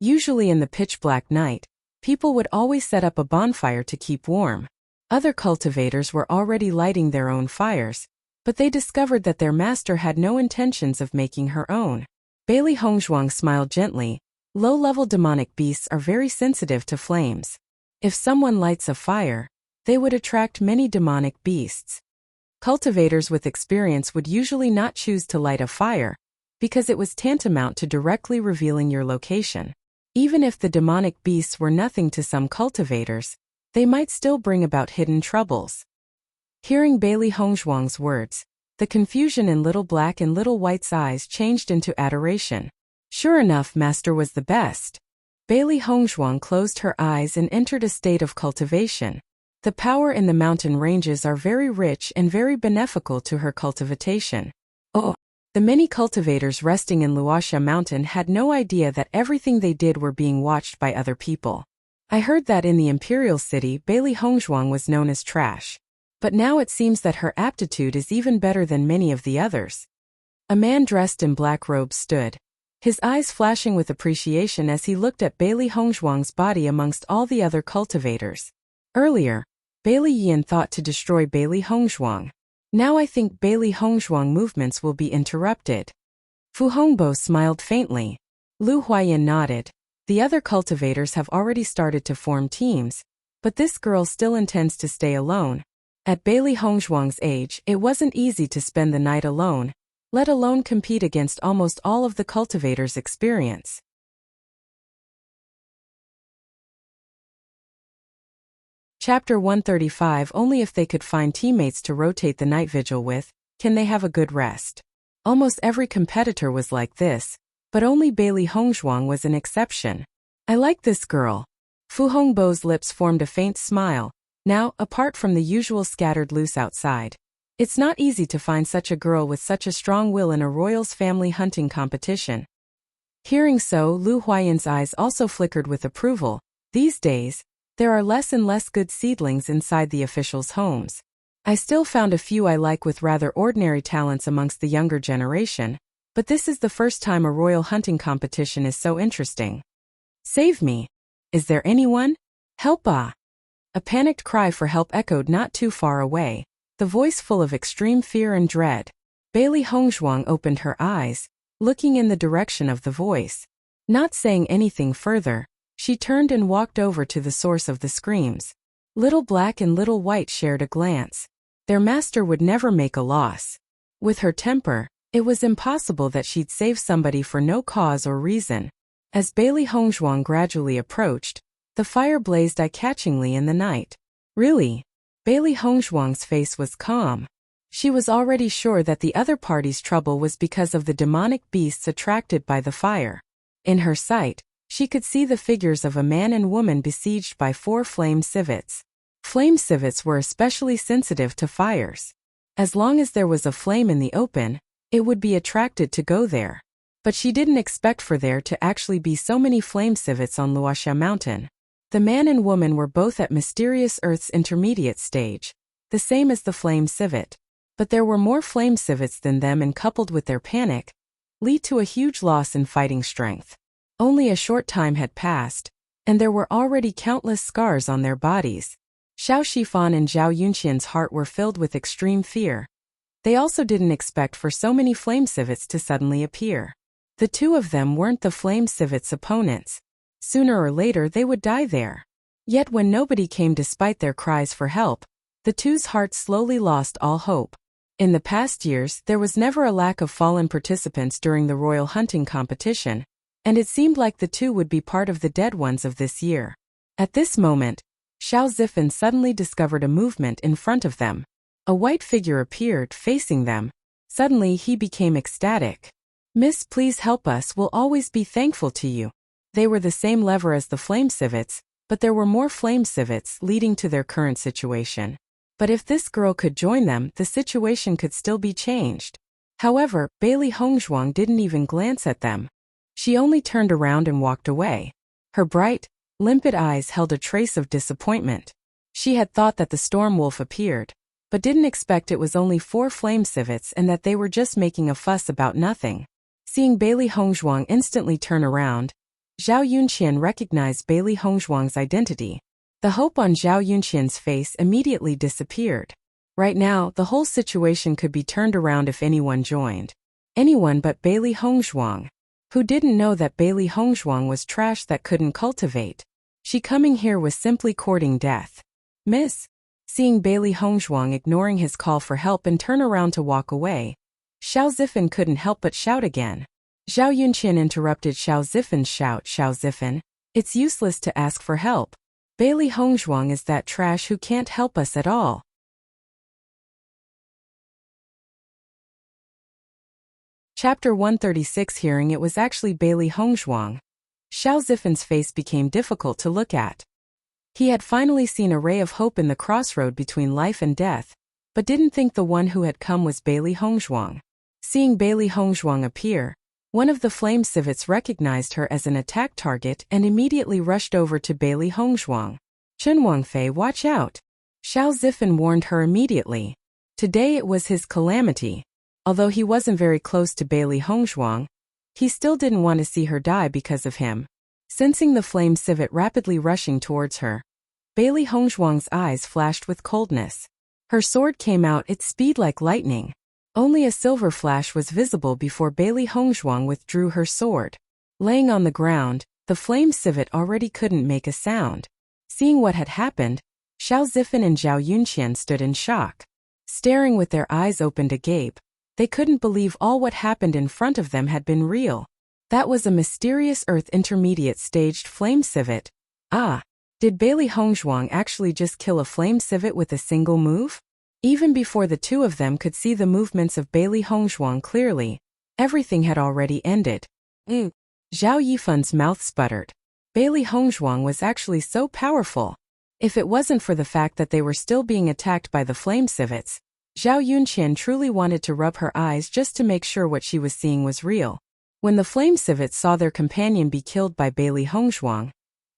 Usually in the pitch-black night, people would always set up a bonfire to keep warm. Other cultivators were already lighting their own fires, but they discovered that their master had no intentions of making her own. Bailey Hongzhuang smiled gently. Low-level demonic beasts are very sensitive to flames. If someone lights a fire, they would attract many demonic beasts. Cultivators with experience would usually not choose to light a fire, because it was tantamount to directly revealing your location. Even if the demonic beasts were nothing to some cultivators, they might still bring about hidden troubles. Hearing Bailey Hongzhuang's words, the confusion in Little Black and Little White's eyes changed into adoration. Sure enough, Master was the best. Bailey Hongzhuang closed her eyes and entered a state of cultivation. The power in the mountain ranges are very rich and very beneficial to her cultivation. Oh! The many cultivators resting in Wuxia mountain had no idea that everything they did were being watched by other people. I heard that in the imperial city, Bailey Hongzhuang was known as trash. But now it seems that her aptitude is even better than many of the others. A man dressed in black robes stood, his eyes flashing with appreciation as he looked at Bailey Hongzhuang's body amongst all the other cultivators. Earlier, Bailey Yan thought to destroy Bailey Hongzhuang. Now I think Bailey Hongzhuang movements will be interrupted. Fu Hongbo smiled faintly. Lu Huayan nodded. The other cultivators have already started to form teams, but this girl still intends to stay alone. At Bailey Hongzhuang's age, it wasn't easy to spend the night alone, let alone compete against almost all of the cultivators' experience. Chapter 135. Only if they could find teammates to rotate the night vigil with, can they have a good rest. Almost every competitor was like this, but only Bailey Hongzhuang was an exception. I like this girl. Fu Hongbo's lips formed a faint smile. Now, apart from the usual scattered loose outside, it's not easy to find such a girl with such a strong will in a royal's family hunting competition. Hearing so, Lu Huayan's eyes also flickered with approval. These days, there are less and less good seedlings inside the officials' homes. I still found a few I like with rather ordinary talents amongst the younger generation, but this is the first time a royal hunting competition is so interesting. Save me! Is there anyone? Help! Ah! A panicked cry for help echoed not too far away, the voice full of extreme fear and dread. Bailey Hongzhuang opened her eyes, looking in the direction of the voice. Not saying anything further, she turned and walked over to the source of the screams. Little Black and Little White shared a glance. Their master would never make a loss. With her temper, it was impossible that she'd save somebody for no cause or reason. As Bailey Hongzhuang gradually approached, the fire blazed eye-catchingly in the night. Really? Bailey Hongzhuang's face was calm. She was already sure that the other party's trouble was because of the demonic beasts attracted by the fire. In her sight, she could see the figures of a man and woman besieged by 4 flame civets. Flame civets were especially sensitive to fires. As long as there was a flame in the open, it would be attracted to go there. But she didn't expect for there to actually be so many flame civets on Wuxia mountain. The man and woman were both at mysterious Earth's intermediate stage. the same as the flame civet. But there were more flame civets than them, and coupled with their panic, lead to a huge loss in fighting strength. Only a short time had passed, and there were already countless scars on their bodies. Xiao Shifan and Zhao Yunqian's heart were filled with extreme fear. They also didn't expect for so many flame civets to suddenly appear. The two of them weren't the flame civets' opponents. Sooner or later they would die there. Yet when nobody came despite their cries for help, the two's hearts slowly lost all hope. In the past years, there was never a lack of fallen participants during the royal hunting competition, and it seemed like the two would be part of the dead ones of this year. At this moment, Xiao Zifan suddenly discovered a movement in front of them. A white figure appeared, facing them. Suddenly he became ecstatic. "Miss, please help us, we'll always be thankful to you." They were the same level as the flame civets, but there were more flame civets, leading to their current situation. But if this girl could join them, the situation could still be changed. However, Bailey Hongzhuang didn't even glance at them. She only turned around and walked away. Her bright, limpid eyes held a trace of disappointment. She had thought that the storm wolf appeared, but didn't expect it was only 4 flame civets and that they were just making a fuss about nothing. Seeing Bailey Hongzhuang instantly turn around, Zhao Yunqian recognized Bailey Hongzhuang's identity. The hope on Zhao Yunqian's face immediately disappeared. Right now, the whole situation could be turned around if anyone joined. Anyone but Bailey Hongzhuang. Who didn't know that Bailey Hongzhuang was trash that couldn't cultivate? She coming here was simply courting death. "Miss." Seeing Bailey Hongzhuang ignoring his call for help and turn around to walk away, Xiao Zifan couldn't help but shout again. Zhao Yunqian interrupted Xiao Zifan's shout. "Xiao Zifan, it's useless to ask for help. Bailey Hongzhuang is that trash who can't help us at all." Chapter 136. Hearing it was actually Bailey Hongzhuang, Xiao Zifan's face became difficult to look at. He had finally seen a ray of hope in the crossroad between life and death, but didn't think the one who had come was Bailey Hongzhuang. Seeing Bailey Hongzhuang appear, one of the flame civets recognized her as an attack target and immediately rushed over to Bailey Hongzhuang. "Chen Wangfei, watch out!" Xiao Zifan warned her immediately. Today it was his calamity. Although he wasn't very close to Bailey Hongzhuang, he still didn't want to see her die because of him. Sensing the flame civet rapidly rushing towards her, Bailey Hongzhuang's eyes flashed with coldness. Her sword came out its speed like lightning. Only a silver flash was visible before Bailey Hongzhuang withdrew her sword. Laying on the ground, the flame civet already couldn't make a sound. Seeing what had happened, Xiao Zifan and Zhao Yunqian stood in shock. Staring with their eyes opened agape, they couldn't believe all what happened in front of them had been real. That was a mysterious Earth Intermediate staged flame civet. Did Bailey Hongzhuang actually just kill a flame civet with a single move? Even before the two of them could see the movements of Bailey Hongzhuang clearly, everything had already ended. Zhao Yifan's mouth sputtered. Bailey Hongzhuang was actually so powerful. If it wasn't for the fact that they were still being attacked by the flame civets, Zhao Yunqian truly wanted to rub her eyes just to make sure what she was seeing was real. When the flame civets saw their companion be killed by Bailey Hongzhuang,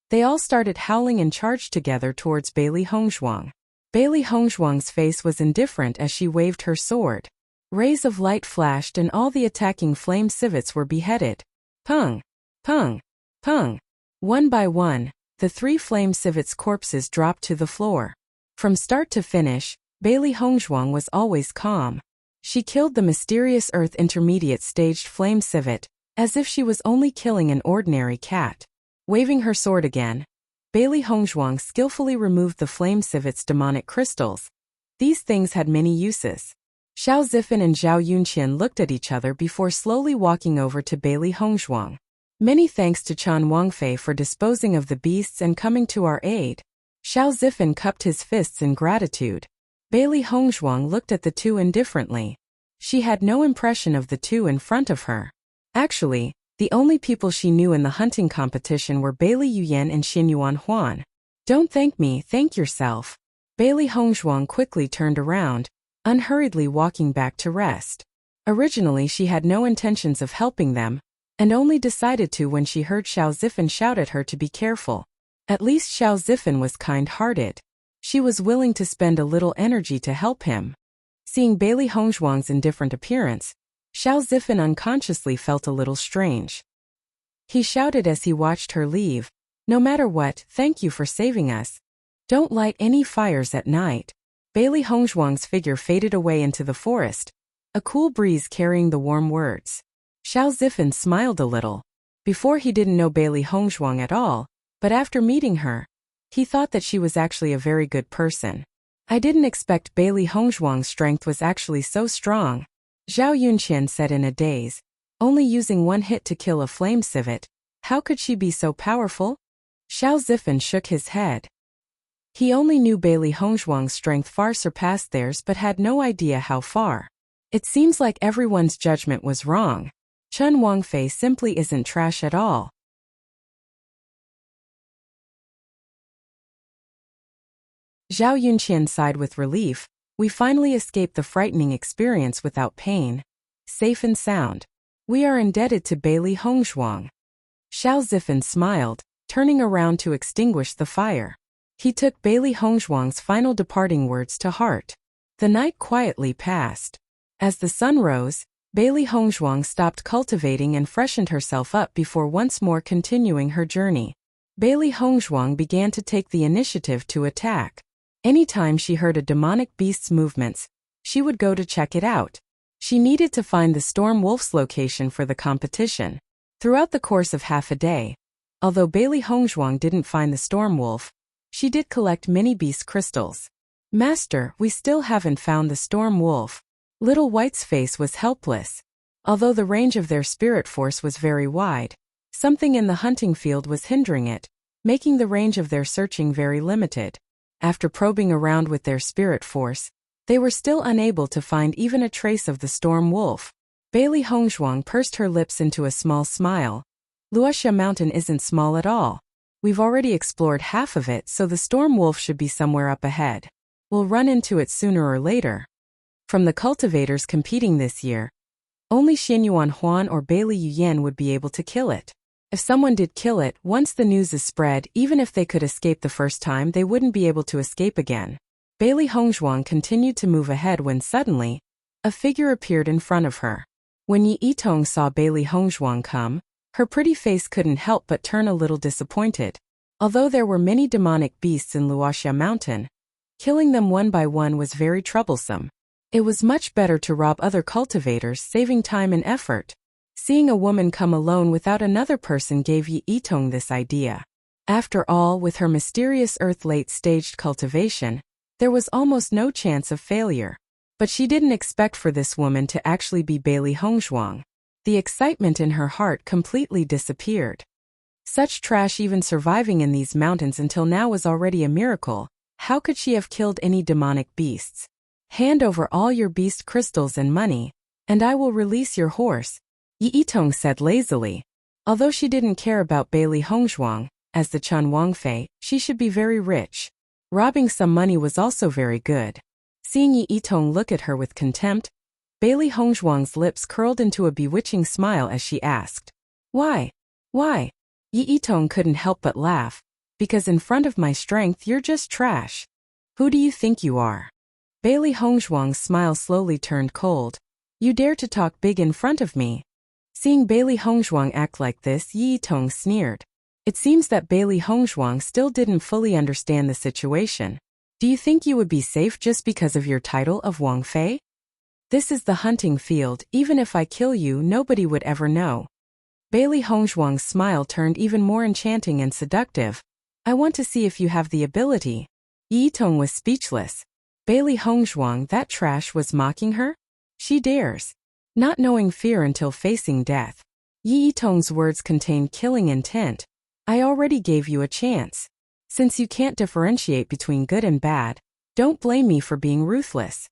they all started howling and charged together towards Bailey Hongzhuang. Bailey Hongzhuang's face was indifferent as she waved her sword. Rays of light flashed and all the attacking flame civets were beheaded. Pung! Pung! Pung! One by one, the 3 flame civets' corpses dropped to the floor. From start to finish, Bailey Hongzhuang was always calm. She killed the mysterious Earth Intermediate staged flame civet, as if she was only killing an ordinary cat. Waving her sword again, Bailey Hongzhuang skillfully removed the flame civet's demonic crystals. These things had many uses. Xiao Zifan and Zhao Yunqian looked at each other before slowly walking over to Bailey Hongzhuang. "Many thanks to Chen Wangfei for disposing of the beasts and coming to our aid." Xiao Zifan cupped his fists in gratitude. Bailey Hongzhuang looked at the two indifferently. She had no impression of the two in front of her. Actually, the only people she knew in the hunting competition were Bailey Yuyan and Xinyuan Huan. "Don't thank me, thank yourself." Bailey Hongzhuang quickly turned around, unhurriedly walking back to rest. Originally she had no intentions of helping them, and only decided to when she heard Xiao Zifan shout at her to be careful. At least Xiao Zifan was kind-hearted. She was willing to spend a little energy to help him. Seeing Bailey Hongzhuang's indifferent appearance, Xiao Zifan unconsciously felt a little strange. He shouted as he watched her leave, "No matter what, thank you for saving us. Don't light any fires at night." Bailey Hongzhuang's figure faded away into the forest, a cool breeze carrying the warm words. Xiao Zifan smiled a little. Before he didn't know Bailey Hongzhuang at all, but after meeting her, he thought that she was actually a very good person. "I didn't expect Bailey Hongzhuang's strength was actually so strong," Zhao Yunqian said in a daze. "Only using one hit to kill a flame civet, how could she be so powerful?" Xiao Zifan shook his head. He only knew Bailey Hongzhuang's strength far surpassed theirs but had no idea how far. It seems like everyone's judgment was wrong. Chen Wangfei simply isn't trash at all. Zhao Yunqian sighed with relief. "We finally escaped the frightening experience without pain. Safe and sound. We are indebted to Bailey Hongzhuang." Xiao Zifan smiled, turning around to extinguish the fire. He took Bailey Hongzhuang's final departing words to heart. The night quietly passed. As the sun rose, Bailey Hongzhuang stopped cultivating and freshened herself up before once more continuing her journey. Bailey Hongzhuang began to take the initiative to attack. Anytime she heard a demonic beast's movements, she would go to check it out. She needed to find the storm wolf's location for the competition. Throughout the course of half a day, although Bailey Hongzhuang didn't find the storm wolf, she did collect mini beast crystals. "Master, we still haven't found the storm wolf." Little White's face was helpless. Although the range of their spirit force was very wide, something in the hunting field was hindering it, making the range of their searching very limited. After probing around with their spirit force, they were still unable to find even a trace of the storm wolf. Bailey Hongzhuang pursed her lips into a small smile. "Wuxia Mountain isn't small at all. We've already explored half of it, so the storm wolf should be somewhere up ahead. We'll run into it sooner or later." From the cultivators competing this year, only Xianyuan Huan or Bailey Yuyan would be able to kill it. If someone did kill it, once the news is spread, even if they could escape the first time, they wouldn't be able to escape again. Bailey Hongzhuang continued to move ahead when suddenly, a figure appeared in front of her. When Yi Yitong saw Bailey Hongzhuang come, her pretty face couldn't help but turn a little disappointed. Although there were many demonic beasts in Wuxia Mountain, killing them one by one was very troublesome. It was much better to rob other cultivators, saving time and effort. Seeing a woman come alone without another person gave Yi Yitong this idea. After all, with her mysterious earth late-staged cultivation, there was almost no chance of failure. But she didn't expect for this woman to actually be Bailey Hongzhuang. The excitement in her heart completely disappeared. Such trash even surviving in these mountains until now was already a miracle. How could she have killed any demonic beasts? "Hand over all your beast crystals and money, and I will release your horse," Yi Yitong said lazily. Although she didn't care about Bailey Hongzhuang, as the Chen Wangfei, she should be very rich. Robbing some money was also very good. Seeing Yi Yitong look at her with contempt, Bailey Hongzhuang's lips curled into a bewitching smile as she asked, "Why? Why?" Yi Yitong couldn't help but laugh. "Because in front of my strength you're just trash. Who do you think you are?" Bailey Hongzhuang's smile slowly turned cold. "You dare to talk big in front of me?" Seeing Bailey Hongzhuang act like this, Yi Yitong sneered. It seems that Bailey Hongzhuang still didn't fully understand the situation. "Do you think you would be safe just because of your title of Wang Fei? This is the hunting field, even if I kill you nobody would ever know." Bailey Hongzhuang's smile turned even more enchanting and seductive. "I want to see if you have the ability." Yi Yitong was speechless. Bailey Hongzhuang, that trash, was mocking her? She dares. Not knowing fear until facing death. Yi Yitong's words contained killing intent. "I already gave you a chance. Since you can't differentiate between good and bad, don't blame me for being ruthless."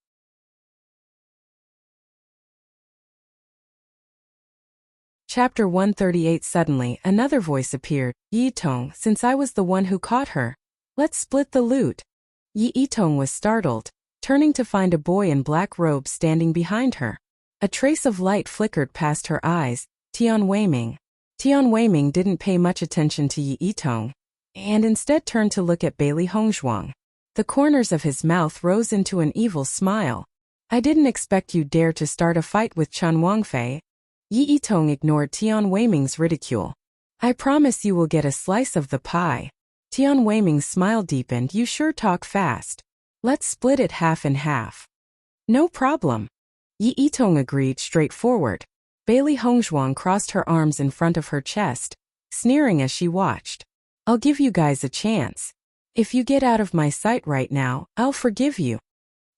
Chapter 138. Suddenly, another voice appeared. "Yi Yitong, since I was the one who caught her, let's split the loot." Yi Yitong was startled, turning to find a boy in black robes standing behind her. A trace of light flickered past her eyes. Tian Weiming. Tian Weiming didn't pay much attention to Yi Yitong, and instead turned to look at Bailey Hongzhuang. The corners of his mouth rose into an evil smile. I didn't expect you'd dare to start a fight with Chen Wangfei. Yi Yitong ignored Tian Weiming's ridicule. I promise you will get a slice of the pie. Tian Weiming's smile deepened. You sure talk fast. Let's split it half and half. No problem. Yi Yitong agreed straightforward. Bailey Hongzhuang crossed her arms in front of her chest, sneering as she watched. I'll give you guys a chance. If you get out of my sight right now, I'll forgive you.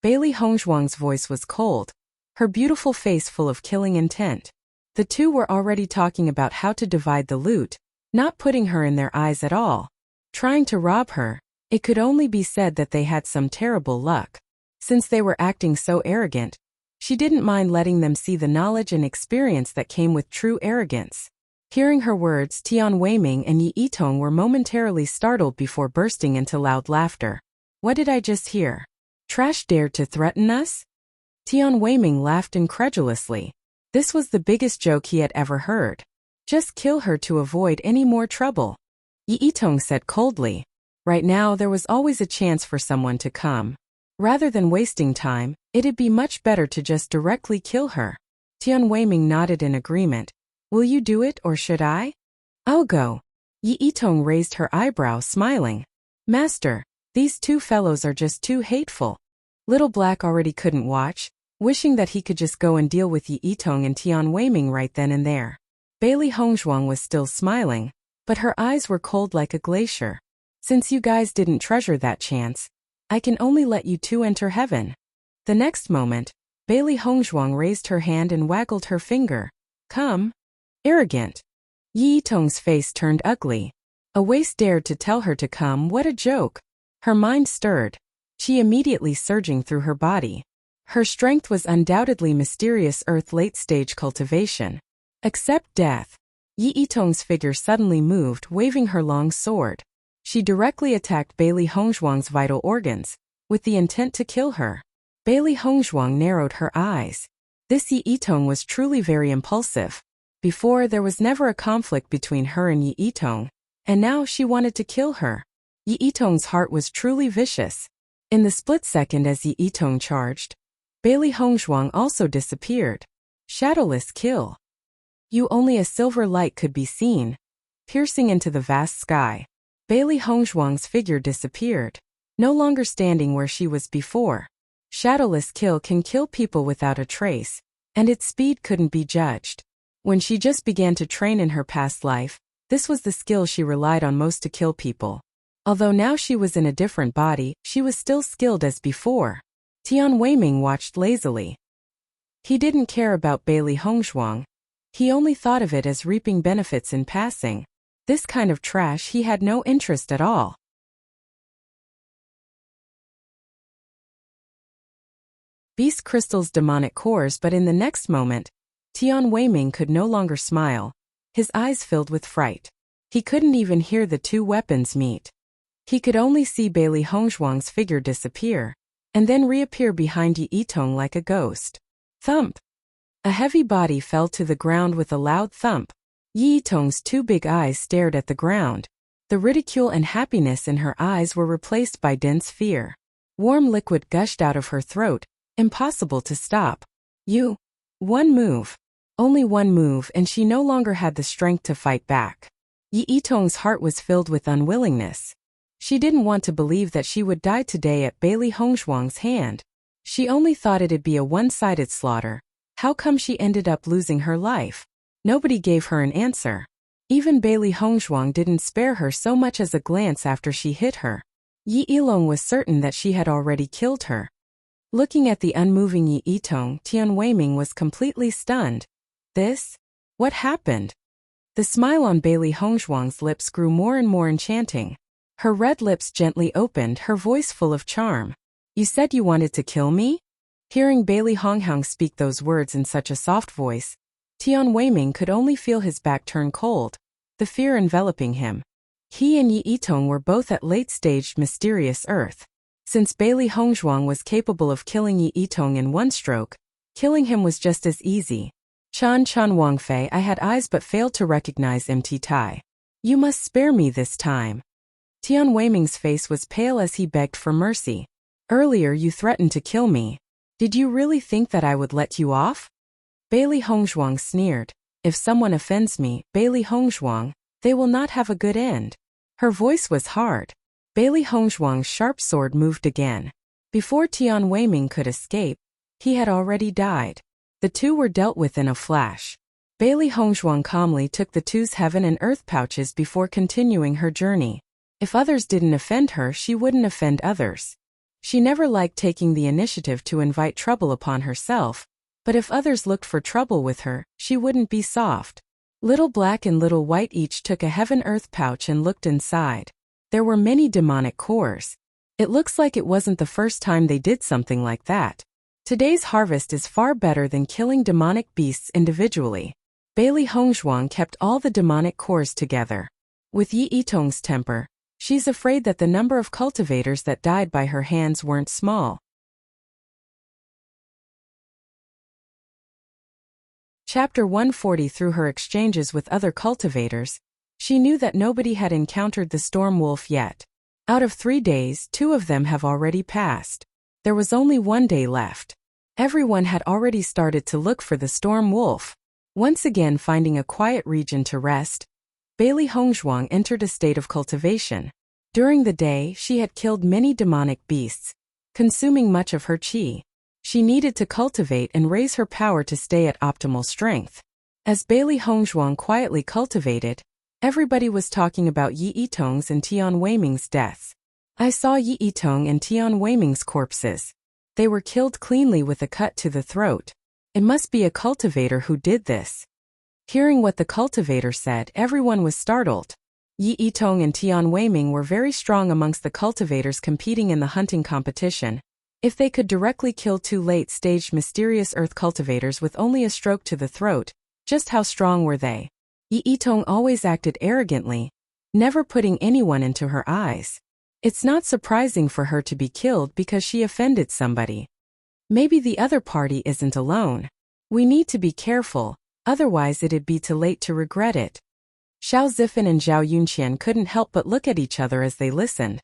Bailey Hongzhuang's voice was cold, her beautiful face full of killing intent. The two were already talking about how to divide the loot, not putting her in their eyes at all. Trying to rob her, it could only be said that they had some terrible luck. Since they were acting so arrogant, she didn't mind letting them see the knowledge and experience that came with true arrogance. Hearing her words, Tian Weiming and Yi Yitong were momentarily startled before bursting into loud laughter. What did I just hear? Trash dared to threaten us? Tian Weiming laughed incredulously. This was the biggest joke he had ever heard. Just kill her to avoid any more trouble. Yi Yitong said coldly. Right now there was always a chance for someone to come. Rather than wasting time, it'd be much better to just directly kill her. Tian Weiming nodded in agreement. Will you do it or should I? I'll go. Yi Yitong raised her eyebrow, smiling. Master, these two fellows are just too hateful. Little Black already couldn't watch, wishing that he could just go and deal with Yi Yitong and Tian Weiming right then and there. Bailey Hongzhuang was still smiling, but her eyes were cold like a glacier. Since you guys didn't treasure that chance, I can only let you two enter heaven. The next moment, Bailey Hongzhuang raised her hand and waggled her finger. Come. Arrogant. Yi Yitong's face turned ugly. A waste dared to tell her to come. What a joke. Her mind stirred, chi immediately surging through her body. Her strength was undoubtedly mysterious earth late-stage cultivation. Accept death. Yi Yitong's figure suddenly moved, waving her long sword. She directly attacked Bailey Hongzhuang's vital organs, with the intent to kill her. Bailey Hongzhuang narrowed her eyes. This Yi Yitong was truly very impulsive. Before, there was never a conflict between her and Yi Yitong, and now she wanted to kill her. Yi Yitong's heart was truly vicious. In the split second as Yi Yitong charged, Bailey Hongzhuang also disappeared. Shadowless kill. Only a silver light could be seen, piercing into the vast sky. Bailey Hongzhuang's figure disappeared, no longer standing where she was before. Shadowless kill can kill people without a trace, and its speed couldn't be judged. When she just began to train in her past life, this was the skill she relied on most to kill people. Although now she was in a different body, she was still skilled as before. Tian Weiming watched lazily. He didn't care about Bailey Hongzhuang. He only thought of it as reaping benefits in passing. This kind of trash he had no interest at all. Beast crystals demonic cores, but in the next moment, Tian Weiming could no longer smile. His eyes filled with fright. He couldn't even hear the two weapons meet. He could only see Bailey Hongzhuang's figure disappear, and then reappear behind Yi Yitong like a ghost. Thump! A heavy body fell to the ground with a loud thump. Yi Yitong's two big eyes stared at the ground. The ridicule and happiness in her eyes were replaced by dense fear. Warm liquid gushed out of her throat, impossible to stop. One move. Only one move, and she no longer had the strength to fight back. Yi Yitong's heart was filled with unwillingness. She didn't want to believe that she would die today at Bailey Hongzhuang's hand. She only thought it'd be a one-sided slaughter. How come she ended up losing her life? Nobody gave her an answer. Even Bailey Hongzhuang didn't spare her so much as a glance after she hit her. Yi Yilong was certain that she had already killed her. Looking at the unmoving Yi Yitong, Tian Weiming was completely stunned. What happened? The smile on Bailey Hongzhuang's lips grew more and more enchanting. Her red lips gently opened, her voice full of charm. You said you wanted to kill me? Hearing Bailey Hongzhuang speak those words in such a soft voice, Tian Weiming could only feel his back turn cold, the fear enveloping him. He and Yi Yitong were both at late-staged mysterious earth. Since Bailey Hongzhuang was capable of killing Yi Yitong in one stroke, killing him was just as easy. Chen Wangfei, I had eyes but failed to recognize MT Tai. You must spare me this time. Tian Weiming's face was pale as he begged for mercy. Earlier you threatened to kill me. Did you really think that I would let you off? Bailey Hongzhuang sneered. If someone offends me, Bailey Hongzhuang, they will not have a good end. Her voice was hard. Bailey Hongzhuang's sharp sword moved again. Before Tian Weiming could escape, he had already died. The two were dealt with in a flash. Bailey Hongzhuang calmly took the two's heaven and earth pouches before continuing her journey. If others didn't offend her, she wouldn't offend others. She never liked taking the initiative to invite trouble upon herself, but if others looked for trouble with her, she wouldn't be soft. Little Black and Little White each took a heaven-earth pouch and looked inside. There were many demonic cores. It looks like it wasn't the first time they did something like that. Today's harvest is far better than killing demonic beasts individually. Bailey Hongzhuang kept all the demonic cores together. With Yi Yitong's temper, she's afraid that the number of cultivators that died by her hands weren't small. Chapter 140. Through her exchanges with other cultivators, she knew that nobody had encountered the storm wolf yet. Out of 3 days, 2 of them have already passed. There was only 1 day left. Everyone had already started to look for the storm wolf. Once again finding a quiet region to rest, Bailey Hongzhuang entered a state of cultivation. During the day, she had killed many demonic beasts, consuming much of her qi. She needed to cultivate and raise her power to stay at optimal strength. As Bailey Hongzhuang quietly cultivated, everybody was talking about Yi Yitong's and Tian Weiming's deaths. I saw Yi Yitong and Tian Weiming's corpses. They were killed cleanly with a cut to the throat. It must be a cultivator who did this. Hearing what the cultivator said, everyone was startled. Yi Yitong and Tian Weiming were very strong amongst the cultivators competing in the hunting competition. If they could directly kill 2 late-stage mysterious earth cultivators with only a stroke to the throat, just how strong were they? Yi Yitong always acted arrogantly, never putting anyone into her eyes. It's not surprising for her to be killed because she offended somebody. Maybe the other party isn't alone. We need to be careful, otherwise it'd be too late to regret it. Xiao Zifan and Zhao Yunqian couldn't help but look at each other as they listened.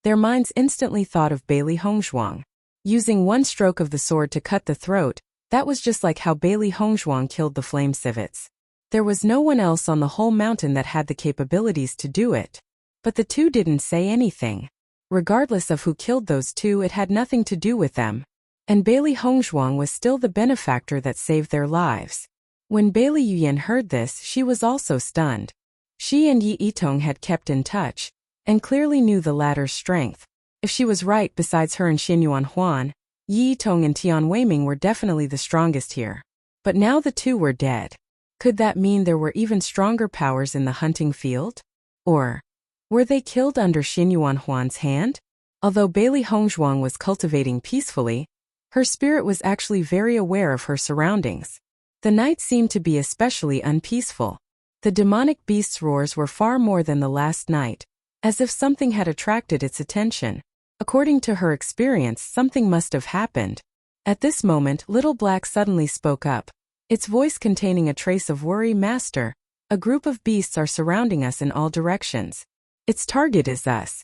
Their minds instantly thought of Bailey Hongzhuang. Using 1 stroke of the sword to cut the throat, that was just like how Bailey Hongzhuang killed the flame civets. There was no one else on the whole mountain that had the capabilities to do it. But the 2 didn't say anything. Regardless of who killed those 2, it had nothing to do with them. And Bailey Hongzhuang was still the benefactor that saved their lives. When Bailey Yuyan heard this, she was also stunned. She and Yi Yitong had kept in touch, and clearly knew the latter's strength. If she was right, besides her and Xinyuan Huan, Yi Yitong and Tian Weiming were definitely the strongest here. But now the 2 were dead. Could that mean there were even stronger powers in the hunting field? Or were they killed under Xinyuan Huan's hand? Although Bailey Hongzhuang was cultivating peacefully, her spirit was actually very aware of her surroundings. The night seemed to be especially unpeaceful. The demonic beast's roars were far more than the last night, as if something had attracted its attention. According to her experience, something must have happened. At this moment, Little Black suddenly spoke up, its voice containing a trace of worry. Master, a group of beasts are surrounding us in all directions. Its target is us.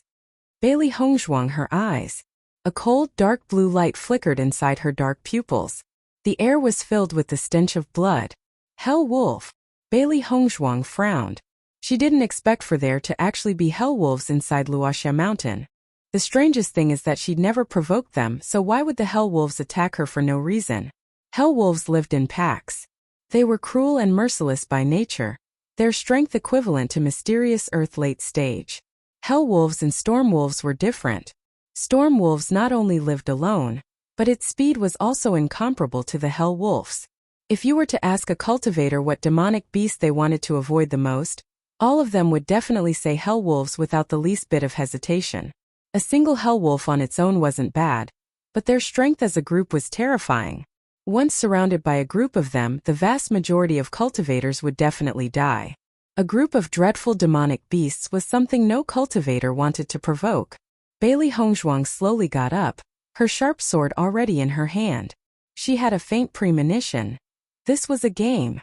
Bailey Hongzhuang, her eyes. A cold, dark blue light flickered inside her dark pupils. The air was filled with the stench of blood. Hell wolf. Bailey Hongzhuang frowned. She didn't expect for there to actually be hell wolves inside Wuxia Mountain. The strangest thing is that she'd never provoked them, so why would the hell wolves attack her for no reason? Hell wolves lived in packs. They were cruel and merciless by nature, their strength equivalent to mysterious earth late stage. Hell wolves and storm wolves were different. Storm wolves not only lived alone, but its speed was also incomparable to the hell wolves. If you were to ask a cultivator what demonic beast they wanted to avoid the most, all of them would definitely say hell wolves without the least bit of hesitation. A single hell wolf on its own wasn't bad, but their strength as a group was terrifying. Once surrounded by a group of them, the vast majority of cultivators would definitely die. A group of dreadful demonic beasts was something no cultivator wanted to provoke. Bailey Hongzhuang slowly got up, her sharp sword already in her hand. She had a faint premonition. This was a game.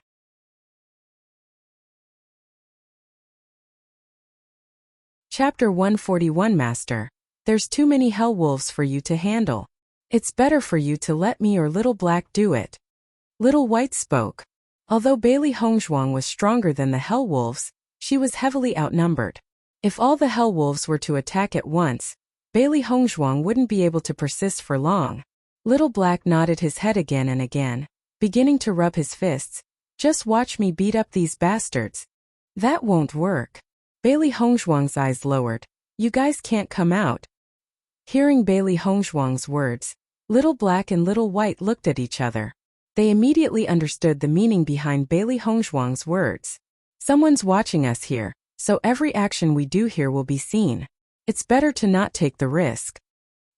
Chapter 141 Master. There's too many hell wolves for you to handle. It's better for you to let me or Little Black do it. Little White spoke. Although Bailey Hongzhuang was stronger than the hell wolves, she was heavily outnumbered. If all the hell wolves were to attack at once, Bailey Hongzhuang wouldn't be able to persist for long. Little Black nodded his head again and again, beginning to rub his fists. Just watch me beat up these bastards. That won't work. Bailey Hongzhuang's eyes lowered. You guys can't come out. Hearing Bailey Hongzhuang's words, Little Black and Little White looked at each other. They immediately understood the meaning behind Bailey Hongzhuang's words. Someone's watching us here, so every action we do here will be seen. It's better to not take the risk.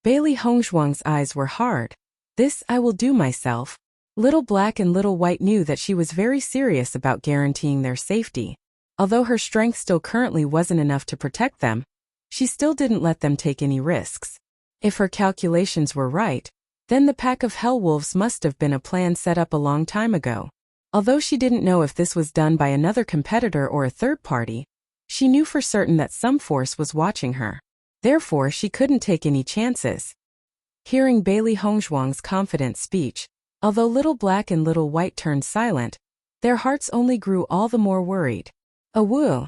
Bailey Hongzhuang's eyes were hard. This I will do myself. Little Black and Little White knew that she was very serious about guaranteeing their safety. Although her strength still currently wasn't enough to protect them, she still didn't let them take any risks. If her calculations were right, then the pack of hell wolves must have been a plan set up a long time ago. Although she didn't know if this was done by another competitor or a third party, she knew for certain that some force was watching her. Therefore, she couldn't take any chances. Hearing Bailey Hongzhuang's confident speech, although Little Black and Little White turned silent, their hearts only grew all the more worried. Awoo!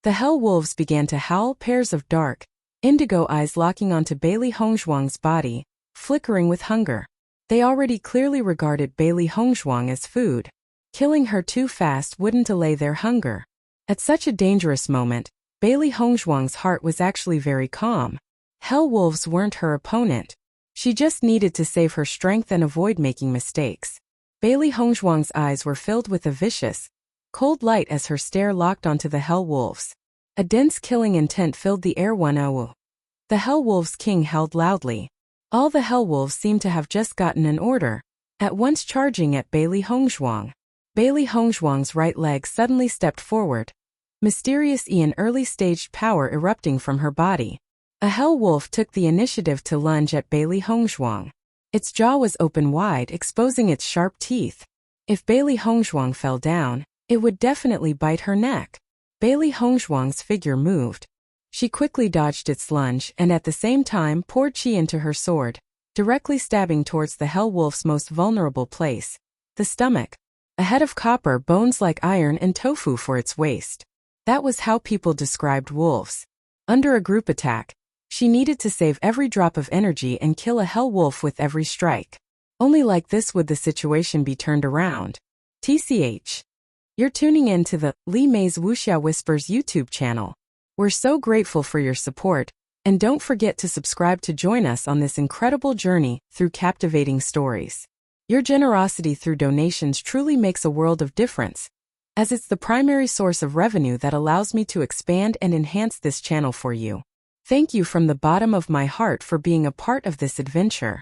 The hell wolves began to howl, pairs of dark, indigo eyes locking onto Bailey Hongzhuang's body, flickering with hunger. They already clearly regarded Bailey Hongzhuang as food. Killing her too fast wouldn't allay their hunger. At such a dangerous moment, Bailey Hongzhuang's heart was actually very calm. Hell wolves weren't her opponent. She just needed to save her strength and avoid making mistakes. Bailey Hongzhuang's eyes were filled with a vicious, cold light as her stare locked onto the hell wolves. A dense killing intent filled the air. The hell wolves' king howled loudly. All the hell wolves seemed to have just gotten an order, at once charging at Bailey Hongzhuang. Bailey Hongzhuang's right leg suddenly stepped forward, mysterious and early-staged power erupting from her body. A hell wolf took the initiative to lunge at Bailey Hongzhuang. Its jaw was open wide, exposing its sharp teeth. If Bailey Hongzhuang fell down, it would definitely bite her neck. Bailey Hongzhuang's figure moved. She quickly dodged its lunge and at the same time poured chi into her sword, directly stabbing towards the hell wolf's most vulnerable place, the stomach. A head of copper, bones like iron, and tofu for its waist. That was how people described wolves. Under a group attack, she needed to save every drop of energy and kill a hell wolf with every strike. Only like this would the situation be turned around. TCH. You're tuning in to the Li Mei's Wuxia Whispers YouTube channel. We're so grateful for your support, and don't forget to subscribe to join us on this incredible journey through captivating stories. Your generosity through donations truly makes a world of difference, as it's the primary source of revenue that allows me to expand and enhance this channel for you. Thank you from the bottom of my heart for being a part of this adventure.